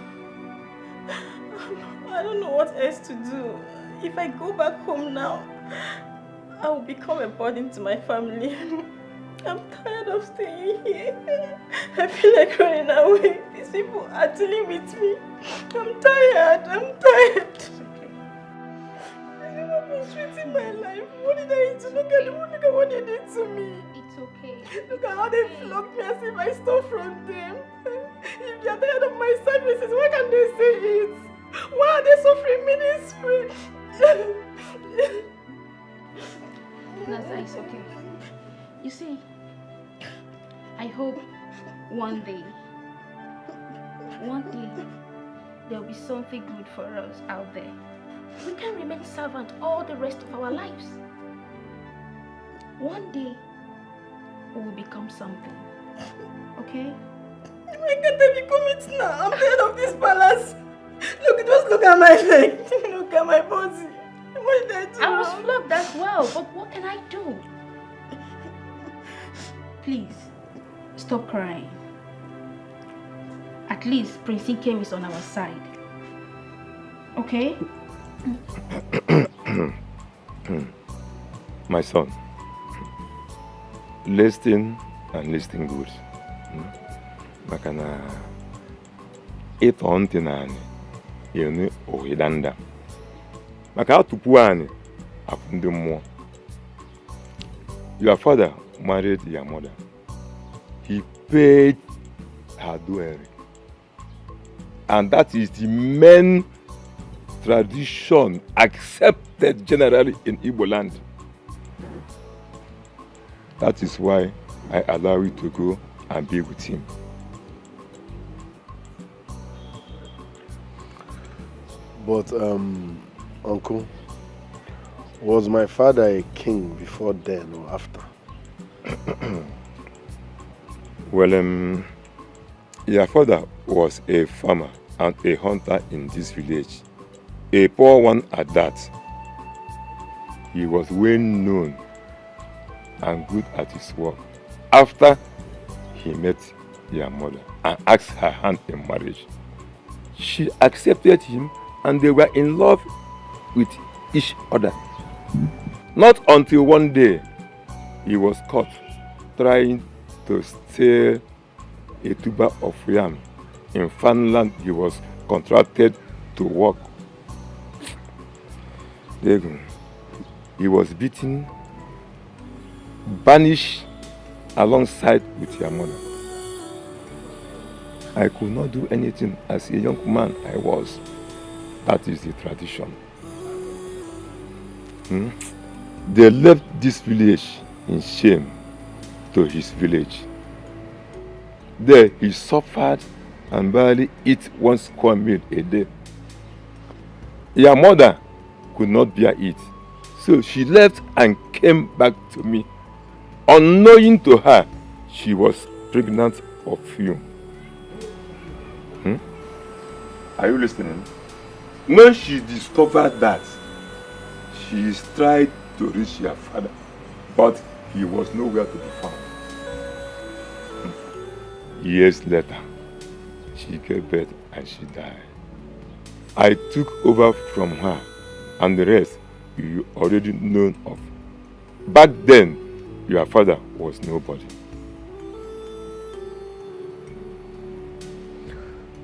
I don't know what else to do. If I go back home now, I will become a burden to my family. I'm tired of staying here. I feel like running away. These people are dealing with me. I'm tired. I'm tired. These people have been treating my life. What did I do? Look at what they did to me. It's okay. Look at how they flogged me as if I stole from them. If they are tired of my services, why can't they say it? Why are they suffering me this way? Naza, it's okay. You see, I hope one day, there will be something good for us out there. We can't remain servant all the rest of our lives. One day, we will become something. Okay? Why can't I become it now? I'm tired of this palace. Look at my leg. Look at my body. What did I do? I was flogged as well, but what can I do? Please, stop crying. At least Prince Iyke is on our side. Okay? My son, listen and listen good. Maka na ịtọ ntị naanị yenu ohidanda. Maka atupu ani afụ ndị mmụọ. Your father married your mother. He paid her dowry. And that is the main tradition accepted generally in Igbo land. That is why I allow you to go and be with him. But, Uncle, was my father a king before then or after? Well, your father was a farmer and a hunter in this village. A poor one at that. He was well known and good at his work. After he met your mother and asked her hand in marriage, she accepted him and they were in love with each other. Not until one day he was caught trying to steal a tuber of yam in farmland he was contracted to work. He was beaten, banished alongside with your mother. I could not do anything as a young man I was. That is the tradition. They left this village in shame to his village. There he suffered and barely eat 1 square meal a day. Your mother could not bear it, so she left and came back to me. Unknowing to her, she was pregnant of you. Are you listening? When she discovered that, she tried to reach your father, but he was nowhere to be found. Years later, she gave birth and she died. I took over from her, and the rest you already know of. Back then, your father was nobody.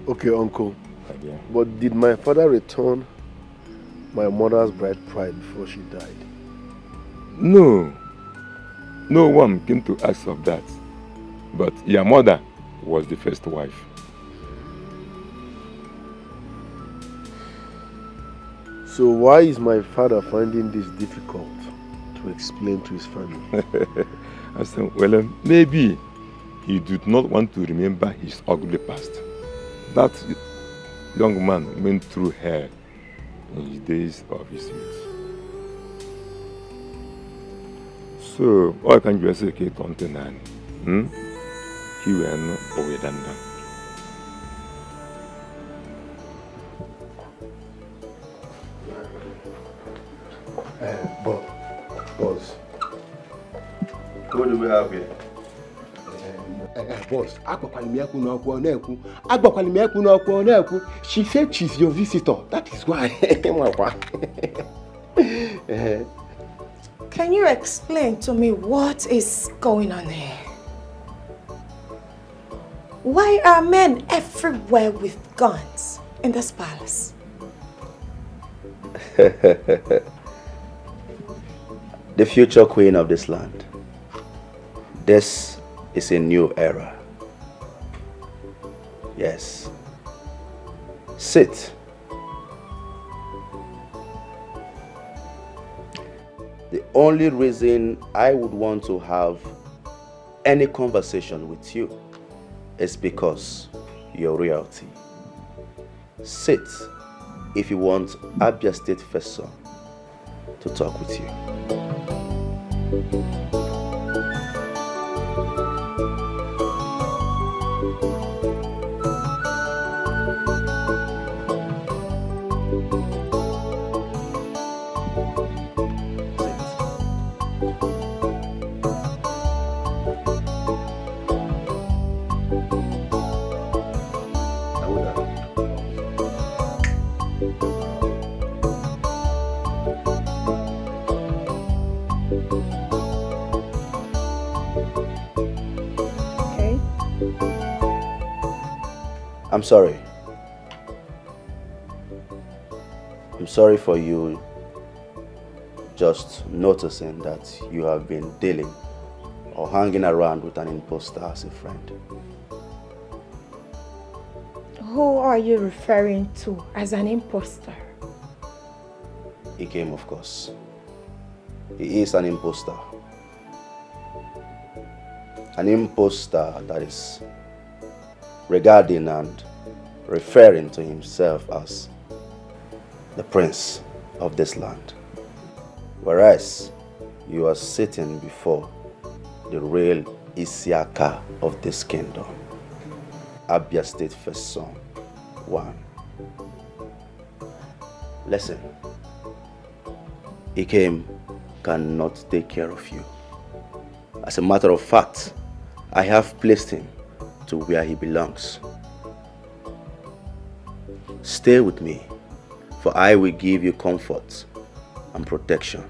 Okay, Uncle. But did my father return my mother's bride pride before she died? No. No one came to ask of that. But your mother was the first wife. So why is my father finding this difficult to explain to his family? I said, well, maybe he did not want to remember his ugly past. That young man went through hell in his days of his youth. So, why can't you say Kate on the nine? He will not away than that. Boss, what do we have here? Boss, she said she's your visitor. That is why. Can you explain to me what is going on here? Why are men everywhere with guns in this palace? The future queen of this land. This is a new era. Yes. Sit. The only reason I would want to have any conversation with you is because you're royalty. Sit if you want Abia State First Son to talk with you. Okay? I'm sorry. I'm sorry for you just noticing that you have been dealing or hanging around with an imposter as a friend. Who are you referring to as an imposter? Iheme, of course. He is an imposter. An imposter that is regarding and referring to himself as the prince of this land. Whereas you are sitting before the real Isiaka of this kingdom. Abia State First Son 1. Listen, Iheme cannot take care of you. As a matter of fact, I have placed him to where he belongs. Stay with me, for I will give you comfort and protection.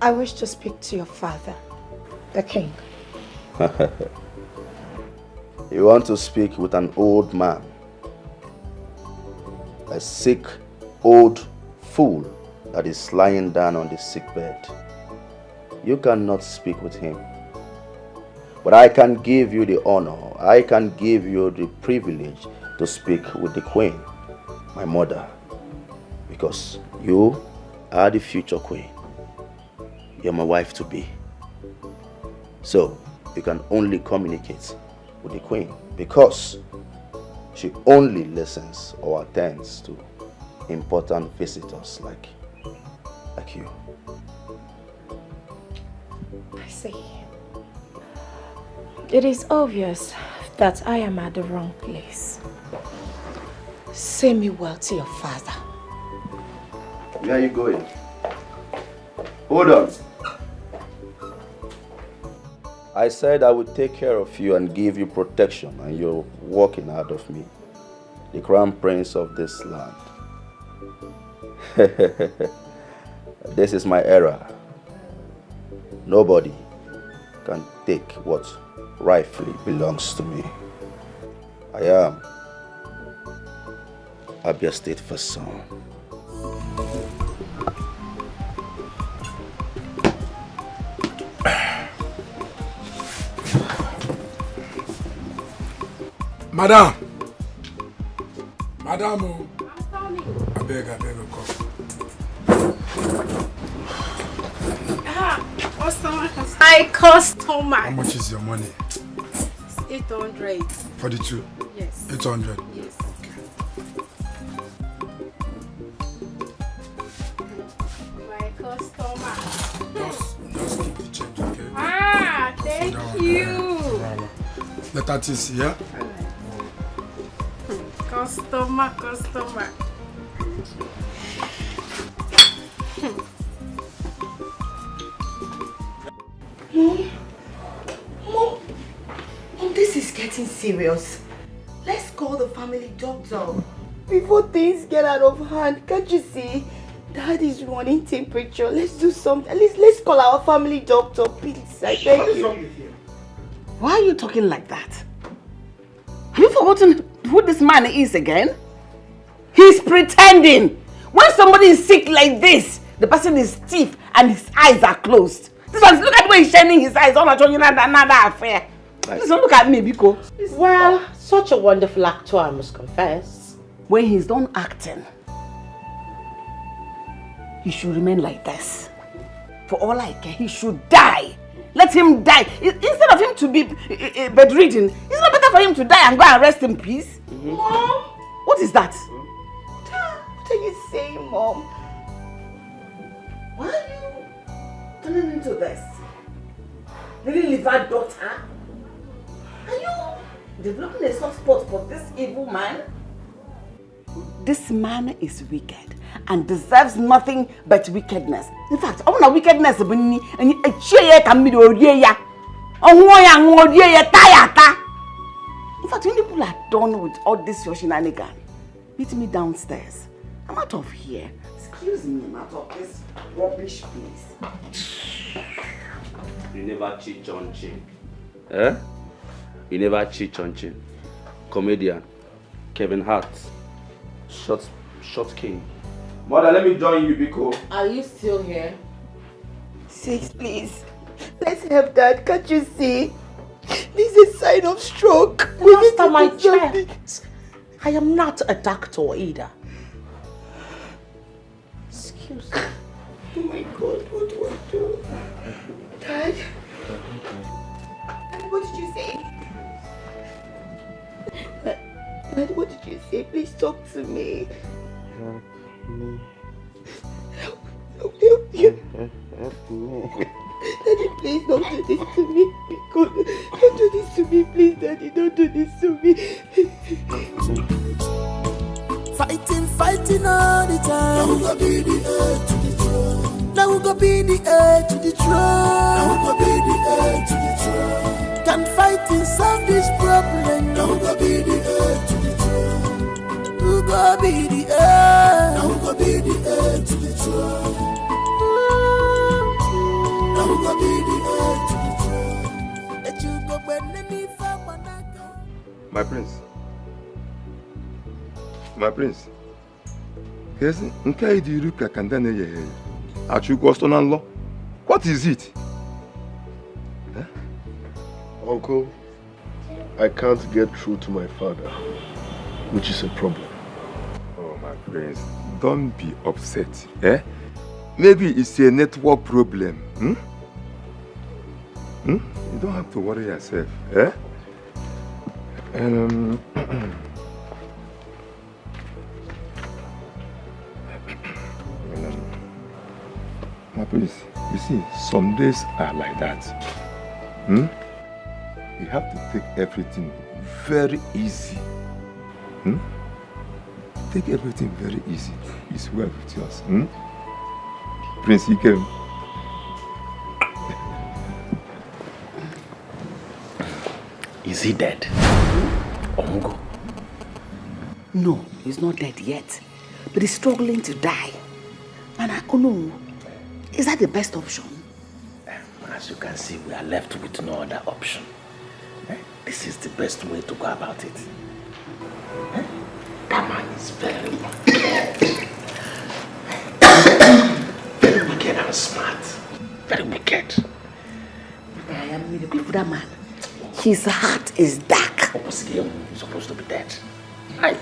I wish to speak to your father, the king. You want to speak with an old man, a sick old fool that is lying down on the sick bed. You cannot speak with him. But I can give you the honor, I can give you the privilege to speak with the queen, my mother, because you are the future queen. You're my wife to be. So you can only communicate with the queen because she only listens or attends to important visitors like you. I see. It is obvious that I am at the wrong place. Say me well to your father. Where are you going? Hold on. I said I would take care of you and give you protection, and you're walking out of me, the crown prince of this land. This is my era. Nobody can take what rightfully belongs to me. I am Abia State First Son. Madam! Madam! I beg, come. My customer. How much is your money? 800. For the two? Yes. 800? Yes. My customer. Just keep the change, okay? Ah, thank you. Let that is, yeah? Customer. Mom, this is getting serious. Let's call the family doctor. Before things get out of hand, can't you see? Dad is running temperature. Let's do something. At least let's call our family doctor, please. I beg you. Why are you talking like that? Have you forgotten who this man is again? He's pretending. When somebody is sick like this, the person is stiff and his eyes are closed. This one, look at the way he's shining his eyes. All showing another affair. Please don't look at me, Biko. Well, such a wonderful actor, I must confess. When he's done acting, he should remain like this. For all I care, he should die. Let him die. Instead of him to be bedridden, it's not better for him to die and go and rest in peace? Mom? What is that? What are you saying, Mom? Why are you turning into this? Really liver daughter? Are you developing a soft spot for this evil man? This man is wicked and deserves nothing but wickedness. In fact, I want wickedness and you can be the In fact, when people are done with all this your shenanigans, meet me downstairs. I'm out of here. Excuse me, I'm out of this rubbish place. You never cheat on chin. Eh? You never cheat on chin. Comedian. Kevin Hart. Short king. Mother, let me join you, Biko. Are you still here? Sis, please. Let's help Dad. Can't you see? This is a sign of stroke. We need to my do something. child. I am not a doctor either. Excuse me. Oh my God, what do I do? Dad? Dad, what did you say? Dad, what did you say? Please talk to me. Help me. Help you. Help me. Daddy, please don't do this to me. God, don't do this to me, please, Daddy. Don't do this to me. Fighting all the time. Now who go be the heir to the throne? Now who go be the heir to the throne? Now who go be the heir to the throne? Can fighting solve this problem? Now who go be the heir to the throne? Who go be the heir? Now who go be the heir to the throne? Now who go be the heir to the throne? Let you go when they need someone. My prince. My prince. Yes, nke di ruka kandane ye. Achugo stonan law. What is it? Huh? Uncle, I can't get through to my father, which is a problem. Oh, my prince, don't be upset. Eh? Maybe it's a network problem. You don't have to worry yourself. Eh? My prince, you see, some days are like that. You have to take everything very easy. Take everything very easy. It's well with yours. Prince Iyke. Is he dead? Omugo? No, he's not dead yet. But he's struggling to die. And I don't know. Is that the best option? As you can see, we are left with no other option. This is the best way to go about it. That man is very wicked and smart. Very wicked. I am with the people, that man. His heart is dark. He's supposed to be dead. Aye.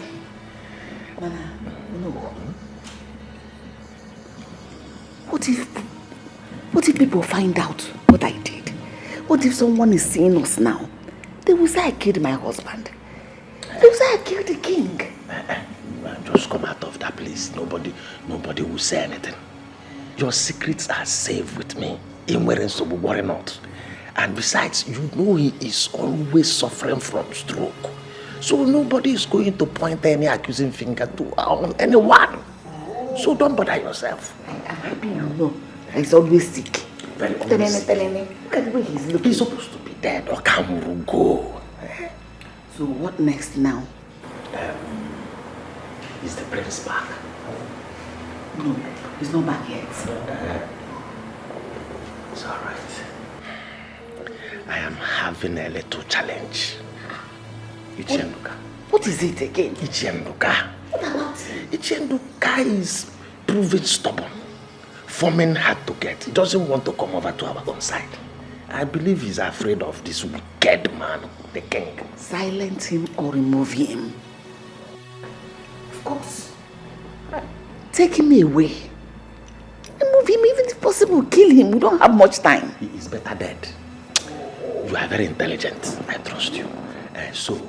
No. What if people find out what I did? What if someone is seeing us now? They will say I killed my husband. They will say I killed the king. Just come out of that place. Nobody will say anything. Your secrets are safe with me. In wearing so worry not. And besides, you know he is always suffering from stroke. So nobody is going to point any accusing finger to anyone. So don't bother yourself. I'm happy you know. He's always sick. Very always sick. Look at the way he's looking. He's supposed to be dead or come go. So what next now? Is the prince back? No, he's not back yet. It's alright. I am having a little challenge. What is it again? Ichenduka. What about it? Ichenduka is proving stubborn. Forming hard to get. He doesn't want to come over to our own side. I believe he's afraid of this wicked man, the king. Silence him or remove him. Of course. Take him away. Remove him, even if possible, kill him. We don't have much time. He is better dead. You are very intelligent. I trust you. So,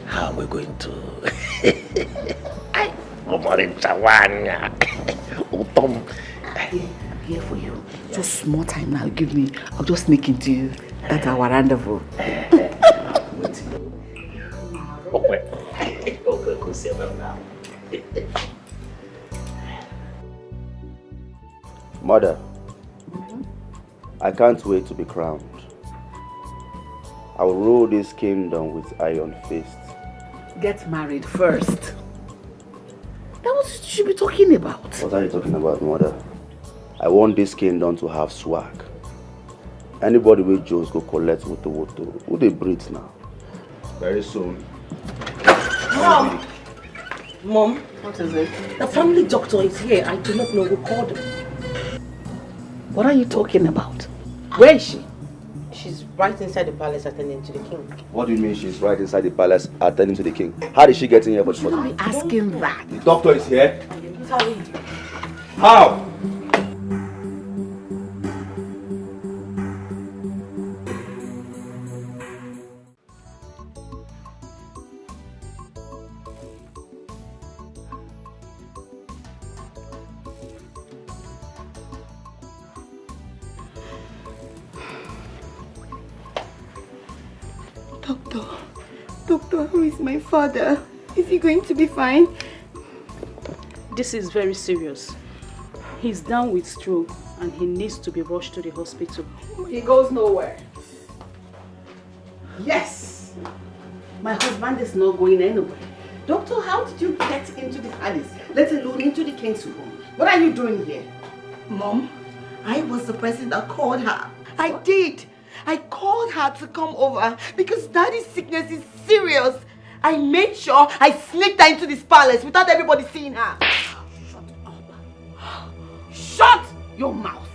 how are we going to... I'm here for you. Just small time now. Give me. I'll just sneak into you. That's our rendezvous. Mother, I can't wait to be crowned. I will rule this kingdom with iron fist. Get married first. That you be talking about? What are you talking about, mother? I want this kingdom to have swag. Anybody with Joes go collect woto. Who they breathe now? Very soon. Mom, what is it? The family doctor is here. I do not know who called him. What are you talking about? Where is she? She's right inside the palace attending to the king. What do you mean she's right inside the palace attending to the king? How did she get in here? But Don't be asking that. The doctor is here. How? Doctor, who is my father? Is he going to be fine? This is very serious. He's down with stroke and he needs to be rushed to the hospital. He goes nowhere. Yes! My husband is not going anywhere. Doctor, how did you get into the palace, let alone into the king's room? What are you doing here? Mom, I was the person that called her. I did. I called her to come over because Daddy's sickness is serious. I made sure I sneaked her into this palace without everybody seeing her. Shut up. Shut your mouth.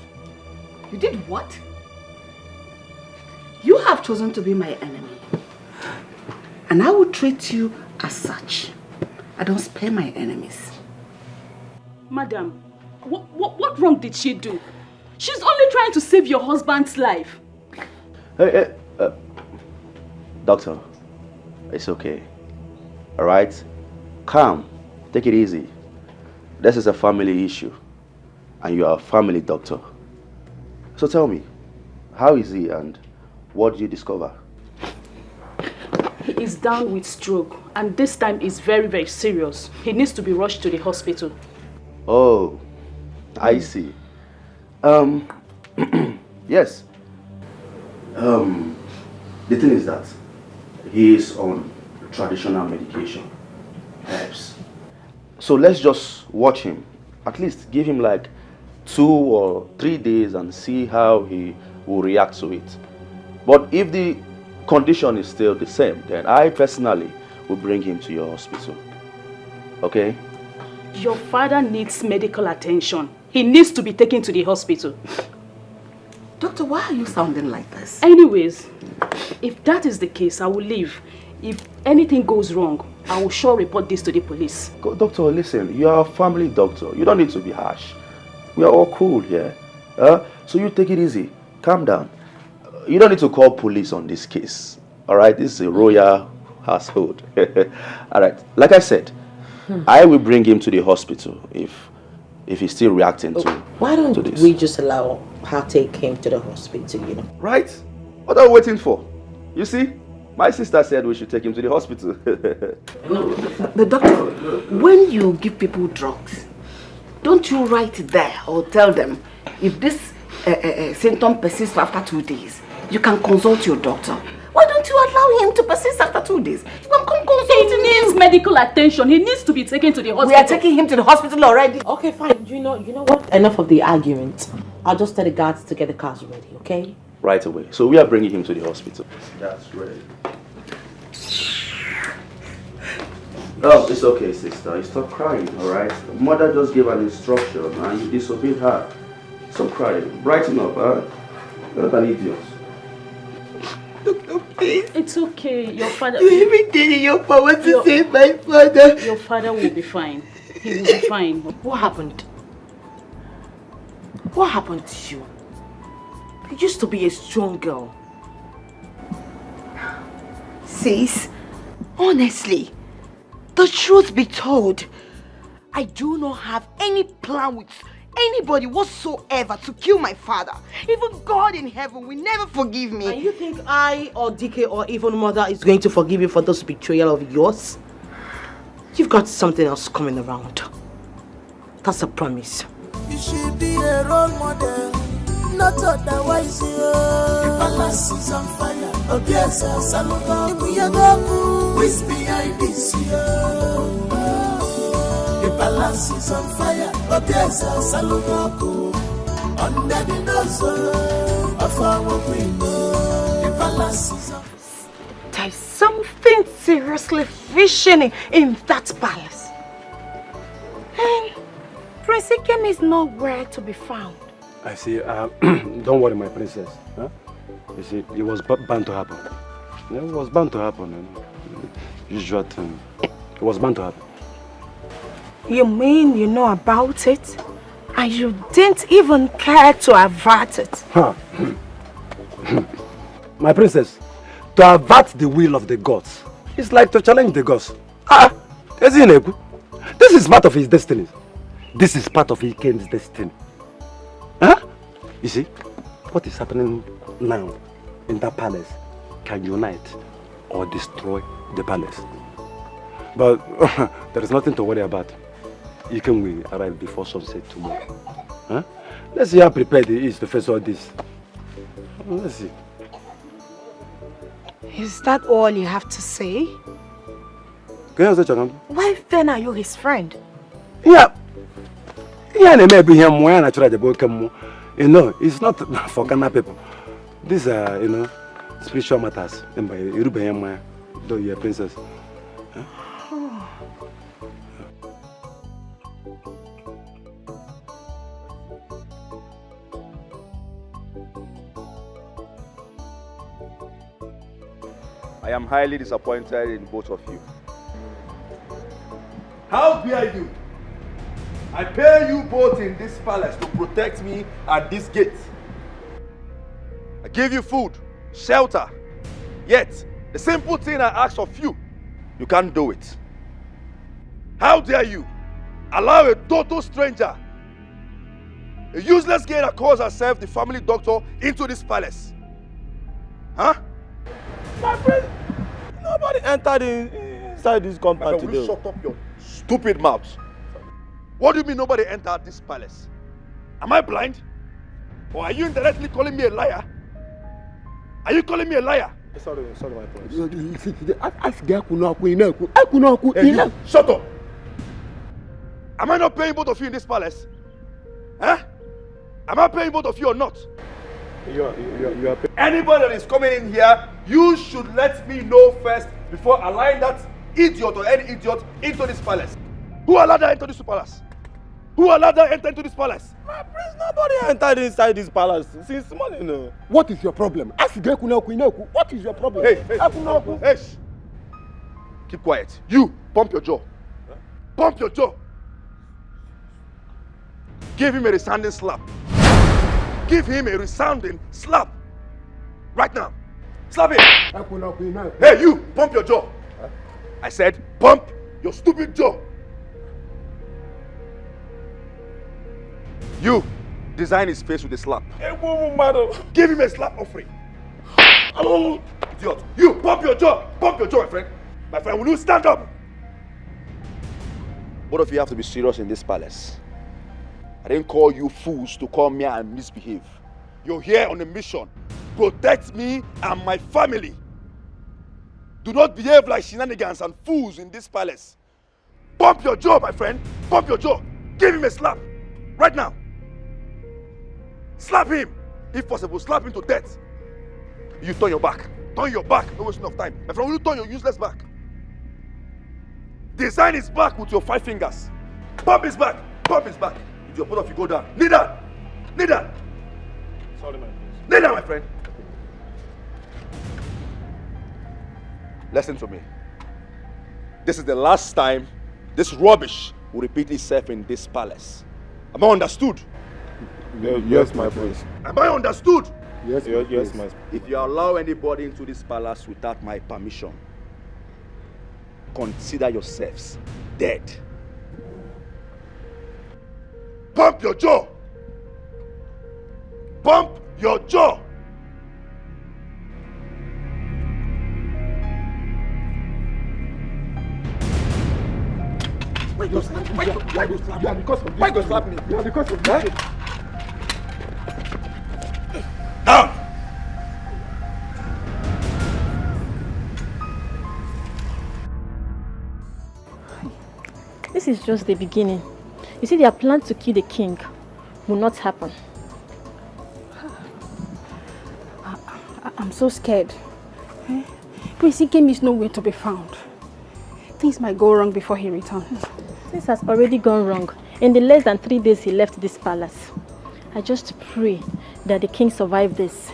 You did what? You have chosen to be my enemy. And I will treat you as such. I don't spare my enemies. Madam, what wrong did she do? She's only trying to save your husband's life. Hey, doctor, it's okay. All right? Calm. Take it easy. This is a family issue. And you are a family doctor. So tell me, how is he and what did you discover? He is down with stroke and this time is very, very serious. He needs to be rushed to the hospital. Oh, I see. Yes. The thing is that he is on traditional medication, herbs. So let's just watch him. At least give him like 2 or 3 days and see how he will react to it. But if the condition is still the same, then I personally will bring him to your hospital. Okay? Your father needs medical attention. He needs to be taken to the hospital. Doctor, why are you sounding like this? Anyways, if that is the case, I will leave. If anything goes wrong, I will sure report this to the police. Doctor, listen, you are a family doctor. You don't need to be harsh. We are all cool here. So you take it easy. Calm down. You don't need to call police on this case. Alright, this is a royal household. Alright, like I said, I will bring him to the hospital if he's still reacting to Why don't to this. we just allow her take him to the hospital, you know? Right? What are we waiting for? You see? My sister said we should take him to the hospital. The doctor, when you give people drugs, don't you write there or tell them if this symptom persists for after 2 days, you can consult your doctor. Why don't you allow him to persist after 2 days? You can come consult him. He needs medical attention. He needs to be taken to the hospital. We are taking him to the hospital already. Okay, fine. You know what? Enough of the argument. I'll just tell the guards to get the cars ready, okay? Right away. So we are bringing him to the hospital. That's great. Oh, it's okay, sister. You stop crying, alright? Mother just gave an instruction and you disobeyed her. Stop crying. Brighten up, huh? You're not an idiot. Doctor, please. It's okay. Your father... Do everything in your power to save my father. Your father will be fine. He will be fine. What happened? What happened to you? You used to be a strong girl. Sis, honestly, the truth be told, I do not have any plan with anybody whatsoever to kill my father. Even God in heaven will never forgive me. And you think I or DK or even mother is going to forgive you for this betrayal of yours? You've got something else coming around. That's a promise. You should be a role model, not otherwise. The palace is on fire. Obiasa Saluba, we is behind this. The palace palace is on fire. Obieza Salugoku. Under the nose of our queen. The palace is on fire. There's something seriously fishy in that palace. And Prince Ikem is nowhere to be found. I see. Don't worry, my princess. Huh? You see, it was bound to happen. It was bound to happen. Usual thing. It was bound to happen. You mean you know about it, and you didn't even care to avert it? Huh. My princess, to avert the will of the gods, it's like to challenge the gods. This is part of his destiny. This is part of Ikem's destiny. Huh? You see, what is happening now in that palace can unite or destroy the palace. But there is nothing to worry about. Ikem will arrive before sunset tomorrow. Huh? Let's see how prepared he is to face all this. Let's see. Is that all you have to say? Why then are you his friend? Yeah. You know, it's not for Ghana people. These are, you know, spiritual matters. Though you're a princess. Huh? I am highly disappointed in both of you. How dare you? I pay you both in this palace to protect me at this gate. I give you food, shelter. Yet, the simple thing I ask of you, you can't do it. How dare you allow a total stranger, a useless girl that calls herself the family doctor, into this palace? Huh? My friend, nobody entered inside this compound today. Will you shut up your stupid mouth? What do you mean nobody entered this palace? Am I blind? Or are you indirectly calling me a liar? Are you calling me a liar? Sorry, my friend. Hey, you, shut up! Am I not paying both of you in this palace? Huh? Am I paying both of you or not? You are paying. Anybody that is coming in here, you should let me know first before allowing that idiot or any idiot into this palace. Who allowed her into this palace? Who allowed her enter into this palace? My prince, nobody entered inside this palace since morning. No. What is your problem? What is your problem? Hey. Keep quiet. You, pump your jaw. Huh? Pump your jaw. Give him a resounding slap. Give him a resounding slap. Right now. Slap him. Hey, you, pump your jaw. Huh? I said, pump your stupid jaw. You, design his face with a slap. Give him a slap offering. Idiot. You, pump your jaw, my friend. My friend, will you stand up? Both of you have to be serious in this palace. I didn't call you fools to come here and misbehave. You're here on a mission. Protect me and my family. Do not behave like shenanigans and fools in this palace. Pump your jaw, my friend. Pump your jaw. Give him a slap. Right now. Slap him. If possible, slap him to death. You turn your back. Turn your back. No waste enough time. My friend, will you turn your useless back? Design his back with your 5 fingers. Pump his back. Pump his back. If your both of you go down. Kneel down. Kneel down. Sorry, my friend. Kneel down, my friend. Listen to me. This is the last time this rubbish will repeat itself in this palace. Am I understood? Yes, my prince. Am I understood? Yes, my. If you allow anybody into this palace without my permission, consider yourselves dead. Pump your jaw. Pump your jaw. Why you slap me? Because of that. Down. This is just the beginning. You see, their plan to kill the king will not happen. I'm so scared. Prince Iyke is nowhere to be found. Things might go wrong before he returns. Things has already gone wrong. In the less than 3 days he left this palace. I just pray that the king survive this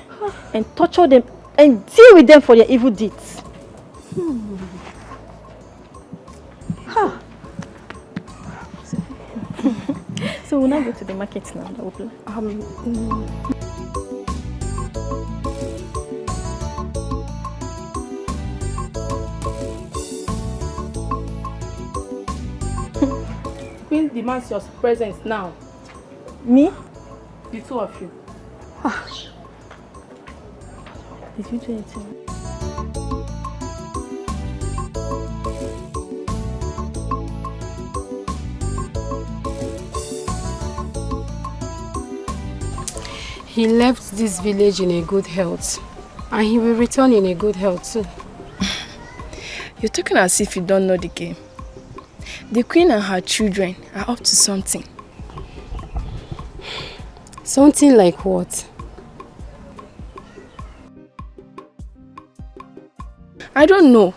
and torture them and deal with them for their evil deeds. So we'll now go to the market now. Queen demands your presence now. Me? The two of you. Did you do anything? He left this village in a good health, and he will return in a good health too. You're talking as if you don't know the game. The queen and her children are up to something. Something like what? I don't know,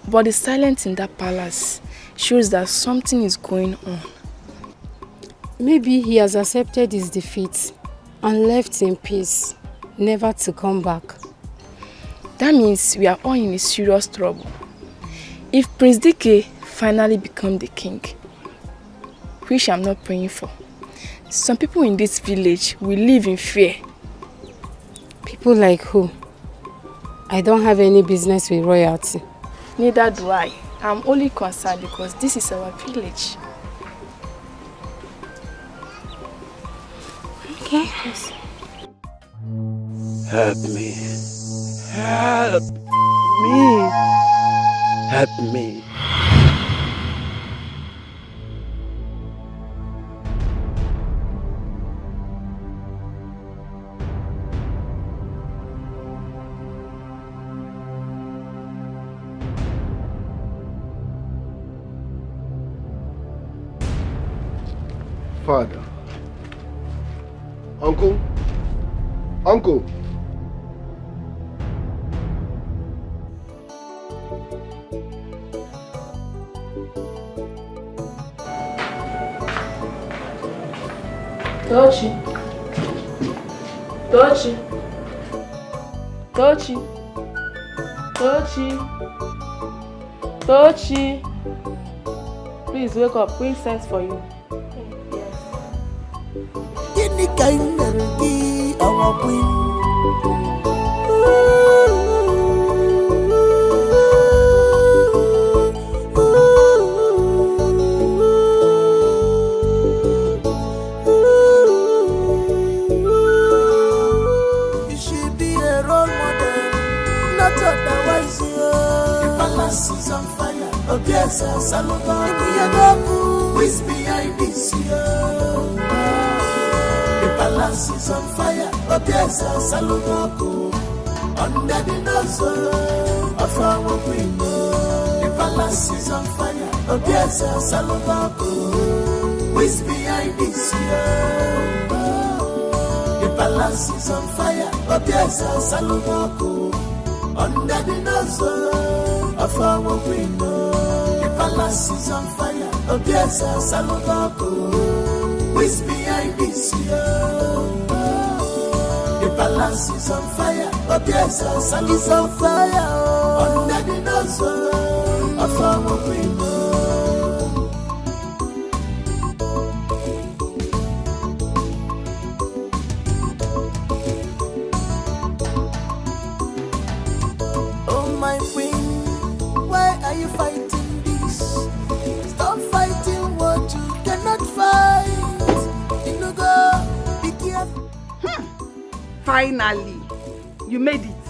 but the silence in that palace shows that something is going on. Maybe he has accepted his defeat and left in peace, never to come back. That means we are all in a serious trouble. If Prince Iyke finally becomes the king, which I'm not praying for, some people in this village will live in fear. People like who? I don't have any business with royalty. Neither do I. I'm only concerned because this is our village. Okay. Yes. Help me. Help me. Help me. Father. Uncle. Uncle. Edochie. Edochie. Edochie. Edochie. Edochie. Please wake up. Queen sends for you. Any kind of be our queen. You should be a role model, not otherwise. The palace is on fire. Oh yes, Saloma. Who is behind this? Palace is on fire, but there's a salon under the nose of our queen. The palace is on fire, but there's a salon who is behind this year. The palace is on fire, but there's a salon under the nose of our queen. The palace is on fire, but there's a salon who is behind this year. The palace is on fire, but there's a sun is on fire under the nose of our queen. Oh my queen, why are you fighting this? Stop fighting what you cannot fight. Finally, you made it.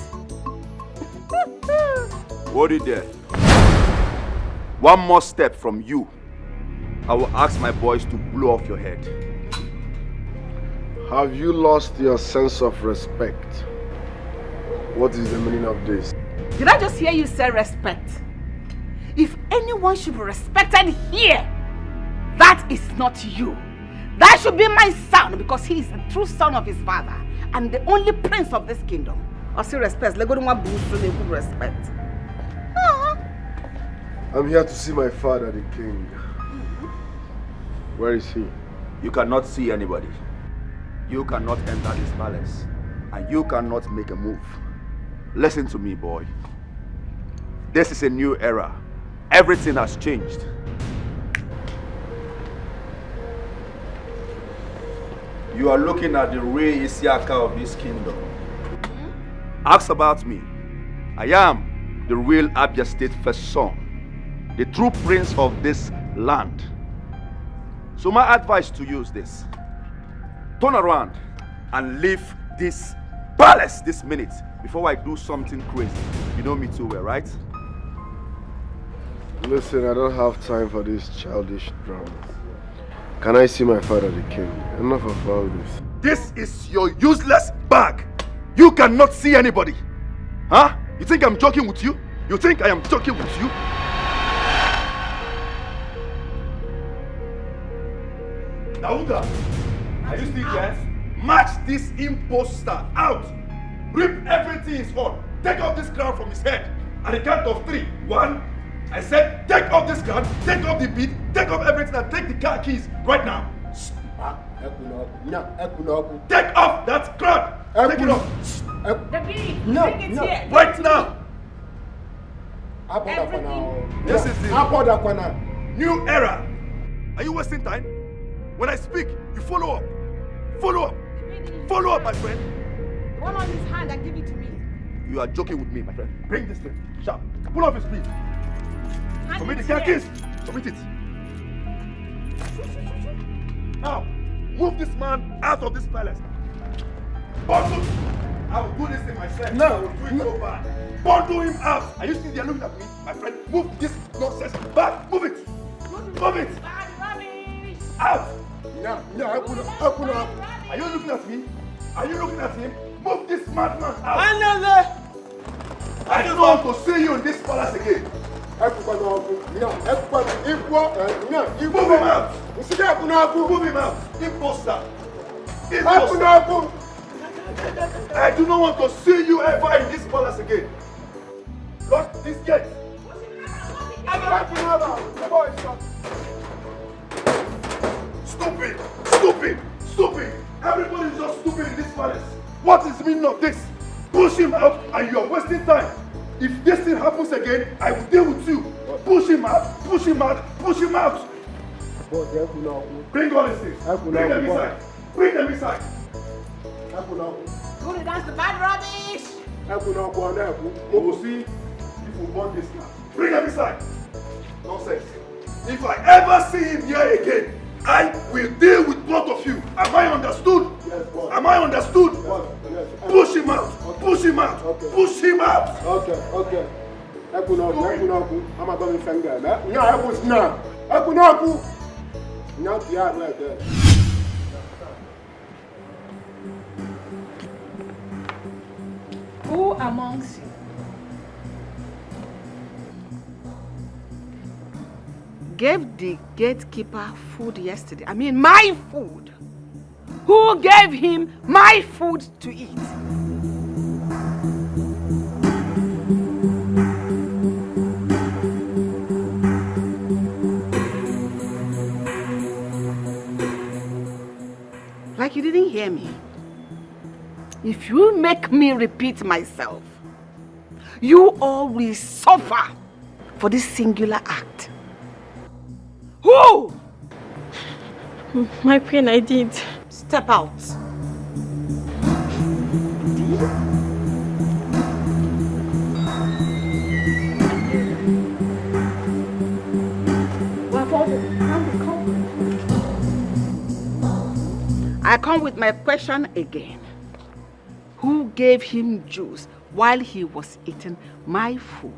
Hold it there. One more step from you, I will ask my boys to blow off your head. Have you lost your sense of respect? What is the meaning of this? Did I just hear you say respect? If anyone should be respected here, That is not you. That should be my son because he is the true son of his father and the only prince of this kingdom. Also respect. Let's go to one boost to good respect. I'm here to see my father, the king. Where is he? You cannot see anybody. You cannot enter this palace. And you cannot make a move. Listen to me, boy. This is a new era. Everything has changed. You are looking at the real Isiaka of this kingdom. Ask about me. I am the real Abia State first son, the true prince of this land. So my advice to you is this. Turn around and leave this palace this minute before I do something crazy. You know me too well, right? Listen, I don't have time for this childish drama. Can I see my father, the king? Enough of all this. This is your useless bag. You cannot see anybody. Huh? You think I'm joking with you? You think I am joking with you? Nauda, are you still there? Match this imposter out. Rip everything he's on. Take off this crown from his head. At the count of 3. 1. I said, take off this crown, take off the bead, take off everything and take the car keys right now. Take off that crown. Take it off. The bead. No, Bring it here. right now. Everything. This is the new era. Are you wasting time? When I speak, you follow up. Follow up. Follow up, my friend. The one on his hand and give it to me. You are joking with me, my friend. Bring this thing. Sharp. Pull off his bead. Commit the car keys. Commit it. Now, move this man out of this palace. Bundle. I will do this thing myself. No. I will do it so bad. Bundle him out. Are you still there looking at me? My friend, move this nonsense back. Move it. Move it. Out. Are you looking at me? Are you looking at him? Move this madman out. I don't want to see you in this palace again. Move him out. Move him out. Imposter. Imposter. I do not want to see you ever in this palace again. Lock this gate. Stupid. Stupid. Stupid. Everybody is just stupid in this palace. What is the meaning of this? Push him out and you are wasting time. If this thing happens again, I will deal with you. Push him out, push him out, push him out. Bring all these things. Bring them inside. Bring them inside. Go to dance the bad rubbish. We will see if we want this now. Bring them inside. Nonsense. If I ever see him here again, I will deal with both of you. Am I understood? Yes, boss. Am I understood? Yes. Push him out. Okay. Push him out. Okay. Push him out. Okay. Who amongst you gave the gatekeeper food yesterday? I mean my food. Who gave him my food to eat? Like you didn't hear me. If you make me repeat myself, you all will suffer for this singular act. Who? My queen, I did. Step out. I come with my question again. Who gave him juice while he was eating my food?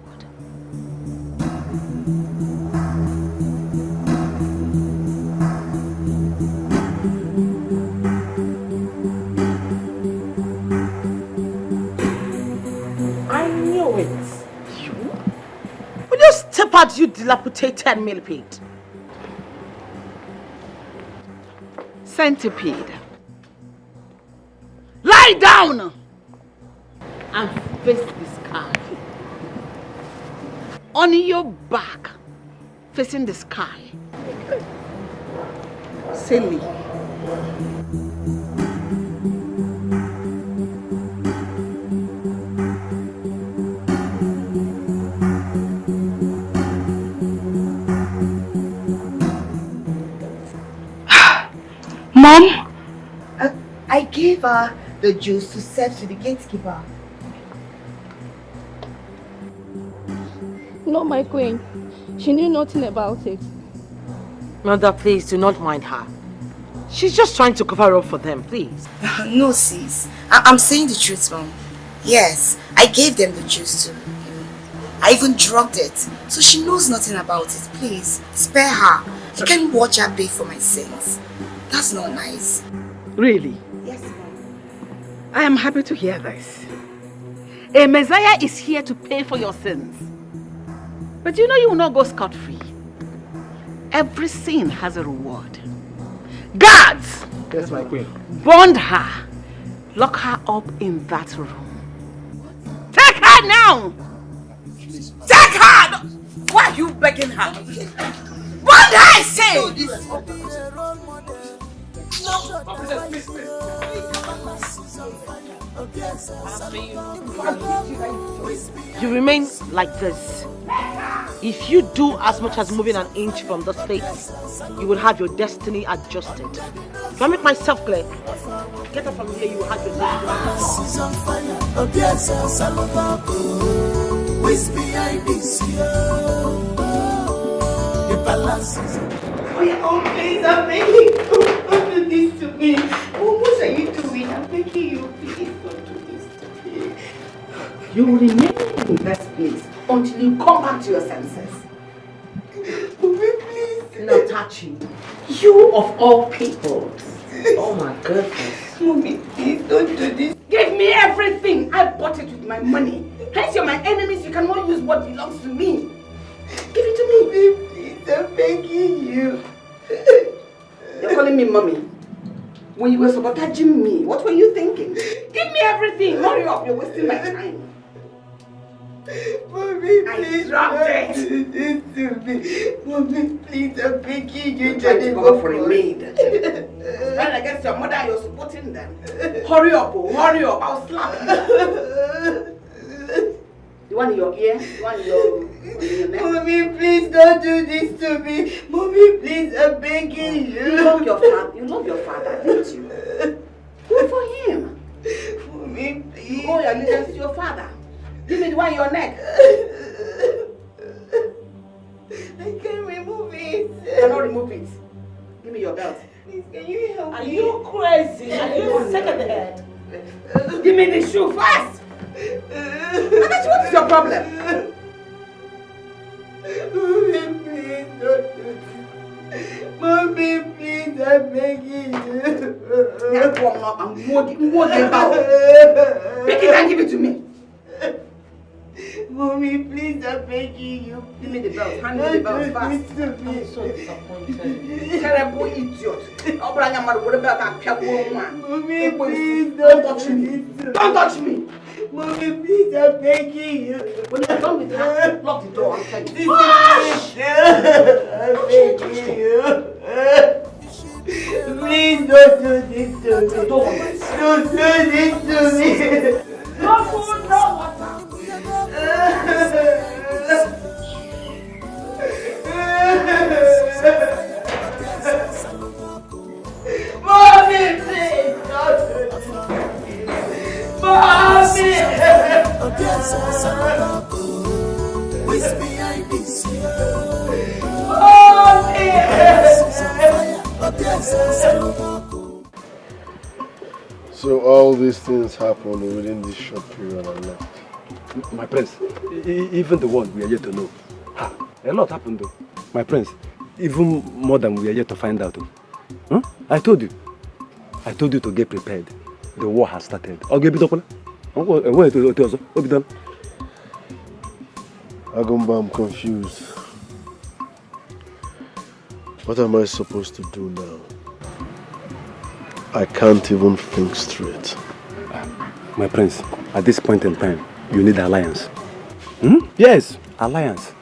I knew it. You? Will you step out, you dilapidated millipede? Centipede. Lie down and face the sky. On your back, facing the sky. Silly. Mom? I gave her the juice to serve to the gatekeeper. No, my queen. She knew nothing about it. Mother, please do not mind her. She's just trying to cover up for them, please. No, sis. I'm saying the truth, Mom. Yes, I gave them the juice too. I even drugged it, so she knows nothing about it. Please, spare her. You can't watch her pay for my sins. That's not nice. Really? Yes, Mom. I am happy to hear this. A Messiah is here to pay for your sins. But you know you will not go scot-free. Every sin has a reward. Guards! Yes, my queen. Bond her. Lock her up in that room. Take her now! Take her! Why are you begging her? Bond her, I say! You remain like this. If you do as much as moving an inch from this place, you will have your destiny adjusted. If I make myself clear, get up from here, you will have your Oh, please, I'm begging you. Don't do this to me. What are you doing? I'm begging you. Please don't do this to me. You will remain in this place until you come back to your senses. Please. Now touch you. You of all people. Oh my goodness. Mommy, please don't do this. Give me everything. I bought it with my money. Hence you're my enemies. You cannot use what belongs to me. Give it to me. Please, I'm begging you. You're calling me mommy. When you were sabotaging me, what were you thinking? Give me everything. Hurry up. You're wasting my time. Mommy, I please dropped do this to me. Mommy, please, I'm begging you. You're trying to go for a maid. Right against your mother, you're supporting them. Hurry up, oh, hurry up. I'll slap you. The one in your ear? The one in your neck? Mommy, please don't do this to me. Mommy, please, I'm begging you. You love your father. You love your father, didn't you? Go for him. Mommy, please. You owe your allegiance to your father. Give me the one in your neck. I can't remove it. You cannot remove it. Give me your belt. Please, can you help me? Are you crazy? Are you sick of the head? Give me the shoe fast. What is your problem? Mommy, please don't do this. Mommy, please, I'm begging you. Now come up and mold the bow. Pick it and give it to me. Mommy, please, I'm begging you. Give me the belt. Hand me the belt fast. I'm so disappointed. Terrible idiot. Mommy, please, don't touch me. Don't touch me. Mommy, please, I'm begging you. When you're done with that, lock the door and tell you. I'm begging you. Please don't do this to me. Don't do this to me. No food, no water. Mommy, please don't do this to me. Mommy! What's behind this? So all these things happened within this short period of left. My prince, even the one we are yet to know. A lot happened though. My prince, even more than we are yet to find out. Huh? I told you to get prepared. The war has started. Agumba, I'm confused. What am I supposed to do now? I can't even think straight. My prince, at this point in time, you need alliance. Yes, alliance.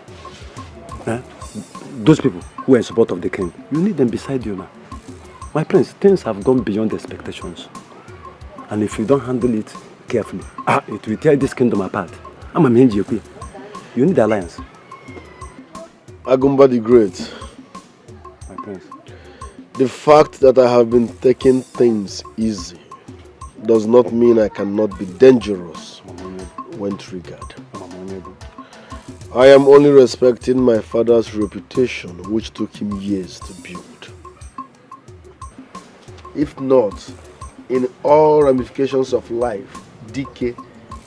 Those people who are in support of the king, you need them beside you now. My prince, things have gone beyond expectations. And if you don't handle it carefully, it will tear this kingdom apart. You need alliance. Agumba the Great. My prince. The fact that I have been taking things easy does not mean I cannot be dangerous when triggered. I am only respecting my father's reputation, which took him years to build. If not, in all ramifications of life, DK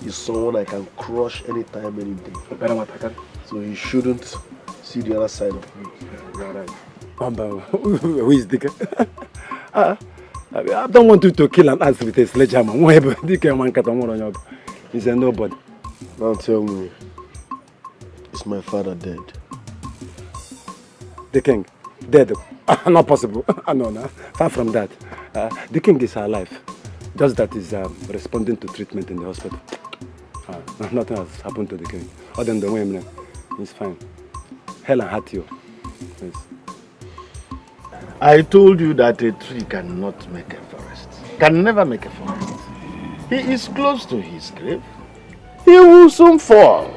is someone I can crush anytime, any day. So he shouldn't see the other side of me. You're right. Who is DK? I don't want you to kill an ass with a sledgehammer. He's a nobody. Now tell me, is my father dead? The king? Dead? Not possible. No. Far from that. The king is alive. Just that he's responding to treatment in the hospital. Nothing has happened to the king. Other than the women, he's fine. Hell and heart you. Please. I told you that a tree cannot make a forest. Can never make a forest. He is close to his grave. He will soon fall.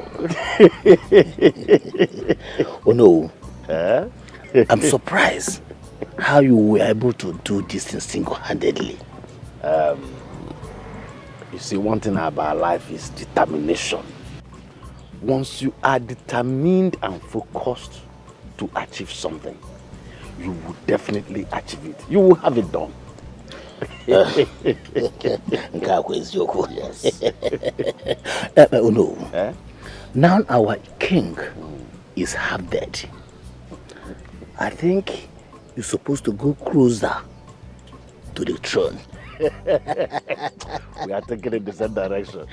Oh no. I'm surprised how you were able to do this thing single-handedly. You see, one thing about life is determination. Once you are determined and focused to achieve something, you will definitely achieve it. You will have it done. Yes. Oh no. Now our king is half dead. I think you're supposed to go closer to the throne. We are taking in the same direction.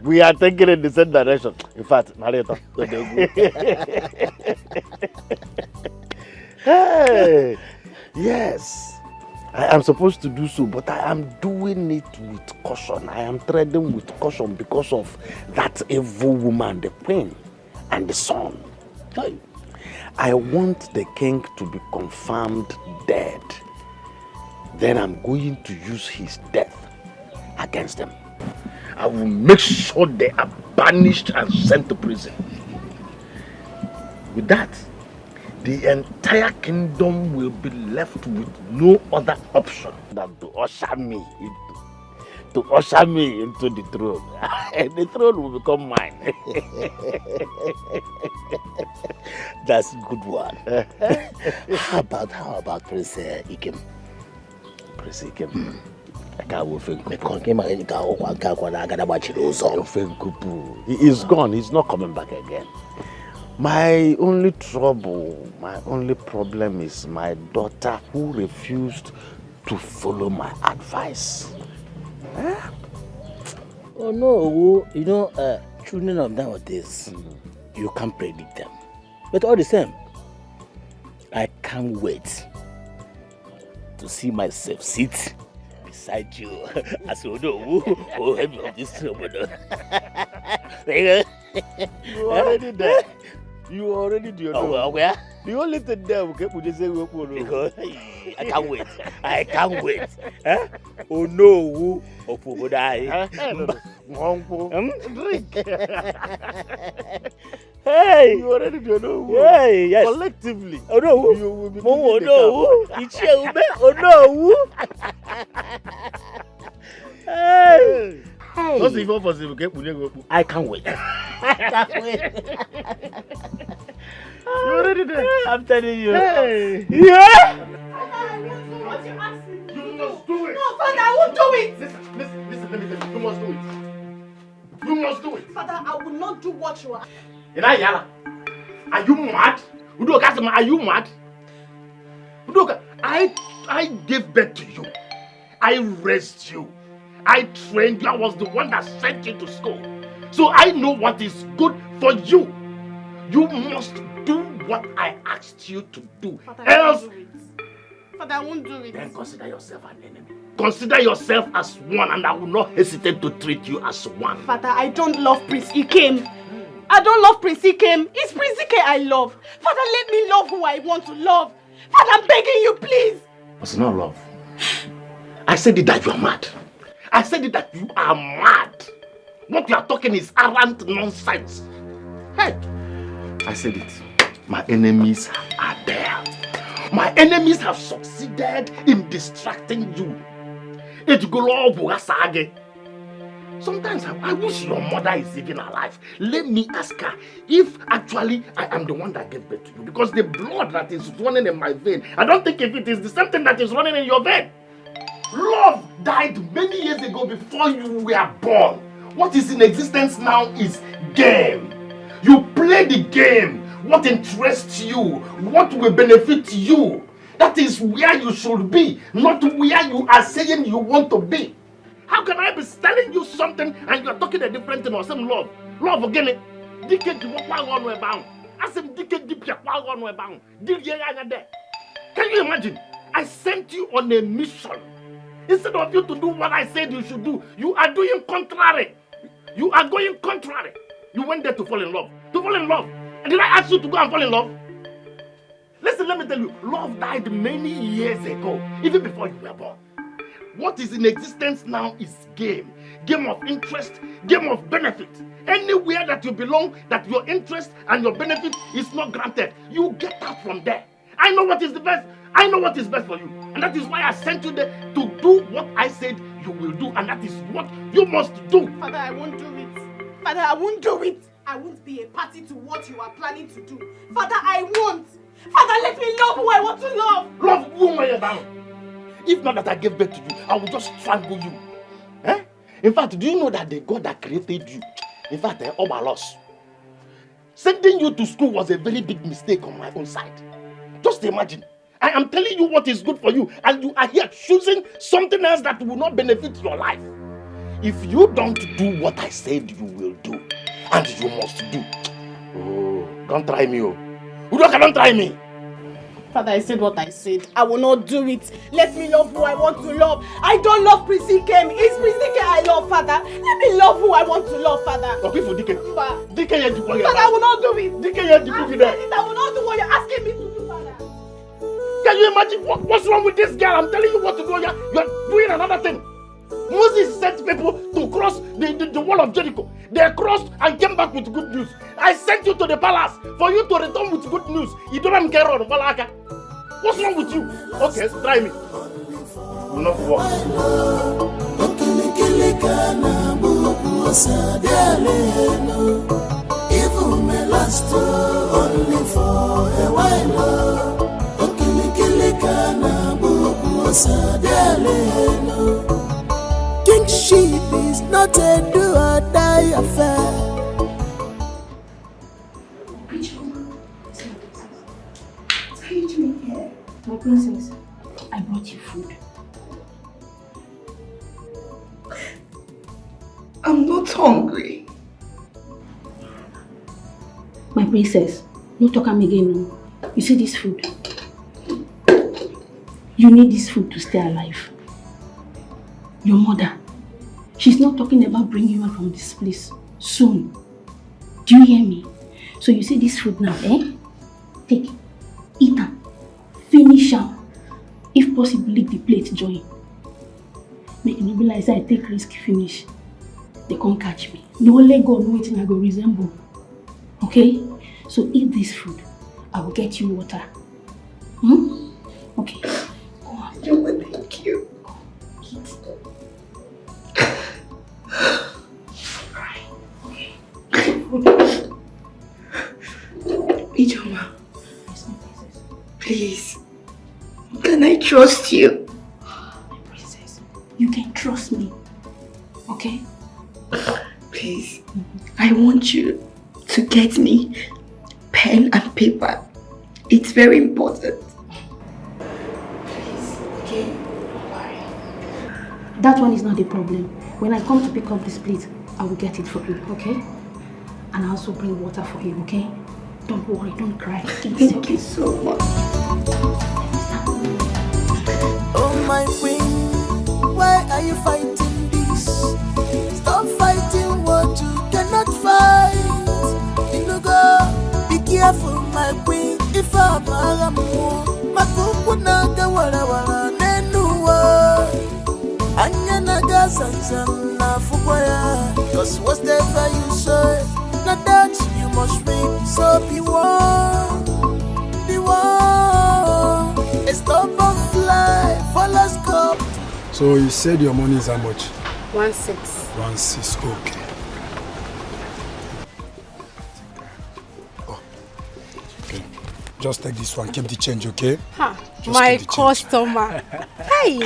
We are taking in the same direction. In fact, narrator. Hey, yes, I am supposed to do so, but I am doing it with caution. I am treading with caution because of that evil woman, the queen, and the son. I want the king to be confirmed dead. Then I'm going to use his death against them. I will make sure they are banished and sent to prison. With that, the entire kingdom will be left with no other option than to usher me into the throne. And the throne will become mine. That's a good one. How about Prince Iyke? Prince Iyke. He is gone. He's not coming back again. My only problem is my daughter who refused to follow my advice. Oh no, you know, children of nowadays, you can't predict them. But all the same, I can't wait to see myself sit beside you as you know who help me of this trouble. You already there. You already do. Oh, where? The only thing there we can say because I can't wait. I can't wait. Oh no, who die? Drink. Hey, you already do know. Hey, yes. Collectively. Oh no. You will be oh no. It's you, oh no. Hey. Hey. I can't wait. I can't wait. You already there. I'm telling you. Hey. Yeah. You must do it. No, Father, I won't do it. Listen, let me tell you. You must do it. You must do it. Father, I will not do what you are. Yala, are you mad? Udoka, are you mad? Udoka, I gave birth to you. I raised you. I trained you. I was the one that sent you to school. So I know what is good for you. You must do what I asked you to do. Father, Else, Father, I won't do it. Then consider yourself an enemy. Consider yourself as one, and I will not hesitate to treat you as one. Father, I don't love Prince Iyke. I don't love Prince Iyke. It's Prince Iyke I love. Father, let me love who I want to love. Father, I'm begging you, please. It's not love. I said it that you are mad. I said it that you are mad. What you are talking is arrant nonsense. Hey, I said it. My enemies are there. My enemies have succeeded in distracting you. Sometimes I wish your mother is even alive. Let me ask her if actually I am the one that gave birth to you. Because the blood that is running in my vein, I don't think if it is the same thing that is running in your vein. Love died many years ago before you were born. What is in existence now is game. You play the game. What interests you, what will benefit you. That is where you should be, not where you are saying you want to be. How can I be telling you something and you are talking a different thing or some love? Love again. Can you imagine? I sent you on a mission. Instead of you to do what I said you should do, you are doing contrary. You are going contrary. You went there to fall in love. To fall in love. And did I ask you to go and fall in love? Listen, let me tell you, love died many years ago, even before you were born. What is in existence now is game. Game of interest, game of benefit. Anywhere that you belong, that your interest and your benefit is not granted, you get out from there. I know what is the best. I know what is best for you. And that is why I sent you there to do what I said you will do. And that is what you must do. Father, I won't do it. Father, I won't do it. I won't be a party to what you are planning to do. Father, I won't. Father, let me love who I want to love. Love who I am. If not that I gave birth to you, I will just strangle you. Eh? In fact, do you know that the God that created you, in fact, all my loss, sending you to school was a very big mistake on my own side. Just imagine. I am telling you what is good for you, and you are here choosing something else that will not benefit your life. If you don't do what I said you will do, and you must do, oh, don't try me, oh. Udoka, don't try me. Father, I said what I said. I will not do it. Let me love who I want to love. I don't love Prince Iyke. It's Prince Iyke I love, Father. Let me love who I want to love, Father. Okay, for Iyke. Father, I will not do it. I will not do what you're asking me to do, Father. Can you imagine what's wrong with this girl? I'm telling you what to do. You're doing another thing. Moses sent people to cross the wall of Jericho. They crossed and came back with good news. I sent you to the palace for you to return with good news. You don't care on Balaka. What's wrong with you? Okay, try me. It will not work. Even may last only for a while. Kingship is not a do or die affair. What are you doing here? My princess, I brought you food. I'm not hungry. My princess, no talk am again. No. You see this food? You need this food to stay alive. Your mother, she's not talking about bringing you out from this place soon. Do you hear me? So you see this food now, eh? Take, eat am, finish am. If possible, lick the plate, join. Make you no be like say I take risk finish. They can't catch me. No let go, no waiting I go resemble. Okay? So eat this food. I will get you water. Okay. Go on. Thank you. Eat. Ijoma, please, can I trust you? My princess, you can trust me, okay? Please, I want you to get me pen and paper. It's very important. Please, okay? Don't worry. That one is not a problem. When I come to pick up this plate, I will get it for you, okay? And I also bring water for you, okay? Don't worry, don't cry. Thank you so much. my queen. Why are you fighting this? Stop fighting what you cannot fight. You know, go be careful, my queen. If I'm a my cook would not go wala then Anya naga sansan na fukwaya. Cause whatever you say, not that you must reap. So be warned, be warned. A stubborn fly, follow scope. So you said your money is how much? 1.6. 1.6, okay. Oh, okay. Just take this one, keep the change, okay? Ha, just my customer. Hey,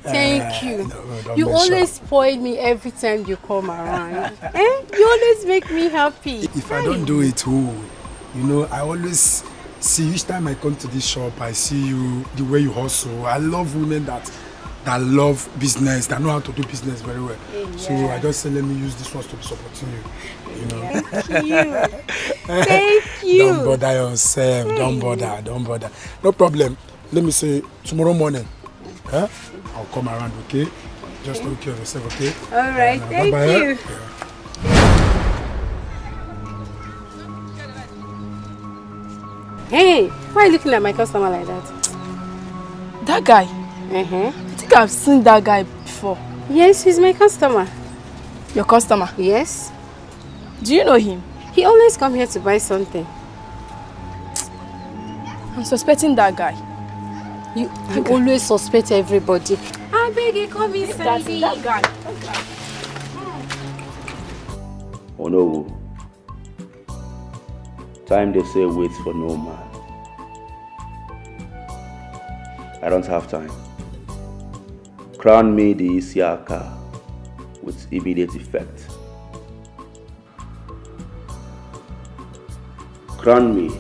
thank you. No, you always spoil me every time you come around. You always make me happy. If I don't do it, you know, I always see each time I come to this shop, I see you, the way you hustle. I love women that love business, that know how to do business very well. Yeah. So I just say, let me use this one to be supporting you. You know. Thank you. Thank you. Don't bother yourself. Hey. Don't bother. No problem. Let me say tomorrow morning. Huh? I'll come around, okay? Just take care of yourself, okay? All right, thank you. Hey, why are you looking at my customer like that? That guy? I think I've seen that guy before. Yes, he's my customer. Your customer? Yes. Do you know him? He always comes here to buy something. I'm suspecting that guy. You always suspect everybody. I beg you, come inside. That guy. Oh no. Time they say waits for no man. I don't have time. Crown me the Isiaka with immediate effect. Crown me.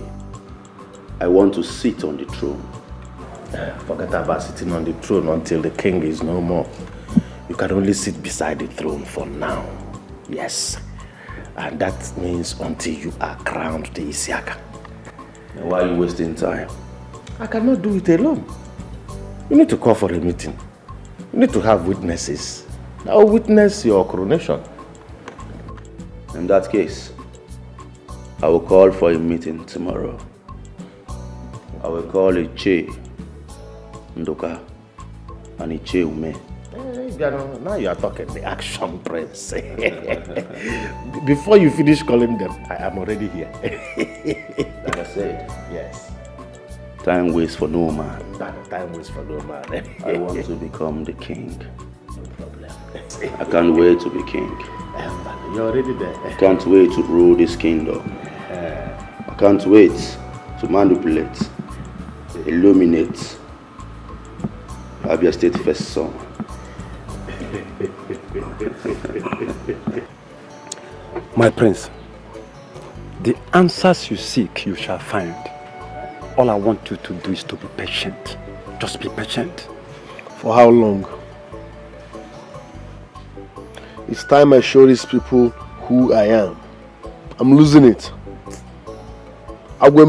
I want to sit on the throne. Forget about sitting on the throne until the king is no more. You can only sit beside the throne for now. Yes. And that means until you are crowned the Isiaka. Now why are you wasting time? I cannot do it alone. You need to call for a meeting. You need to have witnesses. I'll witness your coronation. In that case, I will call for a meeting tomorrow. I will call Iche, Ndoka, and Iche Ume. Now you are talking the action prince. Before you finish calling them, I am already here. Like I said, yes. Time waits for no man. Time waits for no man. I want to become the king. No problem. I can't wait to be king. You're already there. I can't wait to rule this kingdom. I can't wait to manipulate, illuminate Abia State first son. My prince, the answers you seek, you shall find. All I want you to do is to be patient. Just be patient. For how long? It's time I show these people who I am. I'm losing it. I know,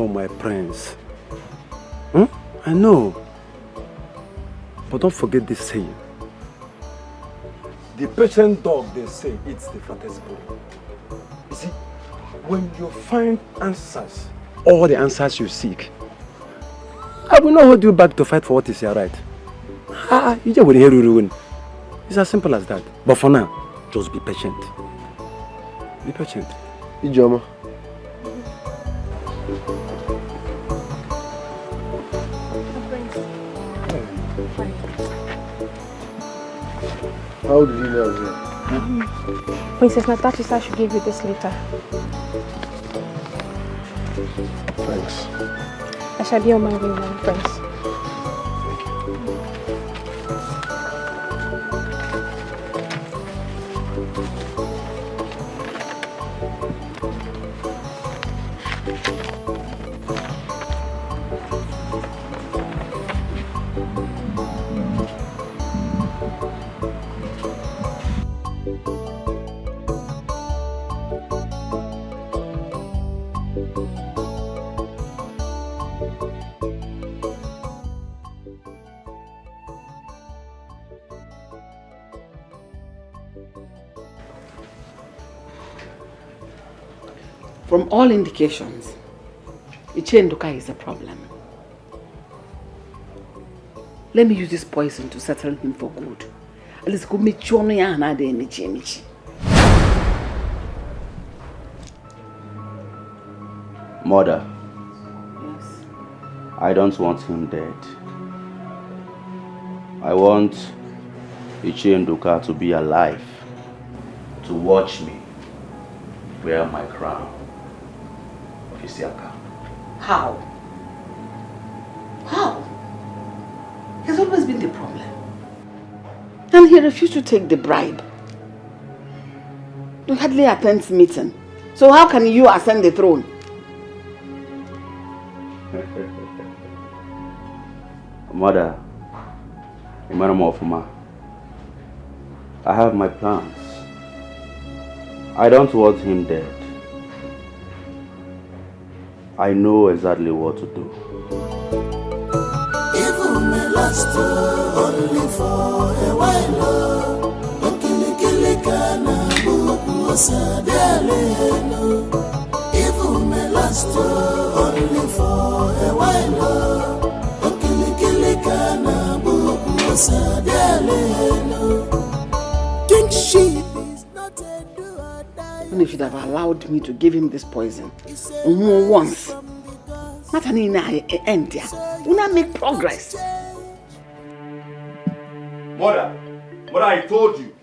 my prince. I know. But don't forget this saying. The patient dog, they say, eats the fattest bone. You see, when you find answers, all the answers you seek, I will not hold you back to fight for what is your right. You just wouldn't hear you. It's as simple as that. But for now, just be patient. Be patient. Ijoma. How did you know that? Princess Natasha should give you this later. Thanks. I shall be on my way now, Prince. From all indications, Ichenduka is a problem. Let me use this poison to settle him for good. At least go meet you and I michi. Mother. Yes. I don't want him dead. I want Ichenduka to be alive, to watch me wear my crown of Isiaka. How? How? He's always been the problem. And he refused to take the bribe. He hardly attends meeting. So how can you ascend the throne? Mother, I have my plans. I don't want him dead. I know exactly what to do. Even may last only for a while. Even may last only for a while. Kingship is not a do or die. And if you'd have allowed me to give him this poison once, not an end there, will not make progress. Mother, I told you.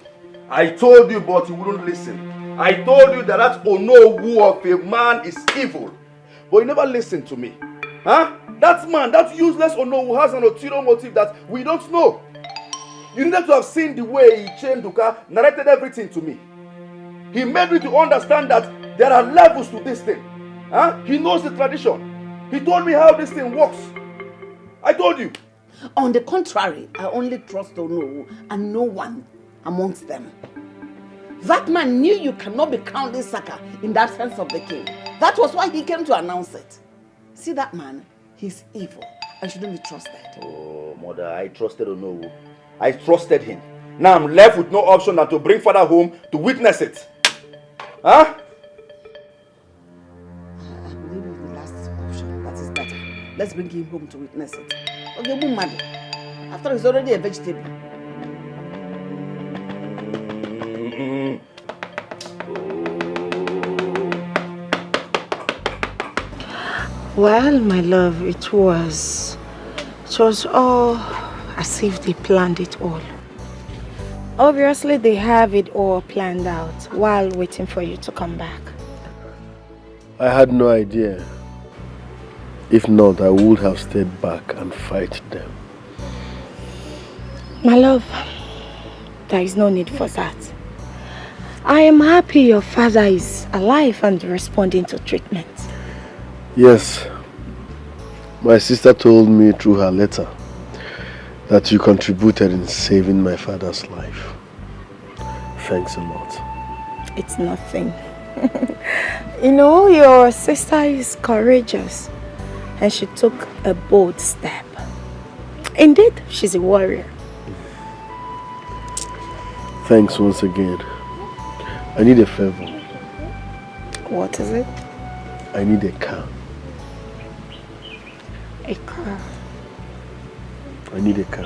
I told you, but you wouldn't listen. I told you that Onowu of a man is evil. But you never listened to me. Huh? That man, that useless Onowu has an ulterior motive that we don't know. You needed to have seen the way Ichenduka narrated everything to me. He made me to understand that there are levels to this thing. Huh? He knows the tradition. He told me how this thing works. I told you. On the contrary, I only trust Onowu and no one amongst them. That man knew you cannot be crowned this Saka in the absence of the king. That was why he came to announce it. See that man? He's evil and shouldn't be trusted. Oh, Mother, I trusted Onowu. I trusted him. Now I'm left with no option than to bring father home to witness it. Huh? I believe it's the last option. That is better. Let's bring him home to witness it. Okay, woman. After he's already a vegetable. Well, my love, it was all as if they planned it all. Obviously, they have it all planned out while waiting for you to come back. I had no idea. If not, I would have stayed back and fight them. My love, there is no need for that. I am happy your father is alive and responding to treatment. Yes. My sister told me through her letter that you contributed in saving my father's life. Thanks a lot. It's nothing. You know, your sister is courageous and she took a bold step. Indeed, she's a warrior. Thanks once again. I need a favor. What is it? I need a car. A car? I need a car.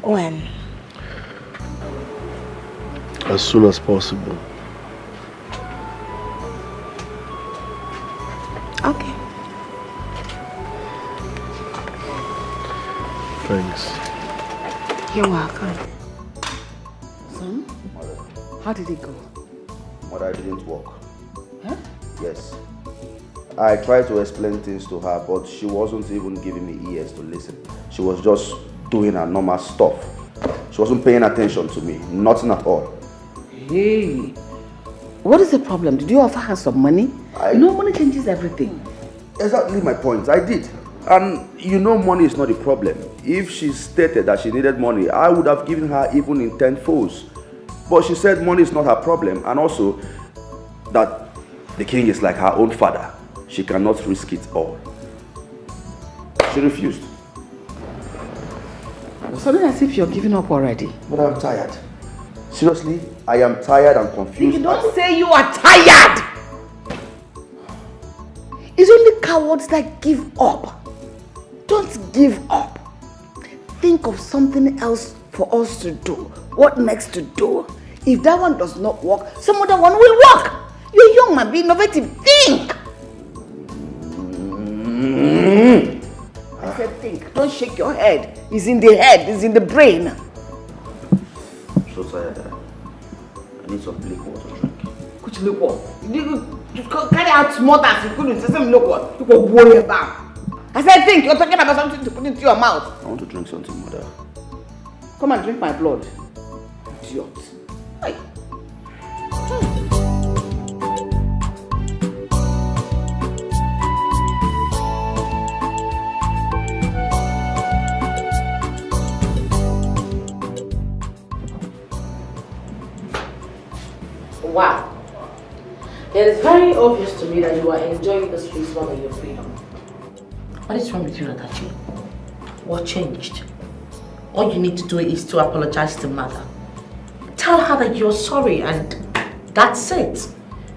When? As soon as possible. Okay. Thanks. You're welcome. Son, how did it go? Mother, it didn't work. Huh? Yes. I tried to explain things to her, but she wasn't even giving me ears to listen. She was just doing her normal stuff. She wasn't paying attention to me, nothing at all. Hey, what is the problem? Did you offer her some money? You know, money changes everything. Exactly my point. I did. And you know, money is not the problem. If she stated that she needed money, I would have given her even in 10 folds. But she said money is not her problem, and also that the king is like her own father. She cannot risk it all. She refused. It's something as if you're giving up already. But I'm tired. Seriously, I am tired and confused. You don't say you are tired! cowards that give up. Don't give up. Think of something else for us to do. What next to do? If that one does not work, some other one will work. You're young man, be innovative. Think! I said think. Don't shake your head. It's in the head. It's in the brain. I'm so tired. I need some liquor to drink. Which liquor? You carry out small as you couldn't say some liquor. You go worry about. I said think. You're talking about something to put into your mouth. I want to drink something, mother. Come and drink my blood. Idiot. Hey. Wow. It is very obvious to me that you are enjoying the streets while in your freedom. What is wrong with you, Edochie? What changed? All you need to do is to apologize to mother. Tell her that you're sorry and that's it.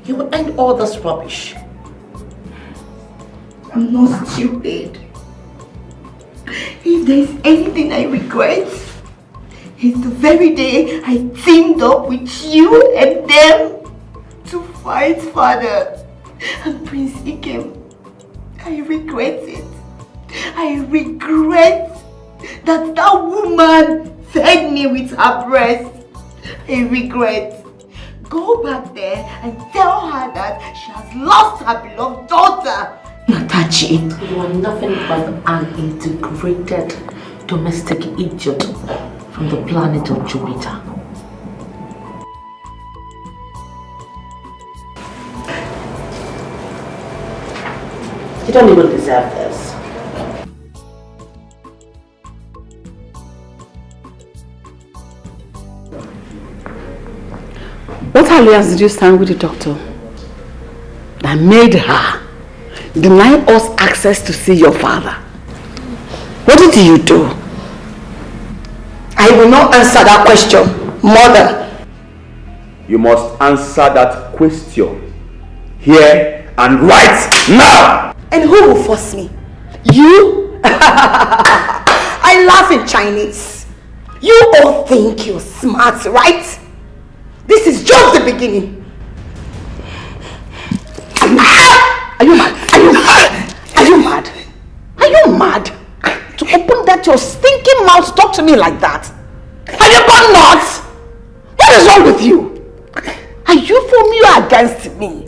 You will end all this rubbish. I'm not stupid. If there's anything I regret, it's the very day I teamed up with you and them to fight Father and Prince Iyke. I regret it. I regret that woman fed me with her breast. I regret. Go back there and tell her that she has lost her beloved daughter. Natachi, you are nothing but an integrated domestic idiot from the planet of Jupiter. You don't even deserve this. What alliance did you stand with the doctor that made her deny us access to see your father? What did you do? I will not answer that question, Mother. You must answer that question here and right now. And who will force me? You? I laugh in Chinese. You all think you're smart, right? This is just the beginning. Are you mad? Are you mad? Are you mad? Are you mad? To open that your stinking mouth to talk to me like that? Have you gone nuts? What is wrong with you? Are you for me or against me?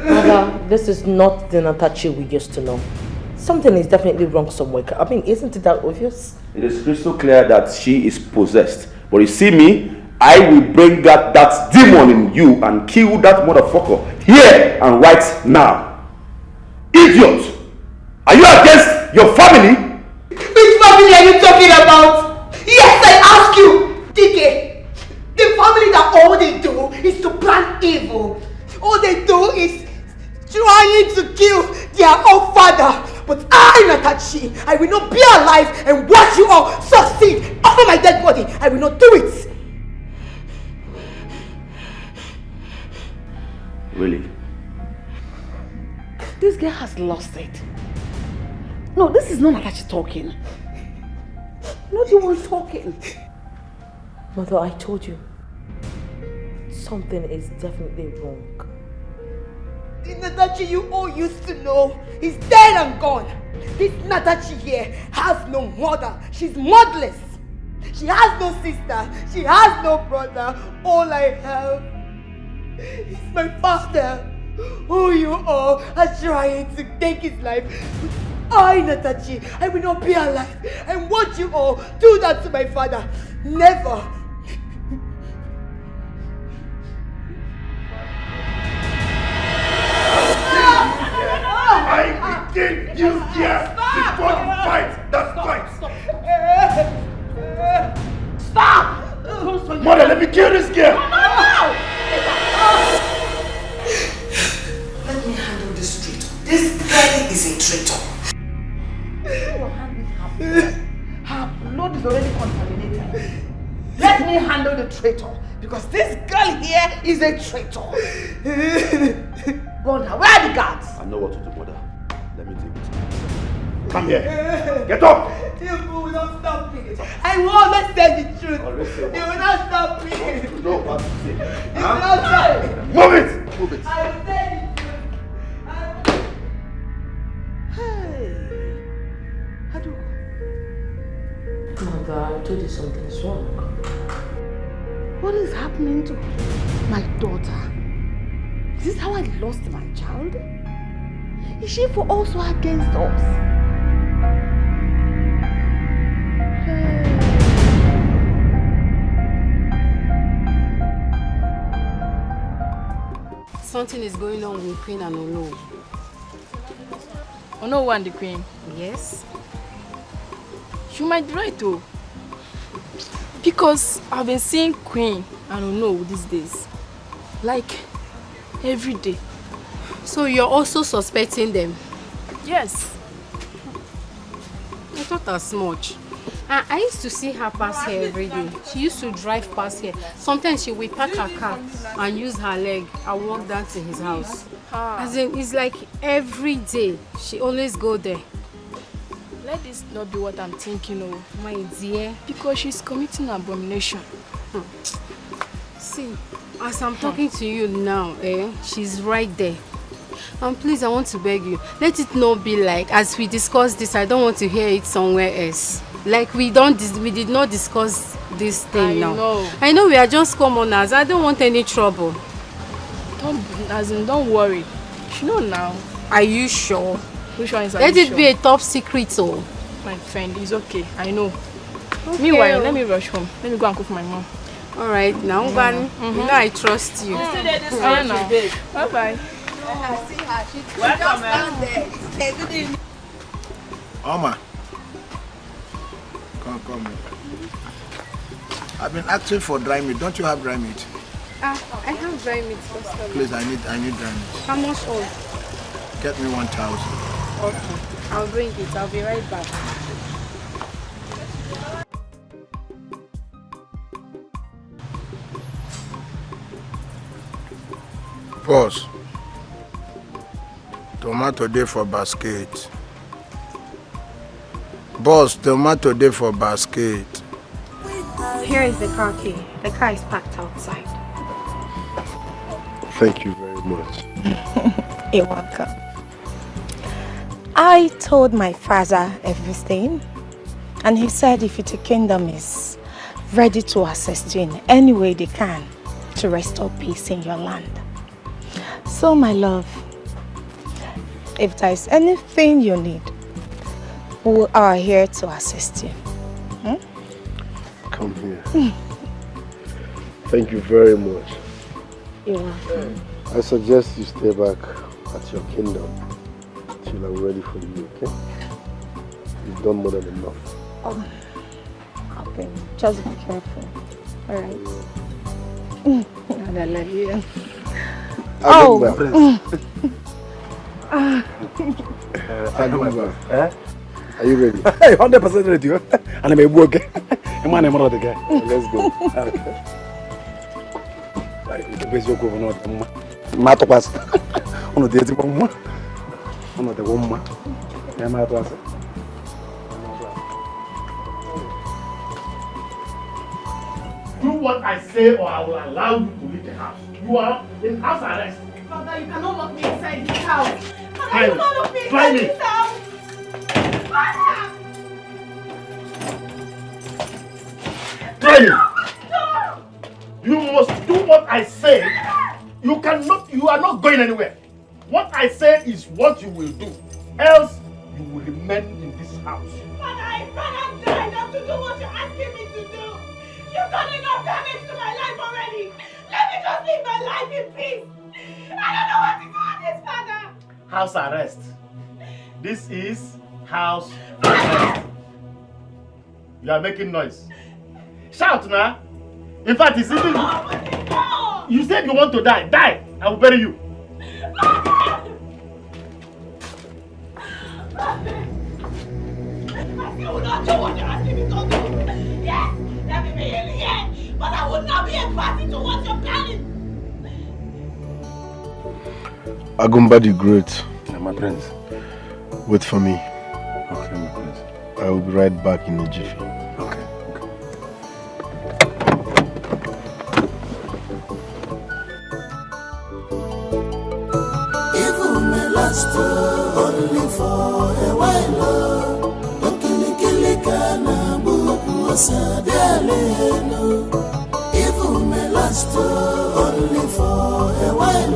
Mother, this is not the Natachi we used to know. Something is definitely wrong somewhere. I mean, isn't it that obvious? It is crystal clear that she is possessed. But you see me, I will bring out that demon in you and kill that motherfucker here and right now. Idiot! Are you against your family? Which family are you talking about? Yes, I ask you! Iyke, the family that all they do is to plan evil. All they do is trying to kill their own father. But I, Natachi, I will not be alive and watch you all succeed over my dead body. I will not do it. Really? This girl has lost it. No, this is not Natachi talking. Not the one talking. Mother, I told you. Something is definitely wrong. The Natachi you all used to know is dead and gone. This Natachi here has no mother. She's motherless. She has no sister. She has no brother. All I have is my father, who you all are trying to take his life. But I, Natachi, I will not be alive and watch you all do that to my father. Never. I begin you here before you fight that fight. Stop! Mother, let me kill this girl. Let me handle this traitor. This girl is a traitor. Her blood is already contaminated. Let me handle the traitor. Because this girl here is a traitor. Brother, where are the guards? I know what to do, mother. Let me deal with it. Come here. Get up! You will not stop me. I will always tell the truth. You will not stop me. You know what to say. You will not stop me. Move it! Move it. I will tell the truth. Hey. Mother, I told you something's wrong. What is happening to my daughter? Is this how I lost my child? Is she for also against us? Something is going on with Queen and Ono. Ono and the Queen? Yes. You might be right though. Because I've been seeing Queen and Ono these days. Like, every day. So you're also suspecting them? Yes. I thought as much. I used to see her pass here every day. She used to drive past here. Sometimes she will park her car and use her leg and walk down to his house. As in, it's like every day she always go there. Let this not be what I'm thinking of, my dear. Because she's committing abomination. See, as I'm talking to you now, she's right there. And please, I want to beg you, let it not be like, as we discussed this, I don't want to hear it somewhere else. Like we did not discuss this thing now. I know we are just commoners. I don't want any trouble. Don't worry. She know now. Are you sure? Which one is Let it be a top secret, oh. My friend, it's okay. I know. Okay. Meanwhile, let me rush home. Let me go and cook for my mom. All right, now, you know I trust you. Now. Bye bye. I see her. She's welcome, just down there. Hey, good evening. Oma. Come. I've been asking for dry meat. Don't you have dry meat? I have dry meat. Please, I need dry meat. How much all? Get me 1,000. Okay, I'll bring it. I'll be right back. Boss, tomato day for basket. Boss, tomato day for basket. Here is the car key. The car is parked outside. Thank you very much. You're welcome. I told my father everything, and he said if the kingdom is ready to assist you in any way they can to restore peace in your land. So, my love, if there is anything you need, we are here to assist you. Come here. Thank you very much. You're welcome. I suggest you stay back at your kingdom till I'm ready for you, okay? You've done more than enough. Oh, okay. Just be careful. Alright. I love you. Oh! Are you ready? 100% ready. And I'm a worker. I'm a mother guy. Let's go. The best you go not matter pass. On the day one. On the woman. I'm at once. Do what I say or I will allow you to leave the house. You are in house arrest. Father, you cannot lock me inside this house. Father, Try you me. cannot lock me Try inside me. this house. Father! Try me. You must do what I say. You are not going anywhere. What I say is what you will do. Else, you will remain in this house. Father, I try not to do what you're asking me to do. You've done enough damage to my life already. Let me just live my life in peace. I don't know what to do on this, Father. House arrest. This is house arrest. You are making noise. Shout now. In fact, it's even... You said you want to die. Die. I will bury you. I will not do what you're asking me to do. Yes, let me be in here. But I will not be a party to what you're planning. Agumba the Great. Yeah, my prince. Wait for me. Okay, my prince. I will be right back in a jiffy. Okay. Evil may last only for a while. Evil may last only for a while.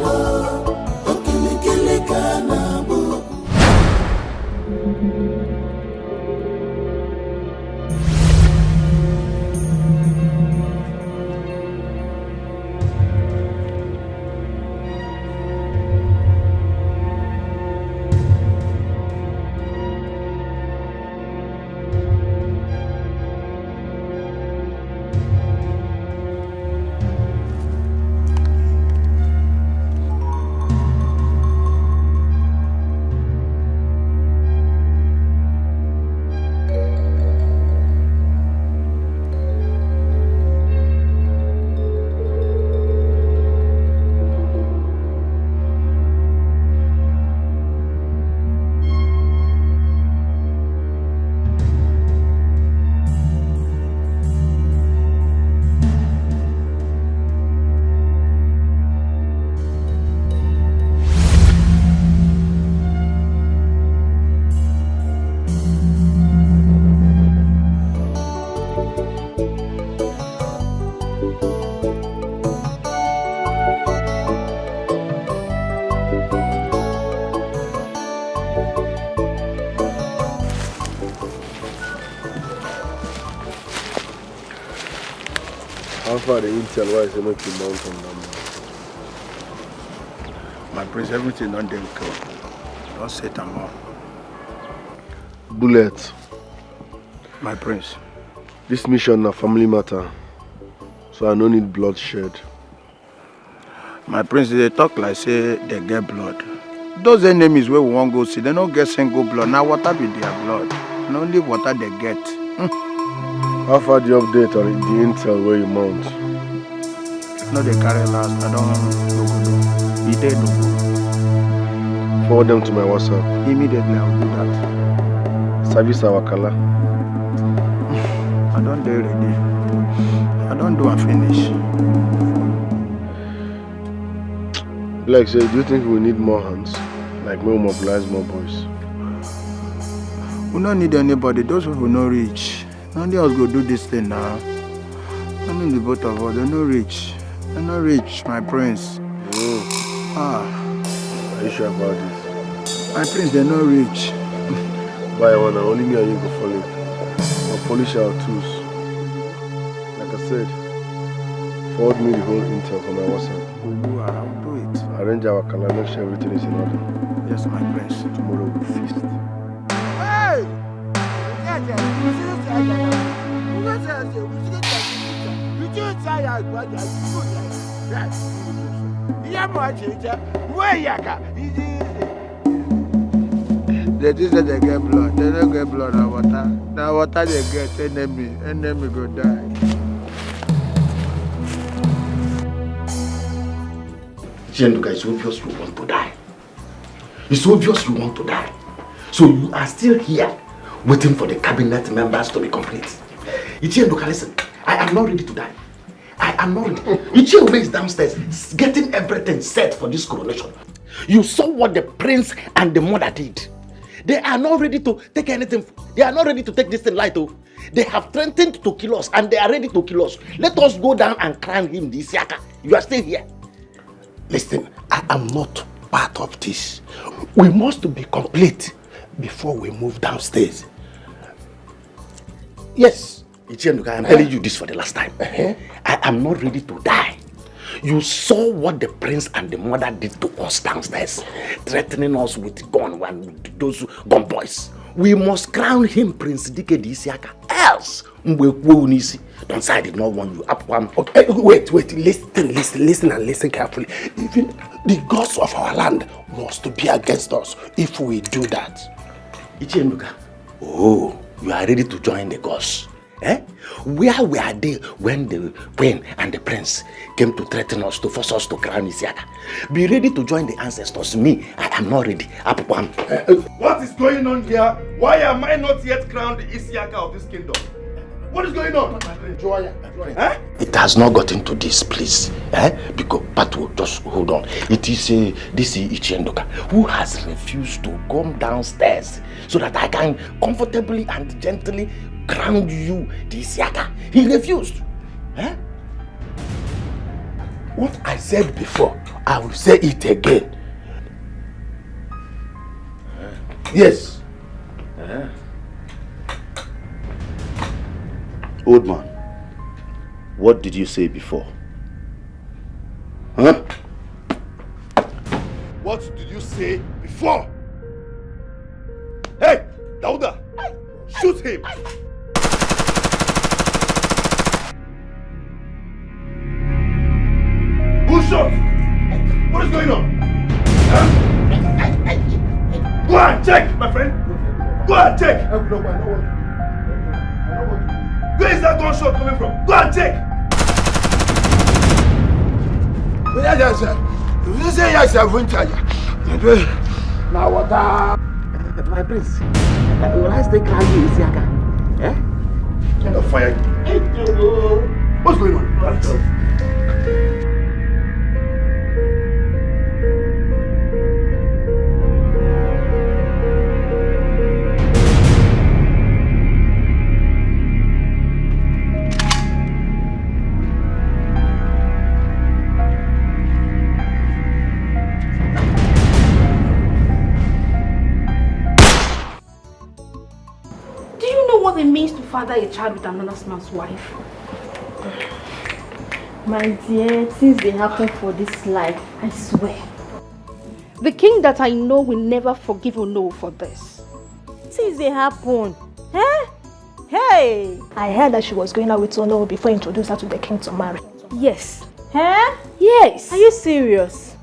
How far the intel wise they make you mount on them? My prince, everything on them go. Don't say them more. Bullet. My prince. This mission a family matter, so I no need bloodshed. My prince, they talk like say they get blood. Those enemies where we won't go see, they don't get single blood. Now water be their blood. And only water they get. How far the update or the intel where you mount? No, they carry last. I don't go. He did no go. Forward them to my WhatsApp. Immediately I will do that. Service our color. I don't do ready. I don't do and finish. Like say, do you think we need more hands? Like we'll mobilize more boys? We don't need anybody. Those who no reach. None of us go do this thing now. Only the both of us. They're not rich. They're not rich, my prince. Are you sure about this? My prince, they're not rich. Buy one, only me and you go follow. We'll polish our tools. Like I said, forward me the whole intel from my WhatsApp. I'll do it. Arrange our calendar, make sure everything is in order. Yes, my prince. Tomorrow we'll feast. Hey! They just say they get blood. They don't get blood and water. Now water they get, enemy go die. Jenduka, it's obvious you want to die. It's obvious you want to die. So you are still here, waiting for the cabinet members to be complete. Jenduka, listen, I am not ready to die. I am not ready. Ejiofor is downstairs, getting everything set for this coronation. You saw what the prince and the mother did. They are not ready to take anything. They are not ready to take this thing light. They have threatened to kill us and they are ready to kill us. Let us go down and crown him this Iyke. You are still here. Listen, I am not part of this. We must be complete before we move downstairs. Yes, Ichienuka, I am telling you this for the last time. I am not ready to die. You saw what the prince and the mother did to us downstairs, threatening us with those gun boys. We must crown him Prince Dike Iyke. Else, don't say I did not want you. Okay, wait, listen and listen carefully. Even the gods of our land must be against us if we do that. Ichienuka, oh, you are ready to join the gods. Eh? Where were they when the queen and the prince came to threaten us, to force us to crown Isiaka? Be ready to join the ancestors. Me, I am not ready. What is going on here? Why am I not yet crowned Isiaka of this kingdom? What is going on? Eh? It has not gotten to this, please. Because Patu, just hold on. It is this Ichendoka who has refused to come downstairs so that I can comfortably and gently crown you, the Isiaka. He refused. What I said before, I will say it again. Yes. Old man, what did you say before? Huh? What did you say before? Hey, Dauda, shoot him. Who shot? What is going on? Huh? Go and check, my friend. Go and check. Where is that gunshot coming from? Go and check. Now what? My prince, will I stay crowned you, Isiaka? Kind of fire. What's going on? What it means to father a child with another man's wife? My dear, things they happen for this life, I swear. The king that I know will never forgive Ono for this. Things they happen. Hey! I heard that she was going out with Ono before he introduced her to the king to marry. Yes. Yes. Are you serious?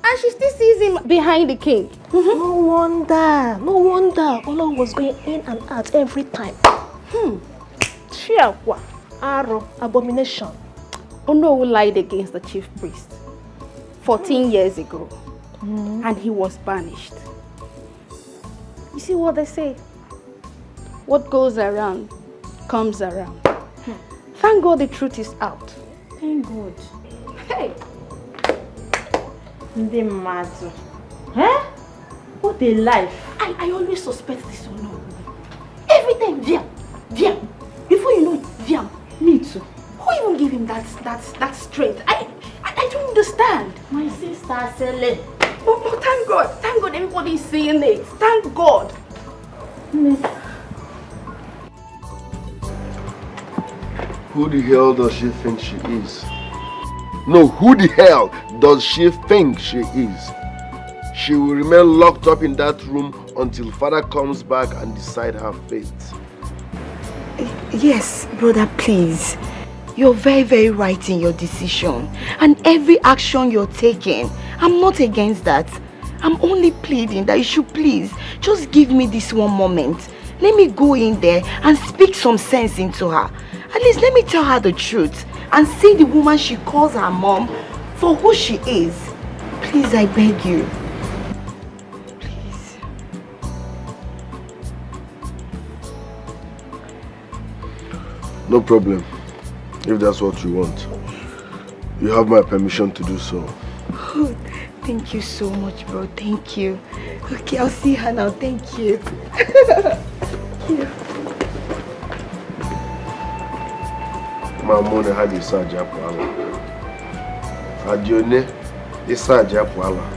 And she still sees him behind the king. No wonder. Ono was going in and out every time. Chiakwa, Aro, abomination. Ono lied against the chief priest 14 years ago. And he was banished. You see what they say? What goes around comes around. Thank God the truth is out. Thank God. Hey! The matter. What a life. I always suspect this Ono. Every time, Viam. Before you know it, Viam. Me too. Who even gave him that strength? I don't understand. My sister Sele. Oh, thank God everybody is seeing it. Thank God. Who the hell does she think she is? No, who the hell does she think she is? She will remain locked up in that room until father comes back and decide her fate. Yes, brother, please. You're very, very right in your decision. And every action you're taking, I'm not against that. I'm only pleading that you should please just give me this one moment. Let me go in there and speak some sense into her. At least let me tell her the truth and see the woman she calls her mom for who she is. Please, I beg you. Please. No problem. If that's what you want. You have my permission to do so. Oh, thank you so much, bro. Thank you. Okay, I'll see her now. Thank you. Thank you. Mamone had a Saja Pala. Adione, a Saja Pala.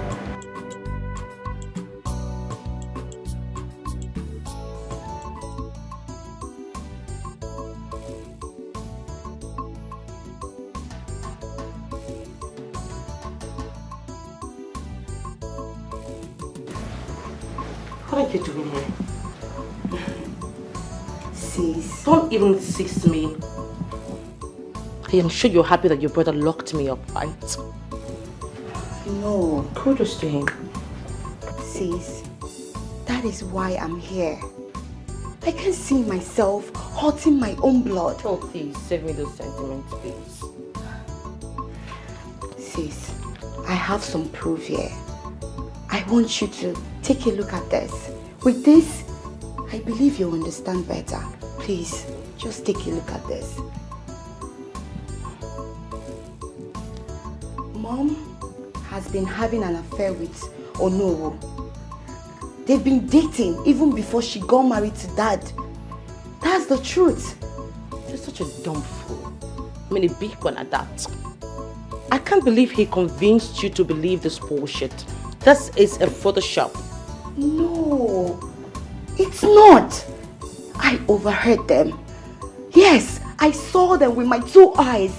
What are you doing here? Sis. Don't even sis me. I am sure you're happy that your brother locked me up, right? No. Kudos to him. Sis, that is why I'm here. I can't see myself hurting my own blood. Oh, please, save me those sentiments, please. Sis, I have some proof here. I want you to take a look at this. With this, I believe you'll understand better. Please, just take a look at this. Mom has been having an affair with Onowo. They've been dating even before she got married to Dad. That's the truth. You're such a dumb fool. I mean, a big one at that. I can't believe he convinced you to believe this bullshit. This is a Photoshop. No, it's not. I overheard them. Yes, I saw them with my 2 eyes.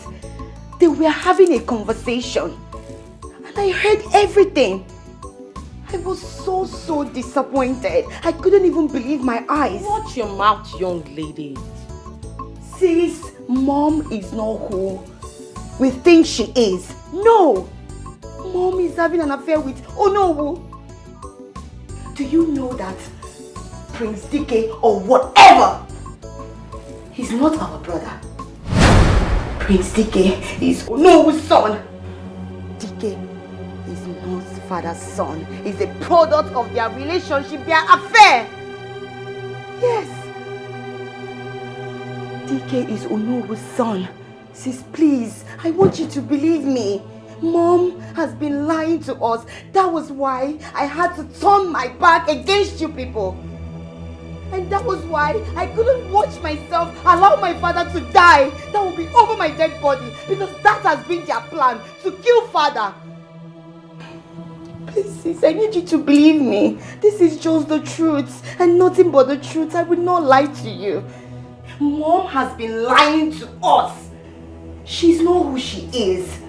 They were having a conversation. And I heard everything. I was so disappointed. I couldn't even believe my eyes. Watch your mouth, young lady. Sis, Mom is not who we think she is. No! Mom is having an affair with Onowu. Do you know that Prince Iyke or whatever, he's not our brother. Prince Iyke is Onowu's son. Iyke is not father's son. He's a product of their relationship, their affair. Yes. Iyke is Onowu's son. Sis, please, I want you to believe me. Mom has been lying to us. That was why I had to turn my back against you people. And that was why I couldn't watch myself allow my father to die. That would be over my dead body, because that has been their plan, to kill father. Please, sis, I need you to believe me. This is just the truth and nothing but the truth. I will not lie to you. Mom has been lying to us. She's not who she is.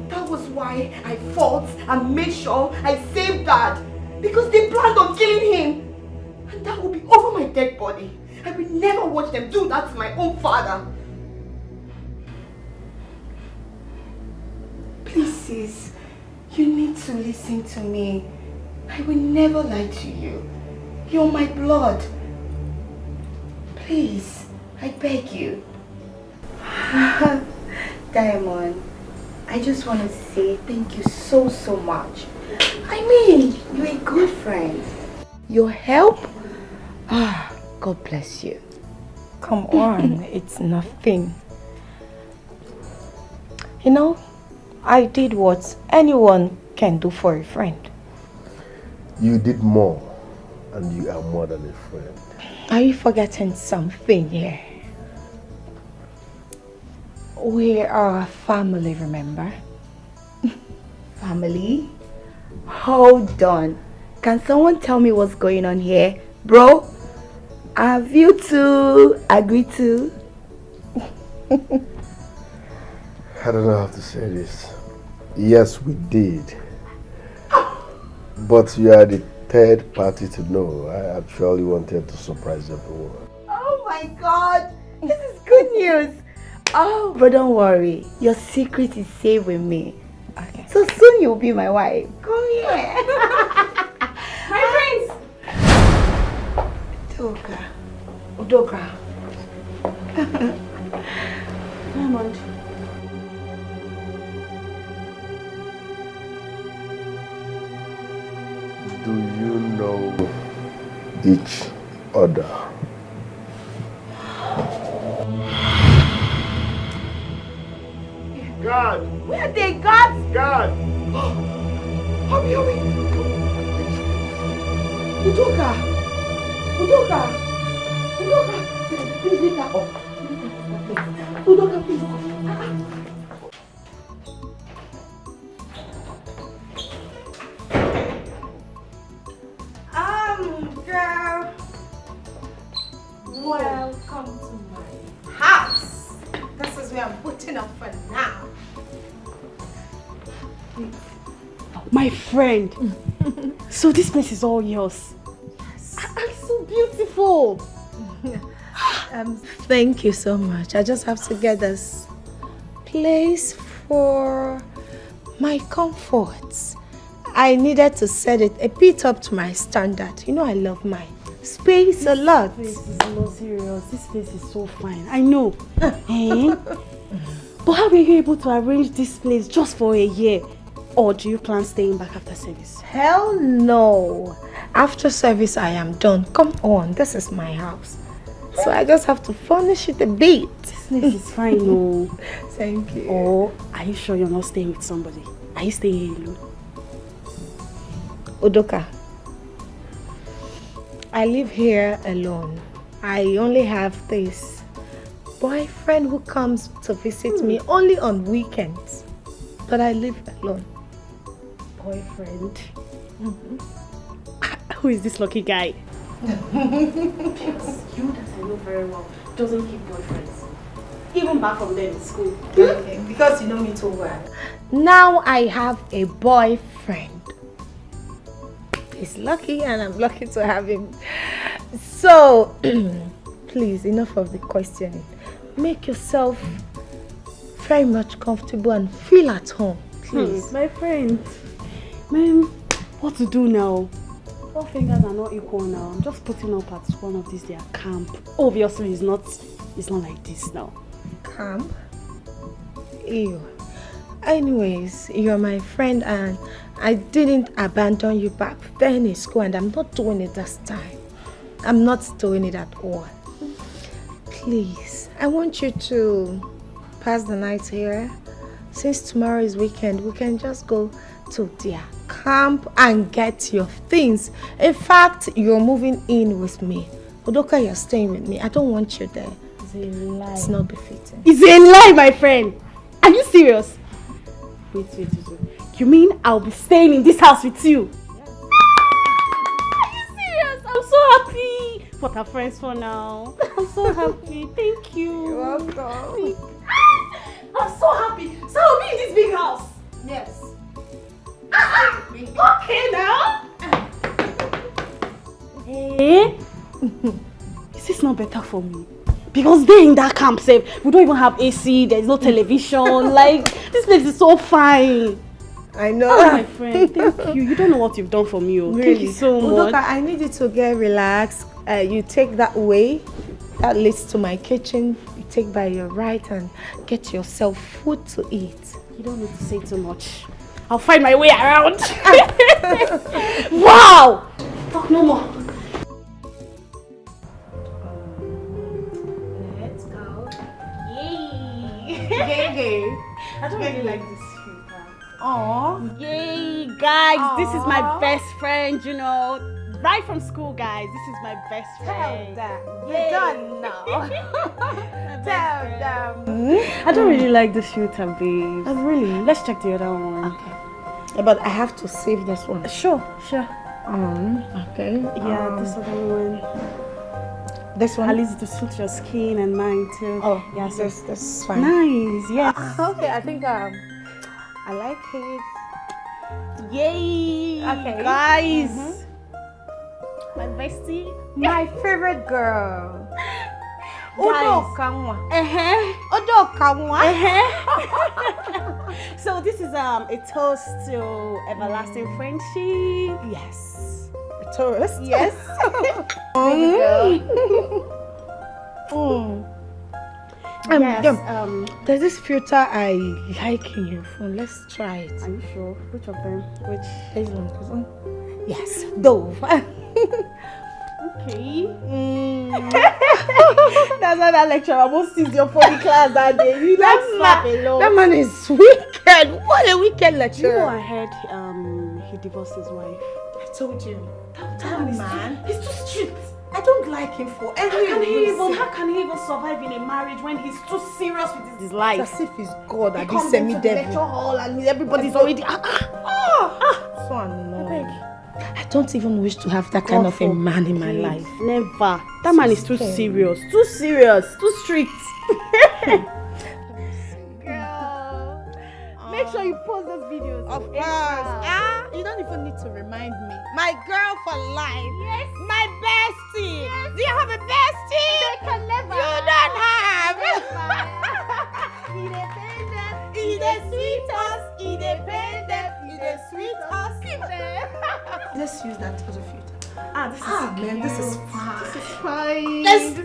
That was why I fought and made sure I saved Dad, because they planned on killing him. And that will be over my dead body. I will never watch them do that to my own father. Please, sis, you need to listen to me. I will never lie to you. You're my blood. Please, I beg you. Diamond, I just want to say thank you so much. I mean, you're a good friend. Your help? God bless you. Come on, it's nothing. You know, I did what anyone can do for a friend. You did more, and you are more than a friend. Are you forgetting something here? We are a family, remember? Family? Hold on. Can someone tell me what's going on here? Bro, have you two agreed to? I don't know how to say this. Yes, we did. But you are the third party to know. I actually wanted to surprise everyone. Oh my God! This is good news! Oh, but don't worry. Your secret is safe with me. Okay. So soon you'll be my wife. Come here. My friends! Udoka. Diamond. Do you know each other? God! Where are they, God? God! Hurry! Udoka! Please leave that up. Udoka, please. Girl. Welcome to my house. This is where I'm putting up for now. My friend. So this place is all yours. Yes. I'm so beautiful. Thank you so much. I just have to get this place for my comfort. I needed to set it a bit up to my standard. You know I love mine. space a lot. This place is not serious. This place is so fine. I know. But how were you able to arrange this place just for a year? Or do you plan staying back after service? Hell no. After service, I am done. Come on, this is my house. So I just have to furnish it a bit. This place is fine, no. Thank you. Or are you sure you're not staying with somebody? Are you staying here alone? Udoka, I live here alone. I only have this boyfriend who comes to visit me only on weekends. But I live alone. Boyfriend? Who is this lucky guy? Because you that I know very well doesn't keep boyfriends. Even back from them in school. Okay, because you know me too well. Now I have a boyfriend. He's lucky and I'm lucky to have him. So, please, enough of the questioning. Make yourself very much comfortable and feel at home, please. My friend. Man, what to do now? All fingers are not equal now. I'm just putting up at one of these their camp. Obviously, it's not like this now. Camp? Ew. Anyways, you're my friend and I didn't abandon you back then in school and I'm not doing it this time. I'm not doing it at all. Please, I want you to pass the night here. Since tomorrow is weekend, we can just go to their camp and get your things. In fact, you're moving in with me. Udoka, you're staying with me. I don't want you there. It's a lie. It's not befitting. It's a lie, my friend. Are you serious? Wait. You mean I'll be staying in this house with you? Are you serious? I'm so happy. But our friends for now. I'm so happy. Thank you. You're welcome. I'm so happy. So I'll be in this big house. Yes. Okay now. Hey. Is this not better for me? Because they're in that camp safe. We don't even have AC, there's no television. Like, this place is so fine. I know. Oh, my friend, thank you. You don't know what you've done for me. Really? Thank you so much. Udoka, I need you to get relaxed. You take that way. That leads to my kitchen. You take by your right and get yourself food to eat. You don't need to say too much. I'll find my way around. Wow! Talk no more. Let's go. Yay! I don't really like this filter. Aww. Yay, guys! This is my best friend, you know. Right from school, guys. This is my best friend. Tell them. You're done now. Tell them. I don't really like this filter, babe. Oh, really? Let's check the other one. Okay. Yeah, but I have to save this one. Sure. Okay. Yeah, this other one. This one? At least to suit your skin and mine too. Oh, yeah, so this is fine. Nice, yes. Okay, I think I like it. Yay! Okay. Guys. My bestie. My favorite girl. Ozokwor. Ozokwor. So this is a toast to everlasting friendship. Yes. A toast? Yes. There's this filter I like in your phone. Let's try it. Are you sure? Which of them? Which? This one. Yes. Dove. Okay. That's why that lecturer almost sees your phone in class that day. You like slap alone. That man is wicked. What a wicked lecturer. You know, I heard he divorced his wife. I told you. That man. He's too strict. I don't like him for everything. How can he even survive in a marriage when he's too serious with his life? As if he's God He and comes he's into the semi-devil. lecture hall and everybody's already So annoying. I don't even wish to have that kind of a man in my life. Never. That man is too serious. Too serious. Too strict. Girl. Make sure you post those videos. Of course. You don't even need to remind me. My girl for life. Yes. My bestie. Yes. Do you have a bestie? They can never. You don't have. Independent. He dey sweet us. Independent. He dey sweet us. Let's use that as a filter. Man, this is fine. This is fine. Let's...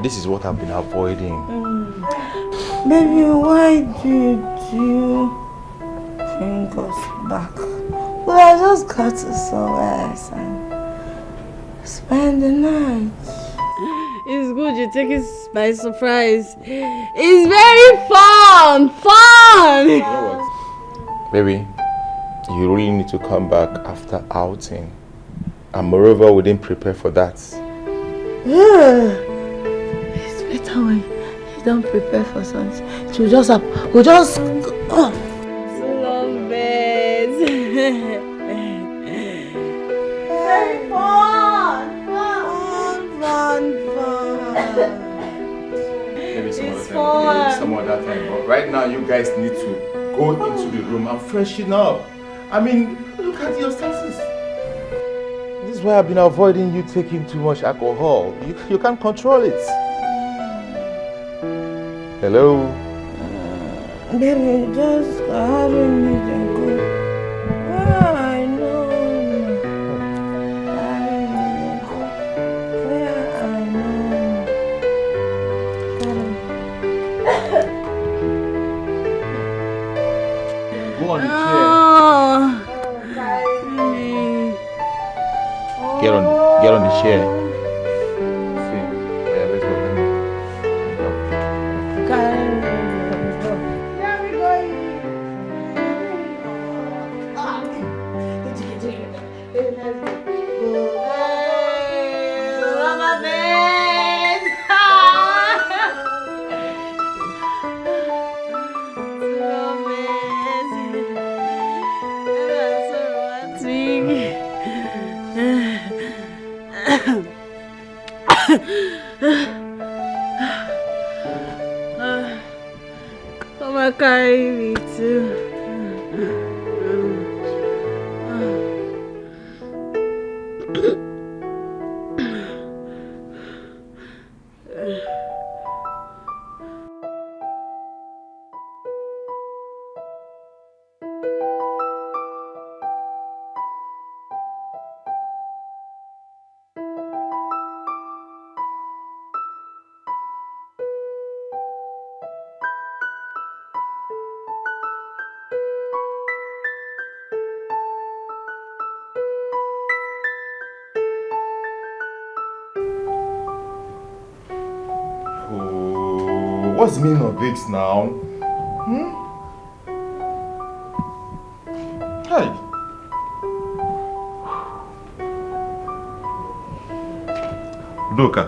This is what I've been avoiding. Baby, why did you bring us back? Well, I just got to somewhere else and spend the night. It's good you take it by surprise. It's very fun! Fun! You know what? Baby, you really need to come back after outing. And moreover, we didn't prepare for that. It's better when you don't prepare for something. You just have, we just... Love it. Very fun! Maybe some other time. But right now, you guys need to go into the room and freshen up. I mean, look at your senses. This is why I've been avoiding you taking too much alcohol. You can't control it. Hello? Baby, just carry me and go. I know. Carry me and go. Where I know. Go on the chair. Get on the chair. See, yeah, let's go. Come on, carry me too. What's the meaning of it now? Hey. Udoka.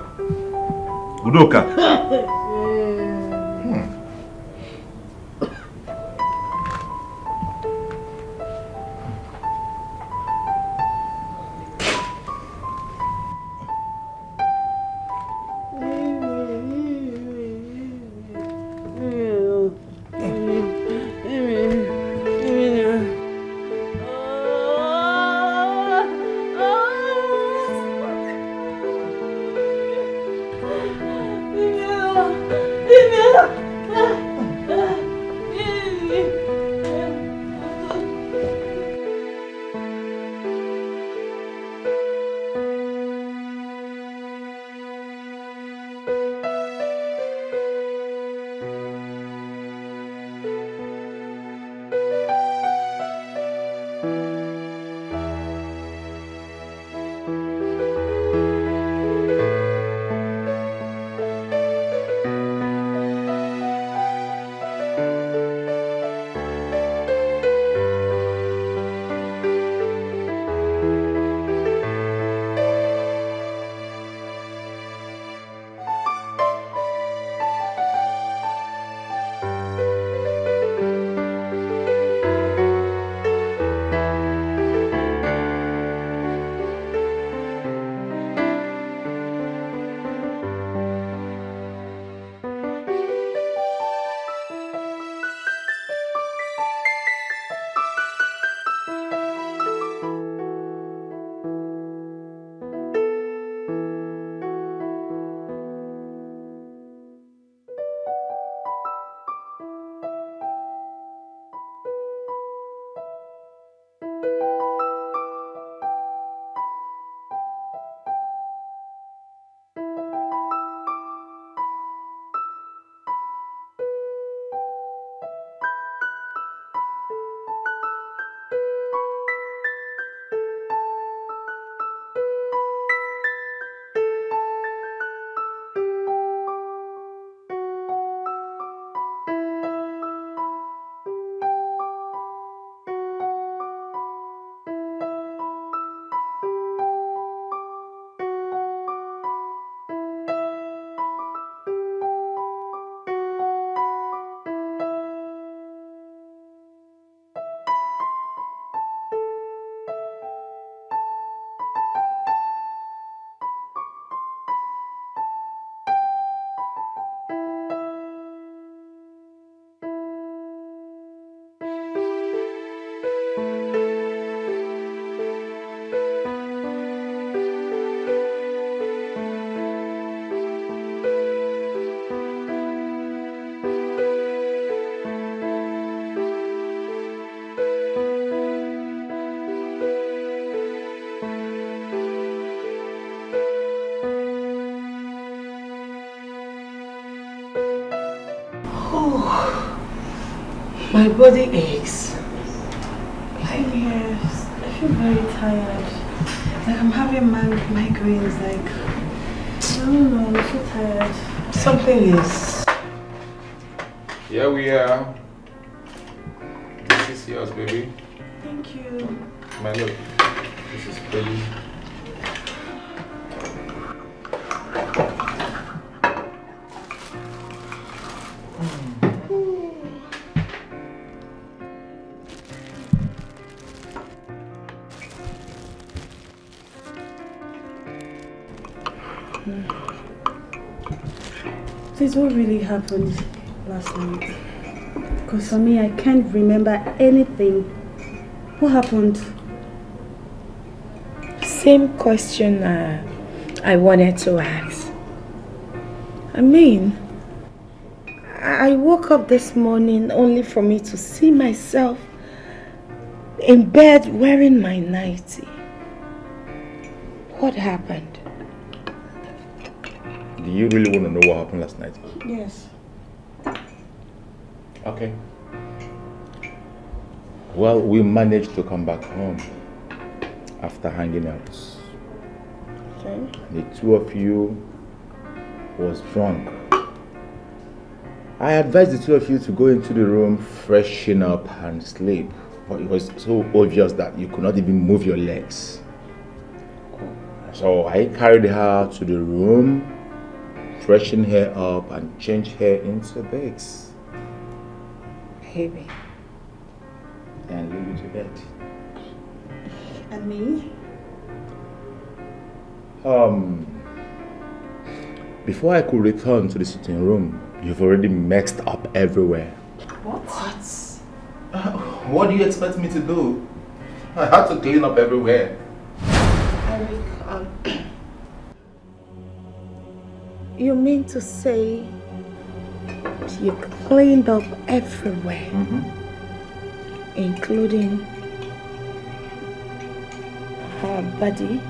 My body aches. Yes, I feel very tired. Like I'm having migraines, like, I don't know, I'm so tired. Something is... Here we are. This is yours, baby. Thank you. My love, this is for you. This is what really happened last night. Because for me, I can't remember anything. What happened? Same question I wanted to ask. I mean, I woke up this morning only for me to see myself in bed wearing my nightie. What happened? Do you really want to know what happened last night? Yes. Okay. Well, we managed to come back home after hanging out. Okay. The two of you was drunk. I advised the two of you to go into the room, freshen up and sleep. But it was so obvious that you could not even move your legs. So I carried her to the room, freshen her up and change her into beds. Baby. And leave you to bed. And me? Before I could return to the sitting room, you've already messed up everywhere. What? What do you expect me to do? I had to clean up everywhere. Eric, you mean to say you cleaned up everywhere? Including her body?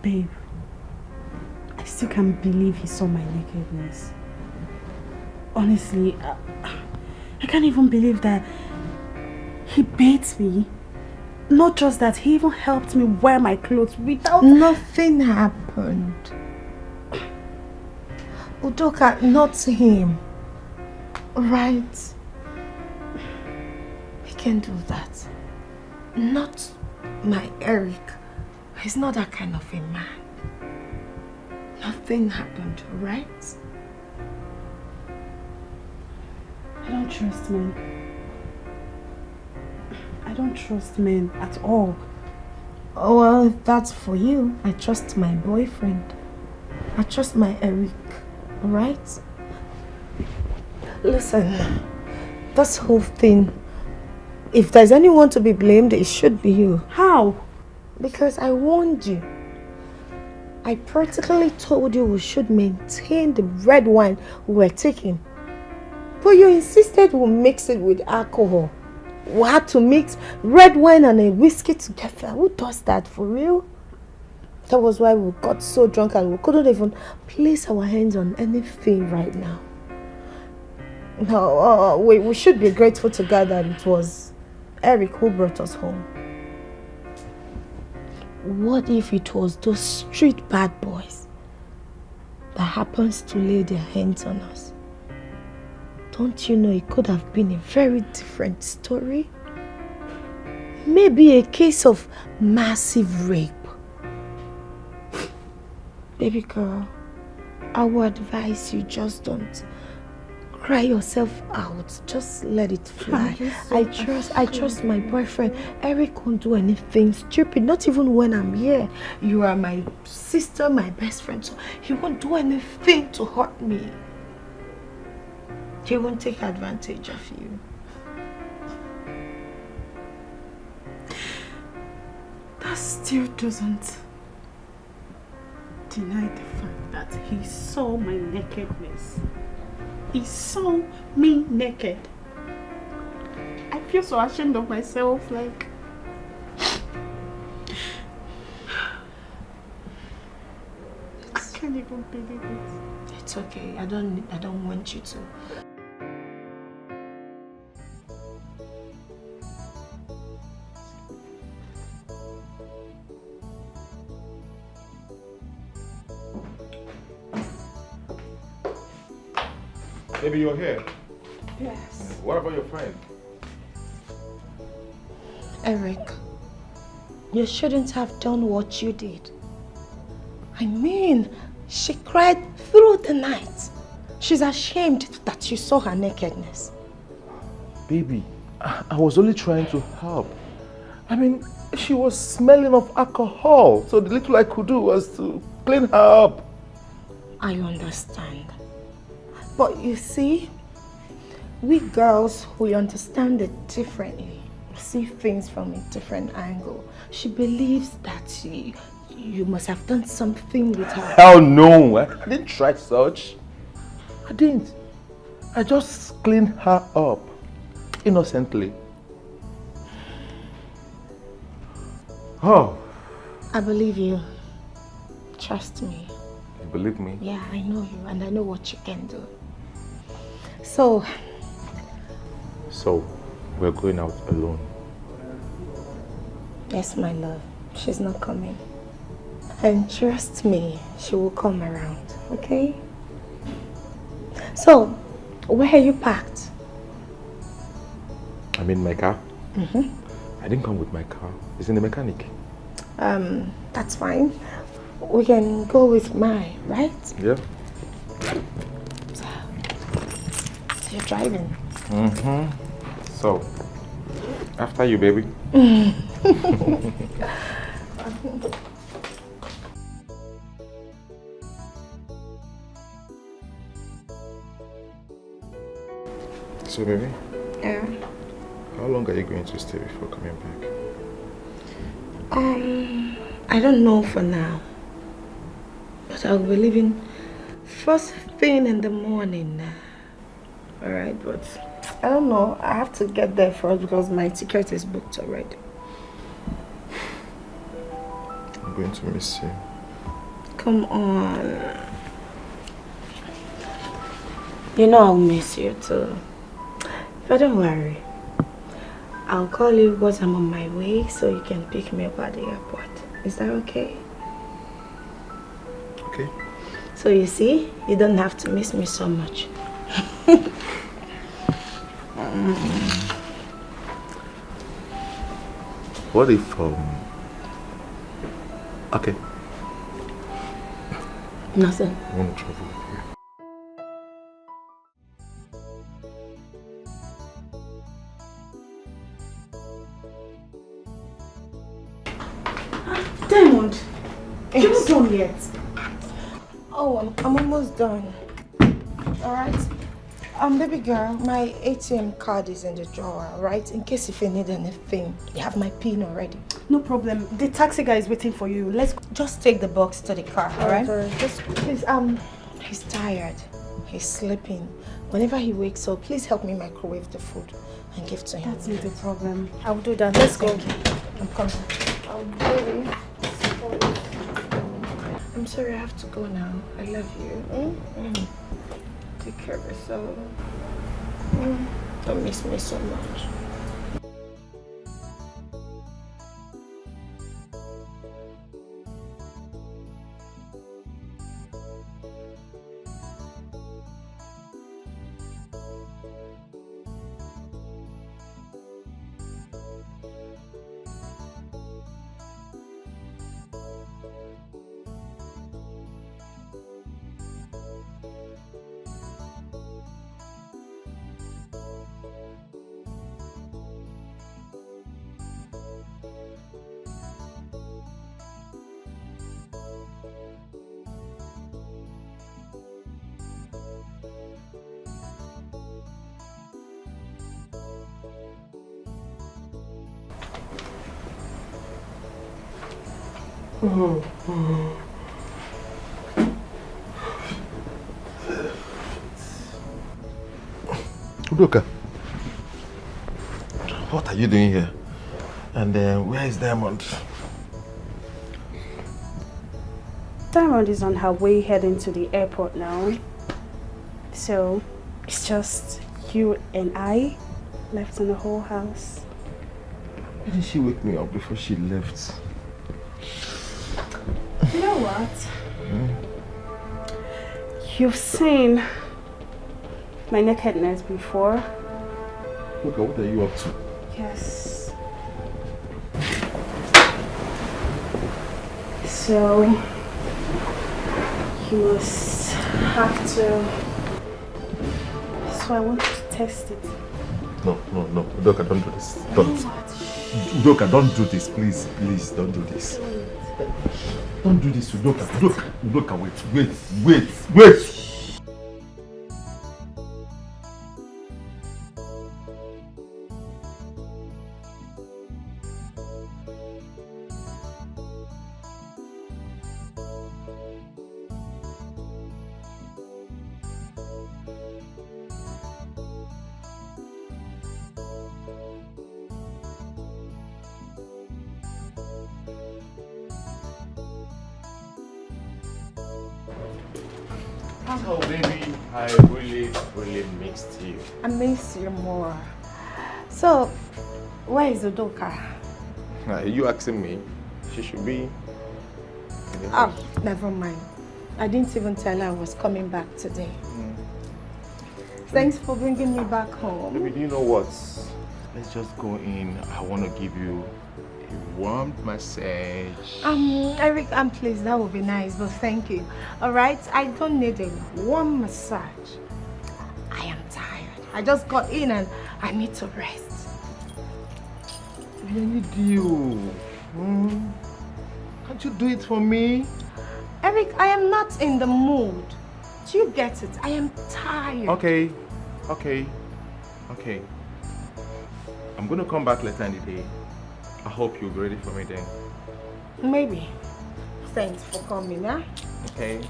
Babe, I still can't believe he saw my nakedness. Honestly, I can't even believe that he bathed me. Not just that, he even helped me wear my clothes without... Nothing happened. Udoka, not him. Right? He can't do that. Not my Eric. He's not that kind of a man. Nothing happened, right? I don't trust men. I don't trust men at all. Oh, well, if that's for you, I trust my boyfriend. I trust my Eric, right? Listen, this whole thing, if there's anyone to be blamed, it should be you. How? Because I warned you. I practically told you we should maintain the red wine we were taking. But you insisted we'll mix it with alcohol. We had to mix red wine and a whiskey together. Who does that for real? That was why we got so drunk and we couldn't even place our hands on anything right now. No, we should be grateful to God that it was Eric who brought us home. What if it was those street bad boys that happens to lay their hands on us? Don't you know it could have been a very different story? Maybe a case of massive rape. Baby girl, I would advise you just don't cry yourself out. Just let it fly. I trust my boyfriend. Eric won't do anything stupid, not even when I'm here. You are my sister, my best friend, so he won't do anything to hurt me. He won't take advantage of you. That still doesn't deny the fact that he saw my nakedness. He saw me naked. I feel so ashamed of myself, like... I can't even believe it. It's okay. I don't want you to. Maybe you're here. Yes. What about your friend? Eric, you shouldn't have done what you did. I mean, she cried through the night. She's ashamed that you saw her nakedness. Baby, I was only trying to help. I mean, she was smelling of alcohol, so the little I could do was to clean her up. I understand. But you see, we girls, we understand it differently. We see things from a different angle. She believes that you must have done something with her. Hell no, I didn't try such. I didn't. I just cleaned her up, innocently. Oh. I believe you. Trust me. You believe me? Yeah, I know you and I know what you can do. So, we're going out alone. Yes, my love. She's not coming. And trust me, she will come around, okay? So, where are you parked? I'm in my car. Mm-hmm. I didn't come with my car. It's in the mechanic. That's fine. We can go with mine, right? Yeah. So you're driving. Mm-hmm. So, after you, baby. So, baby? Yeah? How long are you going to stay before coming back? I don't know for now. But I'll be leaving first thing in the morning. Alright, but I don't know. I have to get there first because my ticket is booked already. I'm going to miss you. Come on. You know I'll miss you too. But don't worry. I'll call you because I'm on my way so you can pick me up at the airport. Is that okay? Okay. So you see, you don't have to miss me so much. What if, okay. Nothing. I want to travel with you. Diamond, you're not done yet. Oh, I'm almost done. Alright? Baby girl, my ATM card is in the drawer, right? In case if you need anything, you have my PIN already. No problem. The taxi guy is waiting for you. Let's go. Just take the box to the car, alright? Just please, He's tired. He's sleeping. Whenever he wakes up, please help me microwave the food and give to him. That's not a problem. I'll do that. Let's go. I'm coming. Baby. I'm sorry, I have to go now. I love you. Take care of yourself. Don't miss me so much. Udoka, what are you doing here? And where is Diamond? Diamond is on her way heading to the airport now. So it's just you and I left in the whole house. Why didn't she wake me up before she left? You know what? You've seen my nakedness before. Look, what are you up to? Yes. So you must have to. So I want to test it. No. Udoka, don't do this. Don't. Udoka, don't do this. Please, don't do this. Don't do this, Udoka. Udoka, wait. So baby, I really missed you. I miss you more. So, where is Udoka? Are you asking me? She should be. Oh, never mind. I didn't even tell her I was coming back today. Thanks for bringing me back home. Baby, do you know what? Let's just go in. I want to give you a warm massage. Eric, please, that would be nice, but thank you. All right, I don't need a warm massage. I am tired. I just got in and I need to rest. I need you. Can't you do it for me? Eric, I am not in the mood. Do you get it? I am tired. Okay. I'm gonna come back later in the day. I hope you'll be ready for me then. Maybe. Thanks for coming, huh? Okay.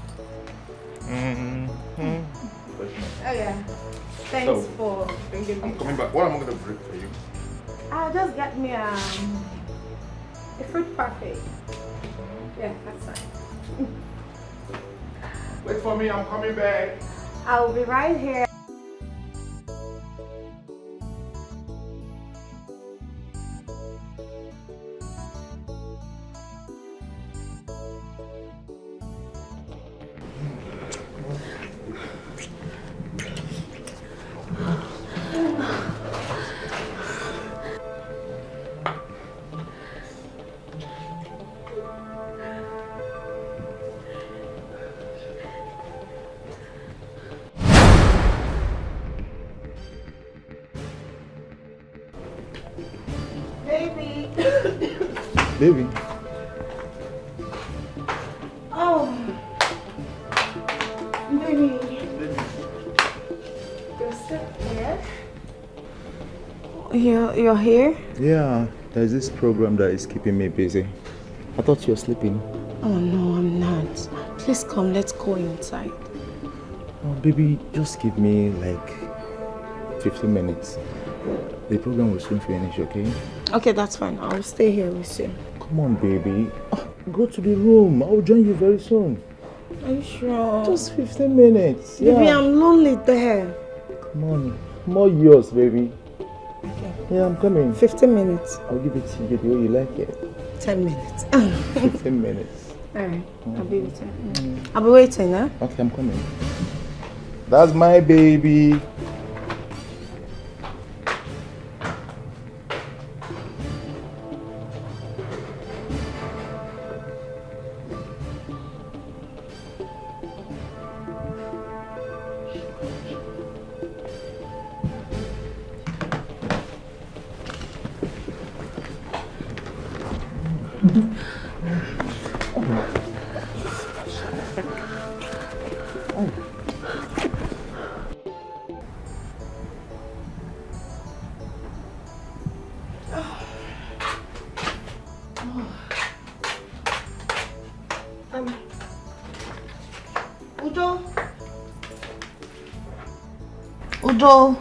Oh yeah. Thanks for bringing me. I'm coming back. What am I gonna bring for you? I'll just get me a fruit parfait. Yeah, that's fine. Wait for me, I'm coming back. I'll be right here. Baby. Oh, baby. You're still here? You're here? Yeah, there's this program that is keeping me busy. I thought you were sleeping. Oh no, I'm not. Please come, let's go inside. Oh, baby, just give me like 15 minutes. The program will soon finish, okay? Okay, that's fine. I'll stay here with you. Come on, baby. Go to the room. I'll join you very soon. Are you sure? Just 15 minutes. Baby, yeah. I'm lonely there. Come on. More yours, baby. Okay. Yeah, I'm coming. 15 minutes. I'll give it to you the way you like it. 10 minutes. 15 minutes. Alright, I'll be with you. I'll be waiting, huh? Okay, I'm coming. That's my baby. Udo. Udo.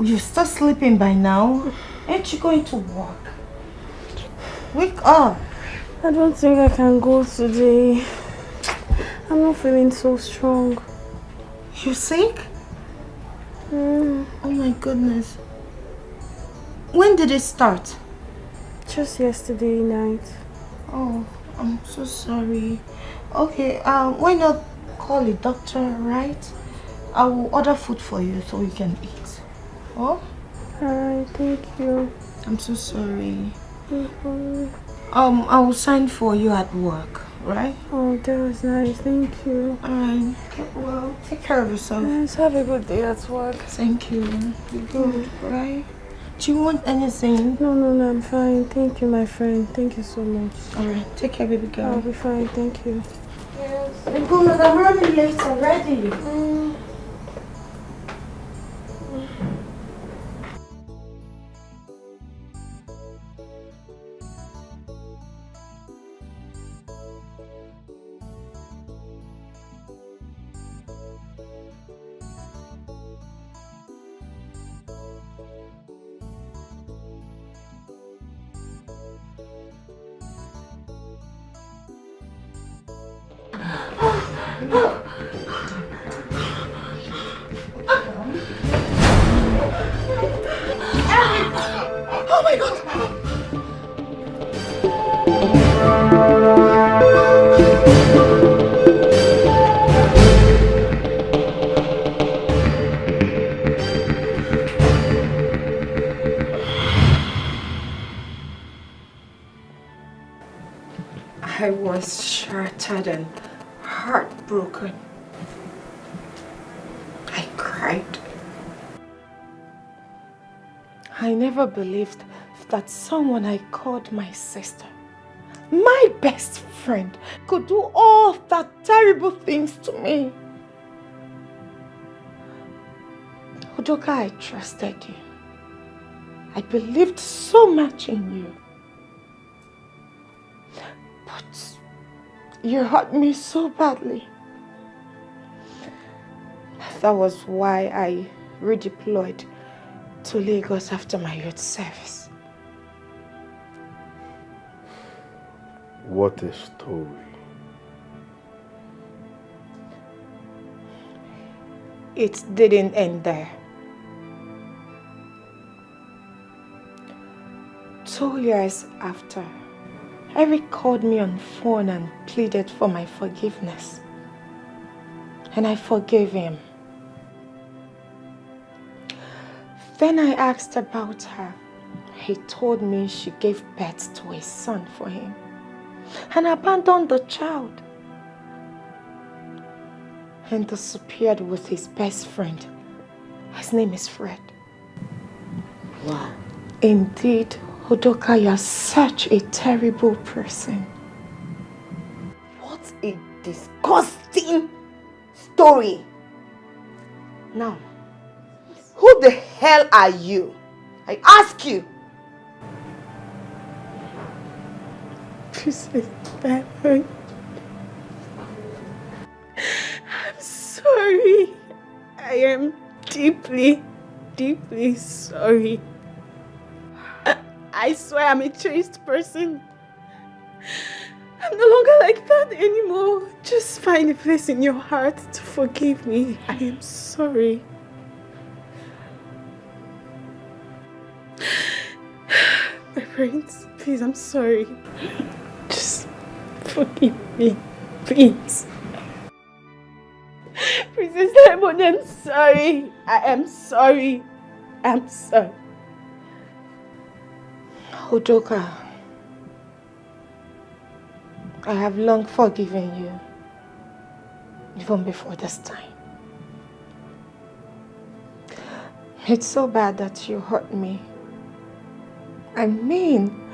You're still sleeping by now? Ain't you going to work? Wake up. I don't think I can go today. I'm not feeling so strong. You sick? Oh my goodness. When did it start? Just yesterday night. Oh, I'm so sorry. Okay, why not call a doctor, right? I will order food for you so you can eat. Oh? Alright, thank you. I'm so sorry. No problem. I will sign for you at work, right? Oh, that was nice. Thank you. Alright. Well, take care of yourself. Yes, have a good day at work. Thank you. Be good, right? Do you want anything? No, I'm fine. Thank you, my friend. Thank you so much. Alright, take care, baby girl. I'll be fine. Thank you. Yes. I'm running late already. Oh my God! I was shattered and heartbroken. I cried. I never believed that someone I called my sister, my best friend, could do all that terrible things to me. Udoka, I trusted you. I believed so much in you. But you hurt me so badly. That was why I redeployed to Lagos after my youth service. What a story. It didn't end there. 2 years after, Eric called me on phone and pleaded for my forgiveness. And I forgave him. Then I asked about her. He told me she gave birth to a son for him and abandoned the child and disappeared with his best friend. His name is Fred. Wow. Indeed, Udoka, you're such a terrible person. What a disgusting story. Now, who the hell are you? I ask you. Princess Diamond. I'm sorry. I am deeply, deeply sorry. I swear I'm a changed person. I'm no longer like that anymore. Just find a place in your heart to forgive me. I am sorry. My friends, please, I'm sorry. Just forgive me, please. Princess Diamond, I'm sorry. I am sorry. I'm sorry. Udoka, I have long forgiven you, even before this time. It's so bad that you hurt me. I mean,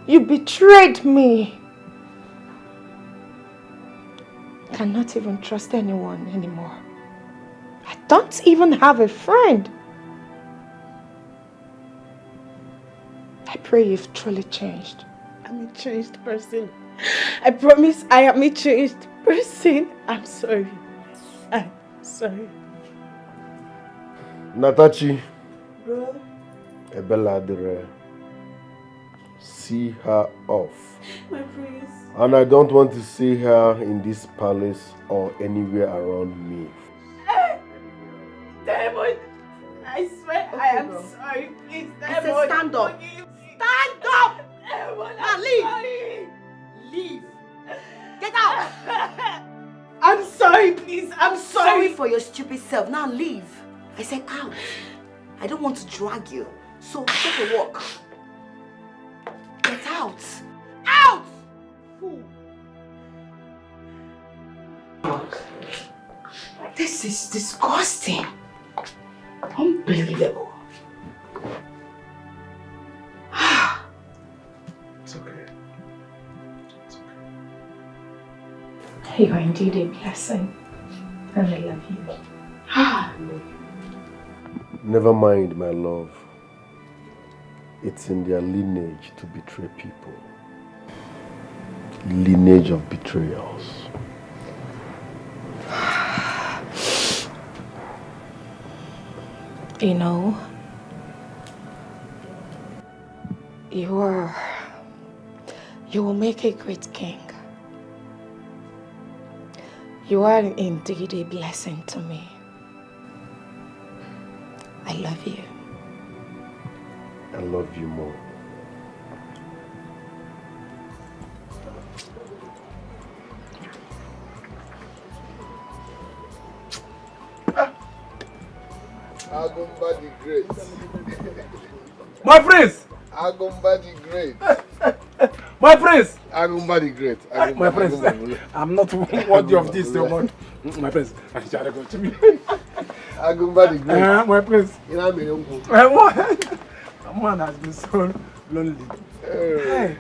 you betrayed me. I cannot even trust anyone anymore. I don't even have a friend. I pray you've truly changed. I'm a changed person. I promise I am a changed person. I'm sorry. I'm sorry. Natachi. Bro. Ebeladere. See her off. My prince. And I don't want to see her in this palace or anywhere around me. Diamond, I swear I am sorry. Please, Diamond. I said stand up. Stand up! Diamond, now leave. Leave. Get out. I'm sorry, please. I'm sorry. Sorry for your stupid self. Now leave. I said out. I don't want to drag you. So take a walk. Get out. Out! Fool. This is disgusting. Unbelievable. It's okay. It's You are indeed a blessing, and I love you. Never mind, my love. It's in their lineage to betray people. Lineage of betrayals. You know, you will make a great king. You are indeed a blessing to me. I love you. I love you more. Agumba the Great. My prince! Agumba the Great. My prince! Agumba the Great. Agumba, My prince, Agumba. I'm not worthy of this, no one. My prince, Agumba the Great. My prince. You know me, uncle. Man has been so lonely. Hey.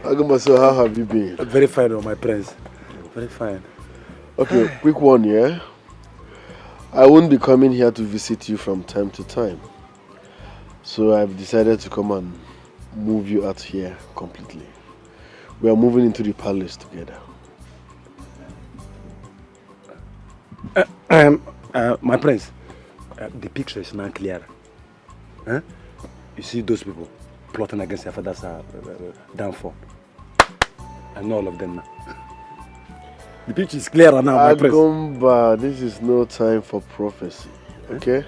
Agumba, so how have you been? Very fine, my prince. Very fine. Okay, quick one, yeah? I won't be coming here to visit you from time to time. So I've decided to come and move you out here completely. We are moving into the palace together. My prince, the picture is now clear. Huh? You see those people plotting against your father's downfall. I know all of them now. The picture is clearer now, my prince. Agumba, this is no time for prophecy, okay?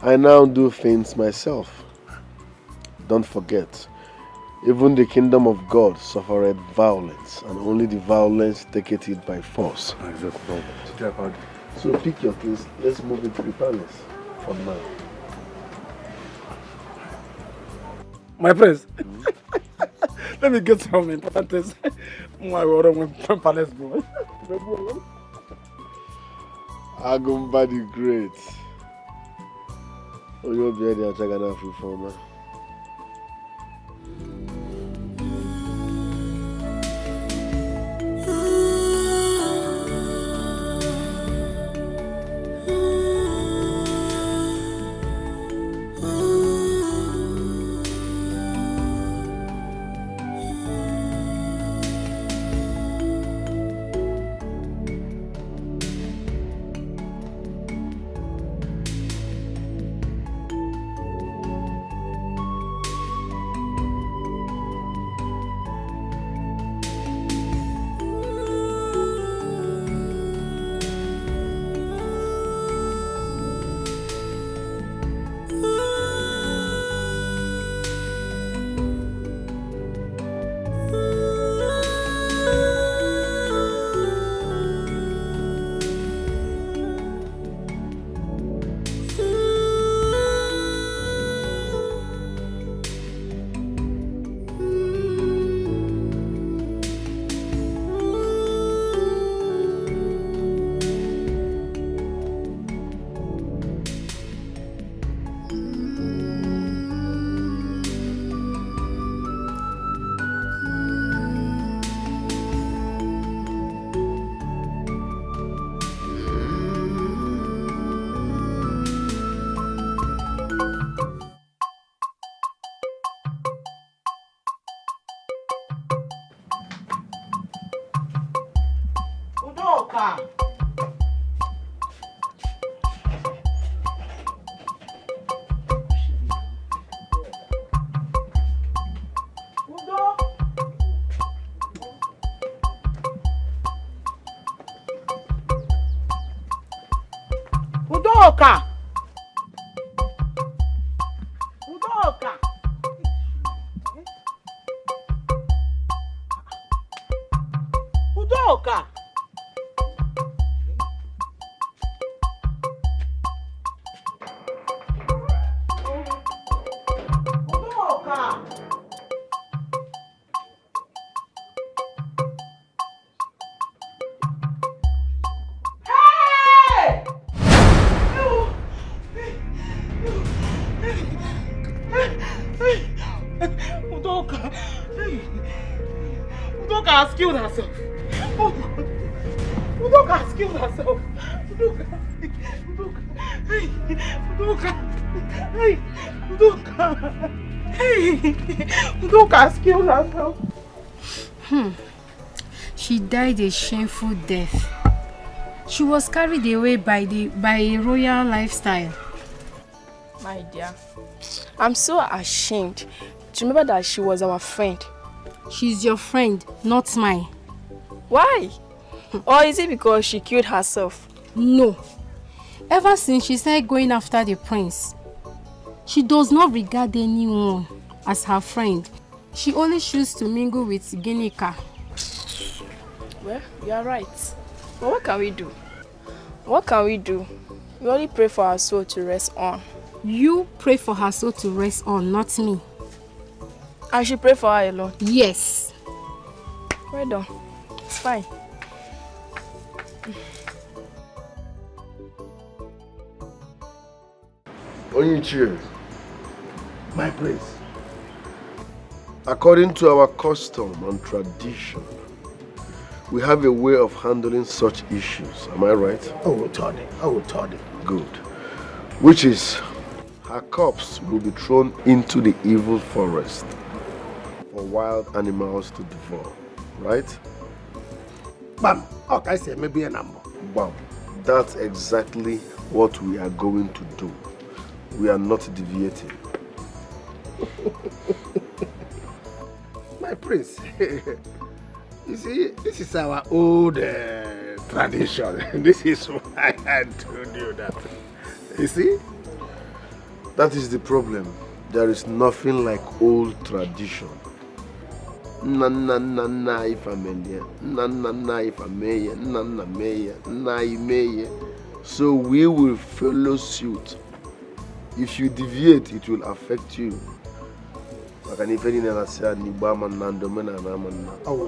I now do things myself. Don't forget, even the kingdom of God suffered violence, and only the violence taketh it by force. So pick your things, let's move into the palace for now. My prince, let me get some important things. My palace, bro. Agumba the Great. Oh, you'll be there, Chagana Reformer. Udoka! Udoka! Udoka! Udoka! Udoka! Hey! Udoka! Udoka has killed herself. Udoka has killed herself. Udoka! Udoka! Hey! Udoka! Hey! Udoka has killed herself. She died a shameful death. She was carried away by a royal lifestyle. My dear, I'm so ashamed to remember that she was our friend. She's your friend, not mine. Why? Or is it because she killed herself? No. Ever since she started going after the prince, she does not regard anyone as her friend. She only chooses to mingle with Ginika. Well, you are right. But what can we do? What can we do? We only pray for her soul to rest on. You pray for her soul to rest on, not me. I should pray for her alone? Yes. Well done. It's fine. Onyichie, my prince. According to our custom and tradition, we have a way of handling such issues. Am I right? Oh, Toddy. Good. Which is, her corpse will be thrown into the evil forest for wild animals to devour. Right? Bam. Okay, I say maybe a number. Bam. That's exactly what we are going to do. We are not deviating. My prince, you see, this is our old tradition. This is why I told you that. You see? That is the problem. There is nothing like old tradition. Na na na na ifameye, na na na ifameye, na na meye, na imeye. So we will follow suit. If you deviate, it will affect you. Oh,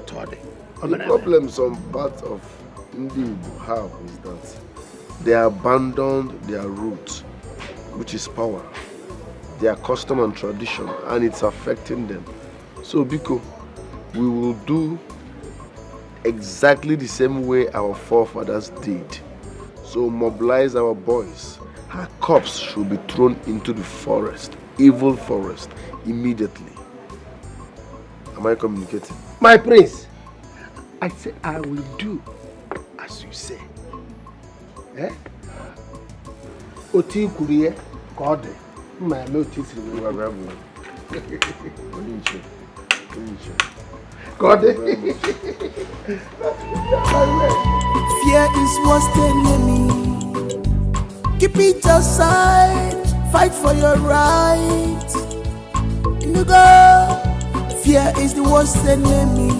Toddy. The problem some parts of India have is that they abandoned their roots, which is power, their custom and tradition, and it's affecting them. So, Biko, we will do exactly the same way our forefathers did. So, mobilize our boys. Her corpse should be thrown into the forest, evil forest, immediately. Am I communicating? My prince, I say I will do as you say. Eh? Oti kuriye kode. My notice is kode. Fear is worse than enemy. Keep it aside, fight for your right. You go. Fear is the worst enemy.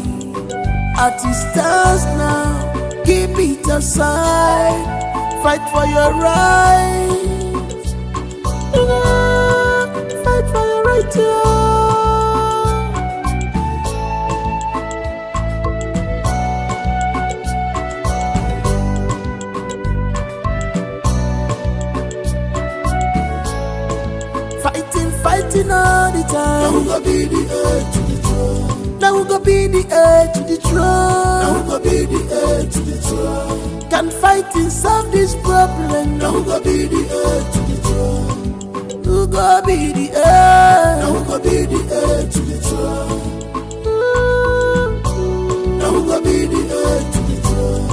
At it stands now, keep it aside, fight for your right. You go. Fight for your right. Fighting all the time. Now we go be the heir to the throne. Now we go be the heir to the throne. Now we go be the heir to the throne. Can fighting solve this problem? Now we go be the heir to the throne. We go be the heir. Now we go be the heir to the throne. Now we go be the heir to the throne.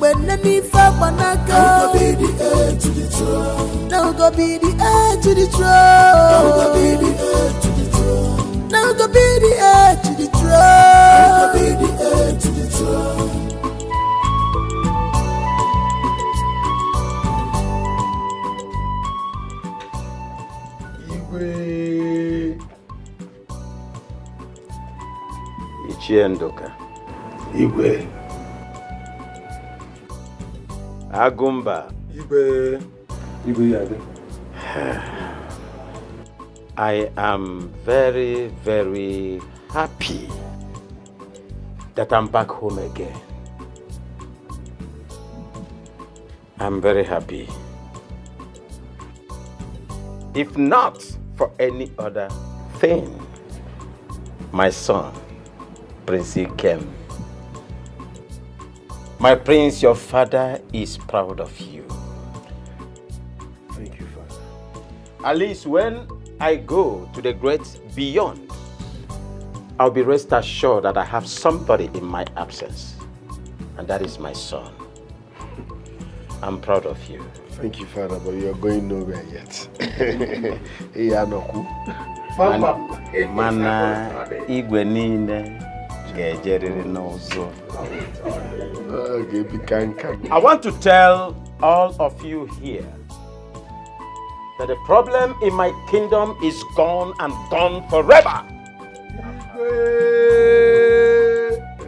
when any Fabanaka. Now go be the heir to the throne. Now go be the heir to the throne. Now go be the heir to the throne. Now go be the heir to the throne. Now go be the heir to the throne. Chiendoka. Igwe. Agumba. Igwe. Igwe Yade. I am very, very happy that I'm back home again. I'm very happy. If not for any other thing, my son, Prince Iyke. My prince, your father is proud of you. Thank you, Father. At least when I go to the great beyond, I'll be rest assured that I have somebody in my absence, and that is my son. I'm proud of you. Thank you, Father, but you're going nowhere yet. Mana igwe niile ga-ejerịrị n'ụzọ. I want to tell all of you here that the problem in my kingdom is gone and gone forever.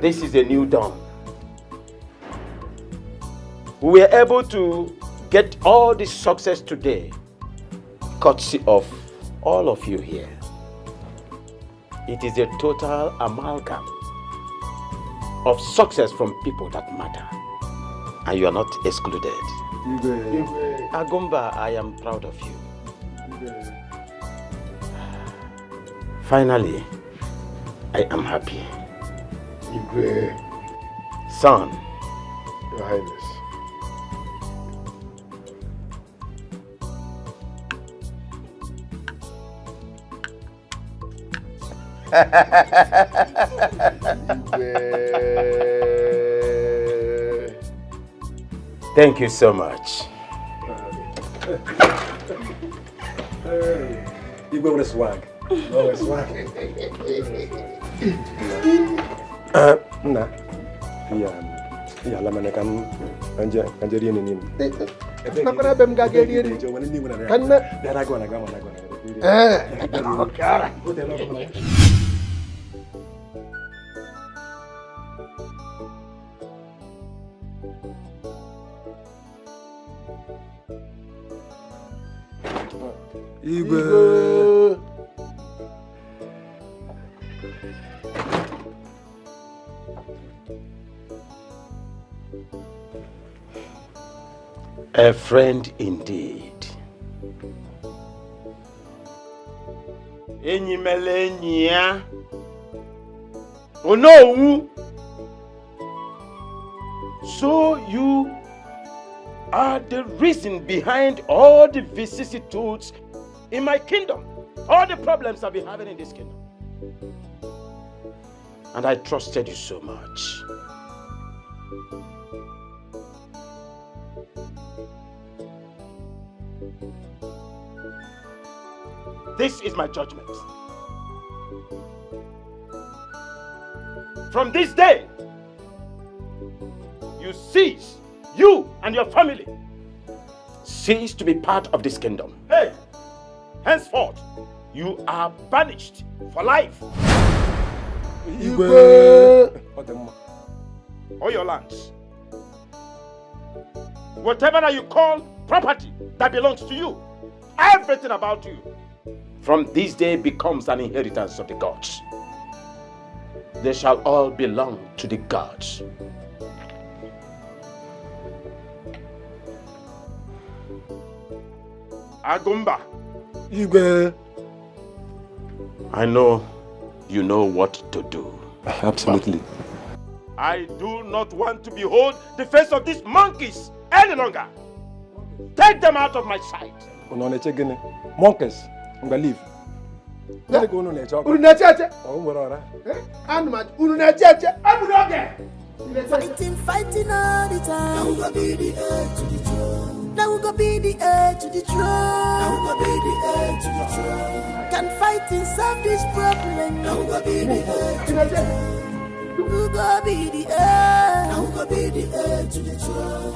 This is a new dawn. We were able to get all this success today, courtesy of all of you here. It is a total amalgam of success from people that matter, and you are not excluded. Agumba, I am proud of you. Finally, I am happy. Son, Your Highness. Thank you so much. You go with a swag. Oh, a swag. Nah. Yeah, Lamanakam, Nigerian in him. Not gonna be Nigerian. Can I go? Igwe. A friend indeed. Enyimelenya. Onowu. So you are the reason behind all the vicissitudes in my kingdom. All the problems I've been having in this kingdom. And I trusted you so much. This is my judgment. From this day, you and your family cease to be part of this kingdom. Hey! Henceforth, you are banished for life. All your lands. Whatever that you call property that belongs to you, everything about you, from this day becomes an inheritance of the gods. They shall all belong to the gods. Agumba. Igwe. I know you know what to do. Absolutely. I do not want to behold the face of these monkeys any longer. Take them out of my sight. Monkeys. I'm gonna leave. Fighting all the time. Now we go be the heir to the throne. Now we go be the heir to the throne. Now we go be the heir to the throne. Can fighting solve this problem? Now we go be the heir to the throne. We go be the heir. Now we go be the heir to the throne.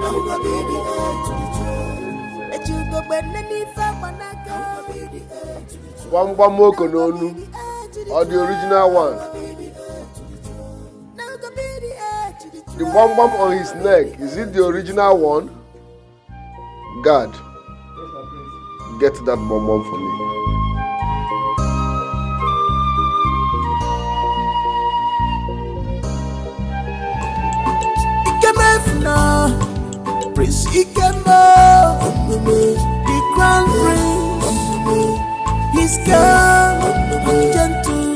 Now we go be the heir to the throne. Let you go when any family go be the heir to the throne. One more Kononu, or the original one. The bum on his neck, is it the original one? God, get that bum for me. Ikeme, Prince Ikeme, the crown prince. He's calm and gentle,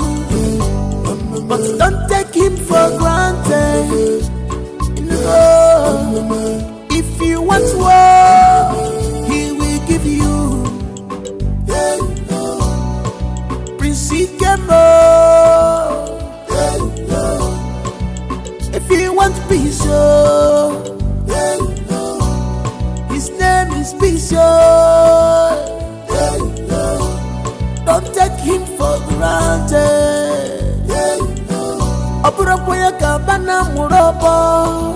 but don't take him for granted. If you want war, he will give you. Prince Ikeme. If you want peace, his name is peace. Don't take him for granted. Aburapoya kabana murobo.